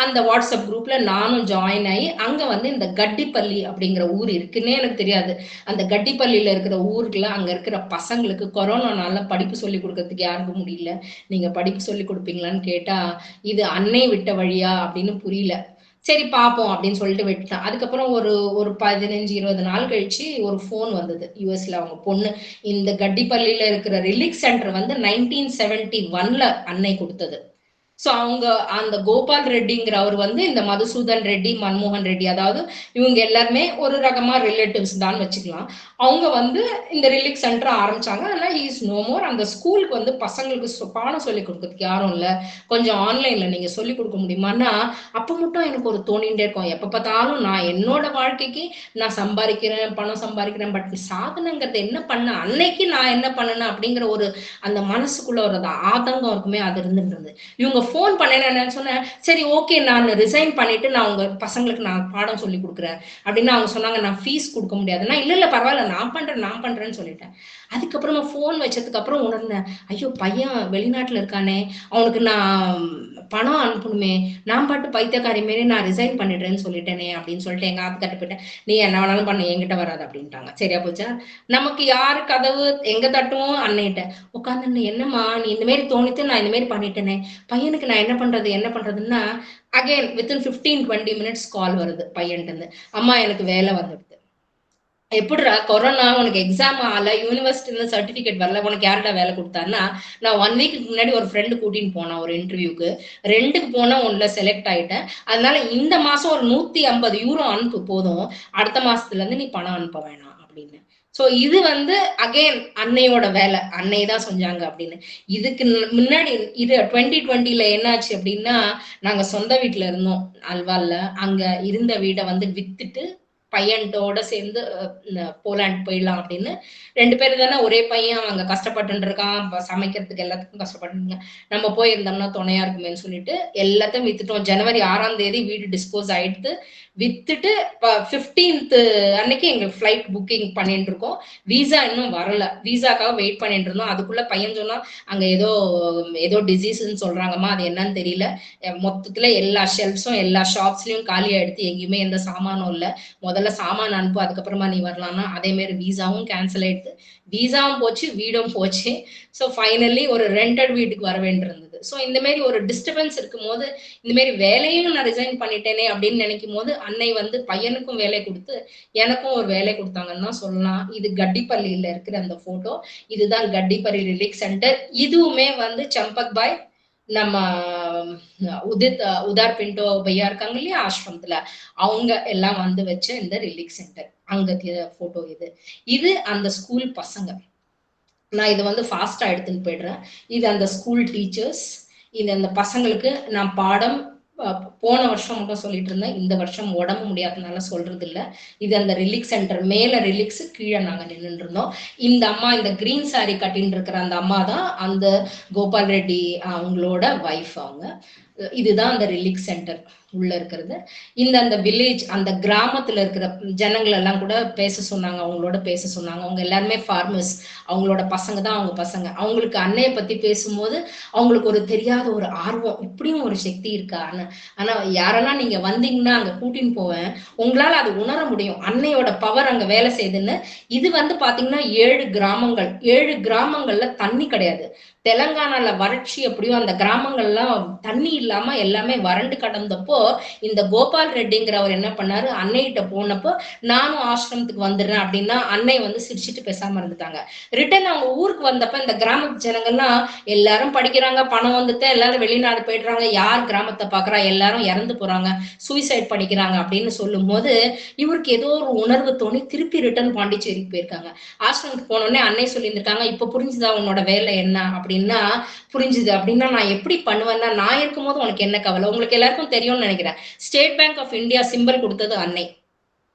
அந்த வாட்ஸ்அப் குரூப்ல நானும் ஜாயின் ஆகி, அங்க வந்து இந்த கட்டிப்பள்ளி அப்படிங்கிற ஊர் இருக்குன்னே எனக்கு தெரியாது. அந்த கட்டிப்பள்ளியில இருக்கிற ஊருக்குள்ள அங்க இருக்கிற பசங்களுக்கு கொரோனானால படிப்பு சொல்லி கொடுக்கறதுக்கு யாருக்கும் முடியல, நீங்க படிப்பு சொல்லி கொடுப்பீங்களான்னு கேட்டா, இது அன்னை விட்ட வழியா அப்படின்னு புரியல. சரி பாப்போம் அப்படின்னு சொல்லிட்டு விட்டுட்டான். அதுக்கப்புறம் ஒரு ஒரு 15-20 நாள் கழிச்சு ஒரு போன் வந்தது. யூஎஸ்ல அவங்க பொண்ணு இந்த கட்டிப்பள்ளியில இருக்கிற ரிலீக் சென்டர் வந்து 1971ல அன்னை கொடுத்தது. சோ அவங்க அந்த கோபால் ரெட்டிங்கிற அவர் வந்து இந்த மதுசூதன் ரெட்டி, மன்மோகன் ரெட்டி, அதாவது இவங்க எல்லாருமே ஒரு ரகமா ரிலேட்டிவ்ஸ் தான் வச்சுக்கலாம். அவங்க வந்து இந்த ரிலீக் சென்டர் ஆரம்பிச்சாங்க. அதனால ஹி இஸ் நோ மோர். அந்த ஸ்கூலுக்கு வந்து பசங்களுக்கு பாடம் சொல்லி கொடுக்கறதுக்கு யாரும் இல்ல, கொஞ்சம் ஆன்லைன்ல நீங்க சொல்லி கொடுக்க முடியுமான்னா, அப்ப மட்டும் எனக்கு ஒரு தோணிட்டே இருக்கும். எப்ப பார்த்தாலும் நான் என்னோட வாழ்க்கைக்கு நான் சம்பாதிக்கிறேன், பணம் சம்பாதிக்கிறேன், பட் சாதனைங்கிறது என்ன பண்ண, அன்னைக்கு நான் என்ன பண்ணேன் அப்படிங்கிற ஒரு அந்த மனசுக்குள்ள ஒரு ஆதங்கம் இருக்குமே, அது இருந்துட்டு. இவங்க போன் பண்ணேன்னு சொன்னேன். சரி ஓகே, நான் ரிசைன் பண்ணிட்டு நான் உங்க பசங்களுக்கு நான் பாடம் சொல்லி கொடுக்குறேன் அப்படின்னு அவங்க சொன்னாங்க. நான் ஃபீஸ் கொடுக்க முடியாதுன்னா, இல்ல பரவாயில்ல நான் பண்றேன்னு சொல்லிட்டேன். அதுக்கப்புறமா போன் வச்சதுக்கு அப்புறம் உணர்ந்தேன், ஐயோ பையன் வெளிநாட்டுல இருக்கானே, அவனுக்கு நான் பணம் அனுப்பணுமே, நான் பாட்டு பைத்தியக்காரி மாரி நான் ரிசைன் பண்ணிடுறேன்னு சொல்லிட்டேனே அப்படின்னு சொல்லிட்டு எங்க ஆத்து தட்டு போயிட்டேன். நீ என்ன வேணாலும் பண்ண, என்கிட்ட வராது அப்படின்ட்டாங்க. சரியா போச்சா. நமக்கு யாரு கதவு எங்க தட்டுவோம், அன்னைகிட்ட உட்காந்து என்னம்மா நீ இந்த மாதிரி தோணித்து நான் இந்த மாதிரி பண்ணிட்டேனே, பையனுக்கு நான் என்ன பண்றதுன்னா, அகைன் வித்தின் 15-20 மினிட்ஸ் கால் வருது பையன்ட்டு இருந்து. அம்மா எனக்கு வேலை வந்துடுது. எப்படிடா கொரோனா உனக்கு எக்ஸாம் ஆகல, யூனிவர்சிட்டில சர்டிபிகேட் வரல, உனக்கு யாருடா வேலை கொடுத்தாருன்னா, நான் 1 வீக்கு முன்னாடி ஒரு ஃப்ரெண்டு கூட்டின்னு போனேன் ஒரு இன்டர்வியூக்கு. 2க்கு போனா 1ல செலக்ட் ஆயிட்டேன். அதனால இந்த மாசம் ஒரு 150 யூரோ அனுப்பு போதும், அடுத்த மாசத்துல இருந்து நீ பணம் அனுப்ப வேணாம் அப்படின்னு. சோ இது வந்து அகைன் அன்னையோட வேலை, அன்னை தான் செஞ்சாங்க அப்படின்னு. இதுக்கு முன்னாடி இது 2020ல என்னாச்சு அப்படின்னா, நாங்க சொந்த வீட்டுல இருந்தோம் அல்வால்ல. அங்க இருந்த வீடை வந்து வித்துட்டு பையன்ட்டோட சேர்ந்து போலாண்ட் போயிடலாம் அப்படின்னு. 2 பேரு தானே, ஒரே பையன், அங்க கஷ்டப்பட்டு இருக்கான், சமைக்கிறதுக்கு எல்லாத்துக்கும் கஷ்டப்பட்டு, நம்ம போயிருந்தோம்னா துணையா இருக்குமேன்னு சொல்லிட்டு எல்லாத்தையும் வித்துட்டோம். ஜனவரி 6ஆம் தேதி வீடு டிஸ்போஸ் ஆயிடுத்து. வித்துட்டு 15th அன்னைக்கு எங்க ஃபிளைட் புக்கிங் பண்ணிட்டு இருக்கோம். விசா இன்னும் வரல, விசாக்காக வெயிட் பண்ணிட்டு இருந்தோம். அதுக்குள்ள பையன் சொன்னா அங்க ஏதோ டிசீஸ்ன்னு சொல்றாங்கம்மா, அது என்னன்னு தெரியல. மொத்தத்துல எல்லா ஷெல்ஃப்ஸும் எல்லா ஷாப்ஸ்லயும் காலி ஆயிடுத்து, எங்கேயுமே எந்த சாமானும் இல்ல, முதல்ல சாமான் அனுப்பு அதுக்கப்புறமா நீ வரலாம்னா, அதே மாதிரி விசாவும் கேன்சல் ஆயிடுது. விசாவும் போச்சு, வீடும் போச்சு. ஸோ ஃபைனலி ஒரு ரெண்டட் வீட்டுக்கு வர வேண்டியிருந்தது. ஸோ இந்த மாதிரி ஒரு டிஸ்டர்பன்ஸ் இருக்கும் போது, இந்த மாதிரி வேலையும் நான் ரிசைன் பண்ணிட்டேனே அப்படின்னு நினைக்கும் போது, அன்னை வந்து பையனுக்கும் வேலை கொடுத்து எனக்கும் ஒரு வேலை கொடுத்தாங்கன்னு தான் சொல்லலாம். இது கட்டிப்பள்ளியில இருக்கிற அந்த போட்டோ. இதுதான் கட்டிப்பள்ளி ரிலீக் சென்டர். இதுவுமே வந்து சம்பக் பாய், நம்ம உதார் பிண்டோ பையா இருக்காங்க இல்லையா ஆசிரமத்துல, அவங்க எல்லாம் வந்து வச்ச இந்த ரிலீக் சென்டர். அங்க போட்டோ இது. இது அந்த ஸ்கூல் பசங்க. நான் இதை வந்து ஃபாஸ்டா எடுத்துன்னு போயிடுறேன். இது அந்த ஸ்கூல் டீச்சர்ஸ். இது அந்த பசங்களுக்கு நான் பாடம் போன வருஷம் மட்டும் சொல்லிட்டு இருந்தேன், இந்த வருஷம் உடம்பு முடியாதனால சொல்றது இல்ல. இது அந்த ரிலீக் சென்டர் மேல ரிலீக்ஸ், கீழே நாங்க நின்றுட்டு இருந்தோம். இந்த அம்மா, இந்த கிரீன் சாரி கட்டின்னு இருக்கிற அந்த அம்மா தான் அந்த கோபால் ரெட்டி அவங்களோட வைஃப். அவங்க இதுதான் அந்த ரிலீக் சென்டர் உள்ள இருக்கிறது. அந்த வில்லேஜ், அந்த கிராமத்துல இருக்கிற ஜனங்கள் எல்லாம் கூட பேச சொன்னாங்க, அவங்களோட பேச சொன்னாங்க. அவங்க எல்லாருமே ஃபார்மர்ஸ், அவங்களோட பசங்க தான் அவங்க பசங்க. அவங்களுக்கு அன்னையை பத்தி பேசும்போது அவங்களுக்கு ஒரு தெரியாத ஒரு ஆர்வம், இப்படியும் ஒரு சக்தி இருக்கா. ஆனா யாரெல்லாம் நீங்க வந்தீங்கன்னா அங்க கூட்டின்னு போவேன், உங்களால அது உணர முடியும், அன்னையோட பவர் அங்க வேலை செய்யுதுன்னு. இது வந்து பாத்தீங்கன்னா 7 கிராமங்கள். 7 கிராமங்கள்ல தண்ணி கிடையாது. தெலங்கானால வறட்சி எப்படியோ அந்த கிராமங்கள்லாம் தண்ணி இல்லாம எல்லாமே வறண்டு கடந்தப்போ, இந்த கோபால் ரெட்டிங்கிறவர் என்ன பண்ணாரு, அன்னைகிட்ட போனப்போ நானும் ஆசிரமத்துக்கு வந்துடுறேன் அப்படின்னா, அன்னை வந்து சிரிச்சுட்டு பேசாம இருந்துட்டாங்க. ரிட்டர்ன் அவங்க ஊருக்கு வந்தப்ப இந்த கிராமத்து ஜனங்கள்லாம் எல்லாரும் படிக்கிறாங்க, பணம் வந்துட்டு எல்லாரும் வெளிநாடு போயிடுறாங்க, யார் கிராமத்தை பாக்குறா, எல்லாரும் இறந்து போறாங்க, சூசைட் பண்ணிக்கிறாங்க அப்படின்னு சொல்லும் போது இவருக்கு ஏதோ ஒரு உணர்வு தோணி திருப்பி ரிட்டர்ன் பாண்டிச்சேரிக்கு போயிருக்காங்க. ஆசிரமத்துக்கு போனோடனே அன்னை சொல்லியிருந்திருக்காங்க, இப்ப புரிஞ்சுதா உன்னோட வேலை என்ன அப்படின்னா, புரிஞ்சுது அப்படின்னா நான் எப்படி பண்ணுவேன்னா, நான் இருக்கும் போது உனக்கு என்ன கவலை. உங்களுக்கு எல்லாருக்கும் தெரியும்னு நினைக்கிறேன், state bank of India simple கொடுத்தது அன்னை.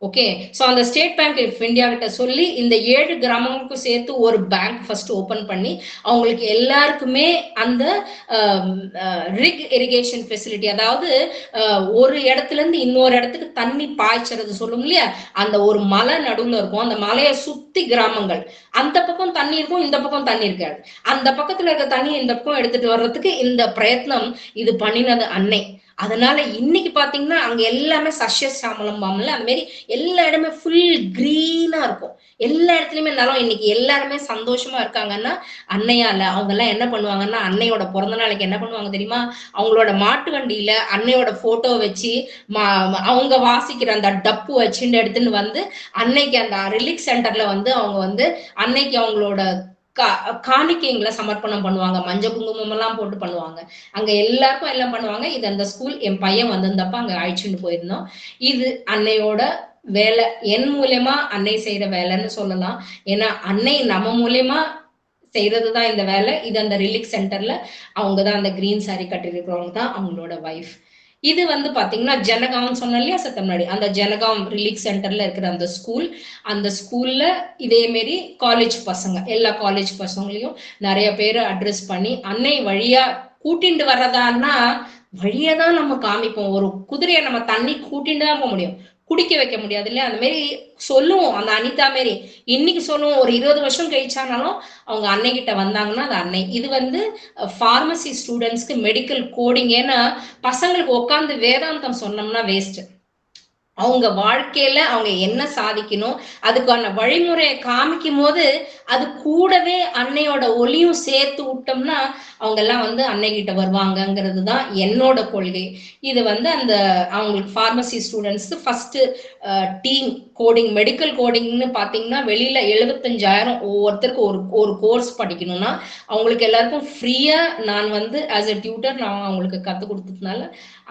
ஓகே, சோ அந்த ஸ்டேட் பேங்க் ஆஃப் இந்தியா கிட்ட சொல்லி இந்த 7 கிராமங்களுக்கும் சேர்த்து ஒரு பேங்க் ஃபர்ஸ்ட் ஓபன் பண்ணி அவங்களுக்கு எல்லாருக்குமே அந்த ரிக் இரிகேஷன் ஃபெசிலிட்டி, அதாவது ஒரு இடத்துல இருந்து இன்னொரு இடத்துக்கு தண்ணி பாய்ச்சறது சொல்லும் இல்லையா, அந்த ஒரு மலை நடுவுல இருக்கும், அந்த மலையை சுத்தி கிராமங்கள், அந்த பக்கம் தண்ணி இருக்கும், இந்த பக்கம் தண்ணி இருக்காது. அந்த பக்கத்துல இருக்க தண்ணி இந்த பக்கம் எடுத்துட்டு வர்றதுக்கு இந்த பிரயத்னம் இது பண்ணினது அன்னை. அதனால இன்னைக்கு பாத்தீங்கன்னா அங்க எல்லாமே சஷ்ய சாமலம் பாமல அந்த மாதிரி எல்லா இடமே ஃபுல் கிரீனா இருக்கும். எல்லா இடத்துலயுமே இருந்தாலும் இன்னைக்கு எல்லாருமே சந்தோஷமா இருக்காங்கன்னா அன்னையால. அவங்க எல்லாம் என்ன பண்ணுவாங்கன்னா அன்னையோட பிறந்த நாளைக்கு என்ன பண்ணுவாங்க தெரியுமா, அவங்களோட மாட்டு வண்டியில அன்னையோட போட்டோ வச்சு அவங்க வாசிக்கிற அந்த டப்பு வச்சுட்டு எடுத்துன்னு வந்து அன்னைக்கு அந்த ரிலீக் சென்டர்ல வந்து அவங்க வந்து அன்னைக்கு அவங்களோட காணிக்கைங்களை சமர்ப்பணம் பண்ணுவாங்க. மஞ்சள் குங்குமம் எல்லாம் போட்டு பண்ணுவாங்க. அங்க எல்லாருக்கும் எல்லாம் பண்ணுவாங்க. இது அந்த ஸ்கூல் என் பையன் வந்திருந்தப்ப அங்க அழைச்சிட்டு போயிருந்தோம். இது அன்னையோட வேலை. என் மூலியமா அன்னை செய்யற வேலைன்னு சொல்லலாம். ஏன்னா அன்னை நம்ம மூலியமா செய்யறதுதான் இந்த வேலை. இது அந்த ரிலீக் சென்டர்ல அவங்கதான் அந்த கிரீன் சாரி கட்டிருக்கிறவங்க தான் அவங்களோட வைஃப். இது வந்து பாத்தீங்கன்னா ஜனகாம் சொன்ன இல்லையா சத்த முன்னாடி, அந்த ஜனகாம் ரிலீக் சென்டர்ல இருக்கிற அந்த ஸ்கூல். அந்த ஸ்கூல்ல இதே மாரி காலேஜ் பசங்க, எல்லா காலேஜ் பசங்களையும் நிறைய பேரை அட்ரஸ் பண்ணி அன்னை வழியா கூட்டிட்டு வர்றதான்னா வழியை தான் நம்ம காமிப்போம். ஒரு குதிரையை நம்ம தண்ணி கூட்டிட்டு தான் போக முடியும், குடிக்க வைக்க முடியாது இல்லையா? அந்த மாதிரி சொல்லுவோம். அந்த அனிதா மாரி இன்னைக்கு சொல்லுவோம், ஒரு 20 வருஷம் கழிச்சானாலும் அவங்க அன்னை கிட்ட வந்தாங்கன்னா அது அன்னை. இது வந்து பார்மசி ஸ்டூடெண்ட்ஸ்க்கு மெடிக்கல் கோடிங். ஏன்னா பசங்களுக்கு உட்காந்து வேதாந்தம் சொன்னோம்னா வேஸ்ட். அவங்க வாழ்க்கையில அவங்க என்ன சாதிக்கணும் அதுக்கான வழிமுறையை காமிக்கும் போது அது கூடவே அன்னையோட ஒளியும் சேர்த்து விட்டோம்னா அவங்க எல்லாம் வந்து அன்னை கிட்ட வருவாங்கங்கிறது தான் என்னோட கொள்கை. இது வந்து அந்த அவங்களுக்கு pharmacy students first team coding medical கோடிங்னு பாத்தீங்கன்னா வெளியில 75,000 ஒவ்வொருத்தருக்கு ஒரு கோர்ஸ் படிக்கணும்னா அவங்களுக்கு எல்லாருக்கும் ஃப்ரீயா நான் வந்து ஆஸ் எ டியூட்டர் நான் அவங்களுக்கு கத்து கொடுத்ததுனால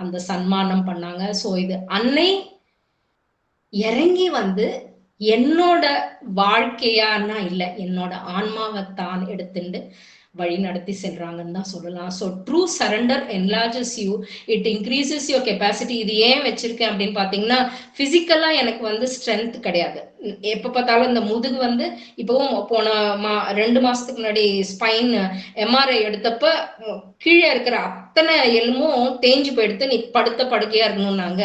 அந்த சன்மானம் பண்ணாங்க. ஸோ இது அன்னை இறங்கி வந்து என்னோட வாழ்க்கையானா இல்ல, என்னோட ஆன்மாவை தான் எடுத்துட்டு வழி நடத்தி செல்றாங்கன்னு தான் சொல்லலாம். So true surrender enlarges you, it increases your capacity. இது ஏன் வச்சிருக்கேன் அப்படின்னு பாத்தீங்கன்னா பிசிக்கலா எனக்கு வந்து ஸ்ட்ரென்த் கிடையாது. எப்ப பார்த்தாலும் இந்த முதுகு வந்து இப்பவும் போன 2 மாசத்துக்கு முன்னாடி ஸ்பைன் எம்ஆர்ஐ எடுத்தப்ப கீழே இருக்கிற அத்தனை எலும்பும் தேஞ்சு போயிடுத்து, நீ படுத்த படுக்கையா இருக்கணும்னாங்க.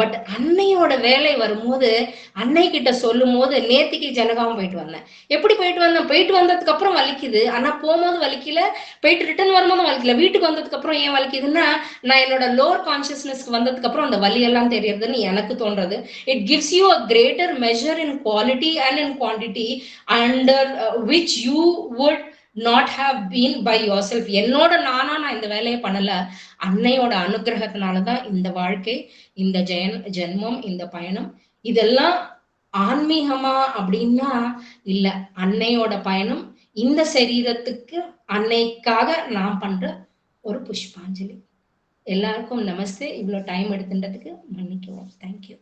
பட் அன்னையோட வேலை வரும்போது அன்னை கிட்ட சொல்லும் போது நேத்திக்கு ஜனகாமம் போயிட்டு வந்தேன். எப்படி போயிட்டு வந்தேன், போயிட்டு வந்ததுக்கு அப்புறம் வலிக்குது, ஆனா போகும்போது வலிக்கல, போயிட்டு ரிட்டர்ன் வரும்போது வலிக்கல. வீட்டுக்கு வந்ததுக்கு அப்புறம் ஏன் வலிக்குதுன்னா நான் என்னோட லோவர் கான்சியஸ்னஸ்க்கு வந்ததுக்கு அப்புறம் அந்த வலி எல்லாம் தெரியறதுன்னு எனக்கு தோன்றது. It gives you a greater measure in quality and in quantity under which you would not have been by yourself. என்னோட நானா நான் இந்த வேலையை பண்ணல, அன்னையோட அனுகிரகத்தினாலதான் இந்த வாழ்க்கை, இந்த ஜென்மம், இந்த பயணம். இதெல்லாம் ஆன்மீகமா அப்படின்னா இல்ல, அன்னையோட பயணம். இந்த சரீரத்துக்கு அன்னைக்காக நான் பண்ற ஒரு புஷ்பாஞ்சலி. எல்லாருக்கும் நமஸ்தே. இவ்வளவு டைம் எடுத்துன்றதுக்கு மன்னிக்கவும். தேங்க்யூ.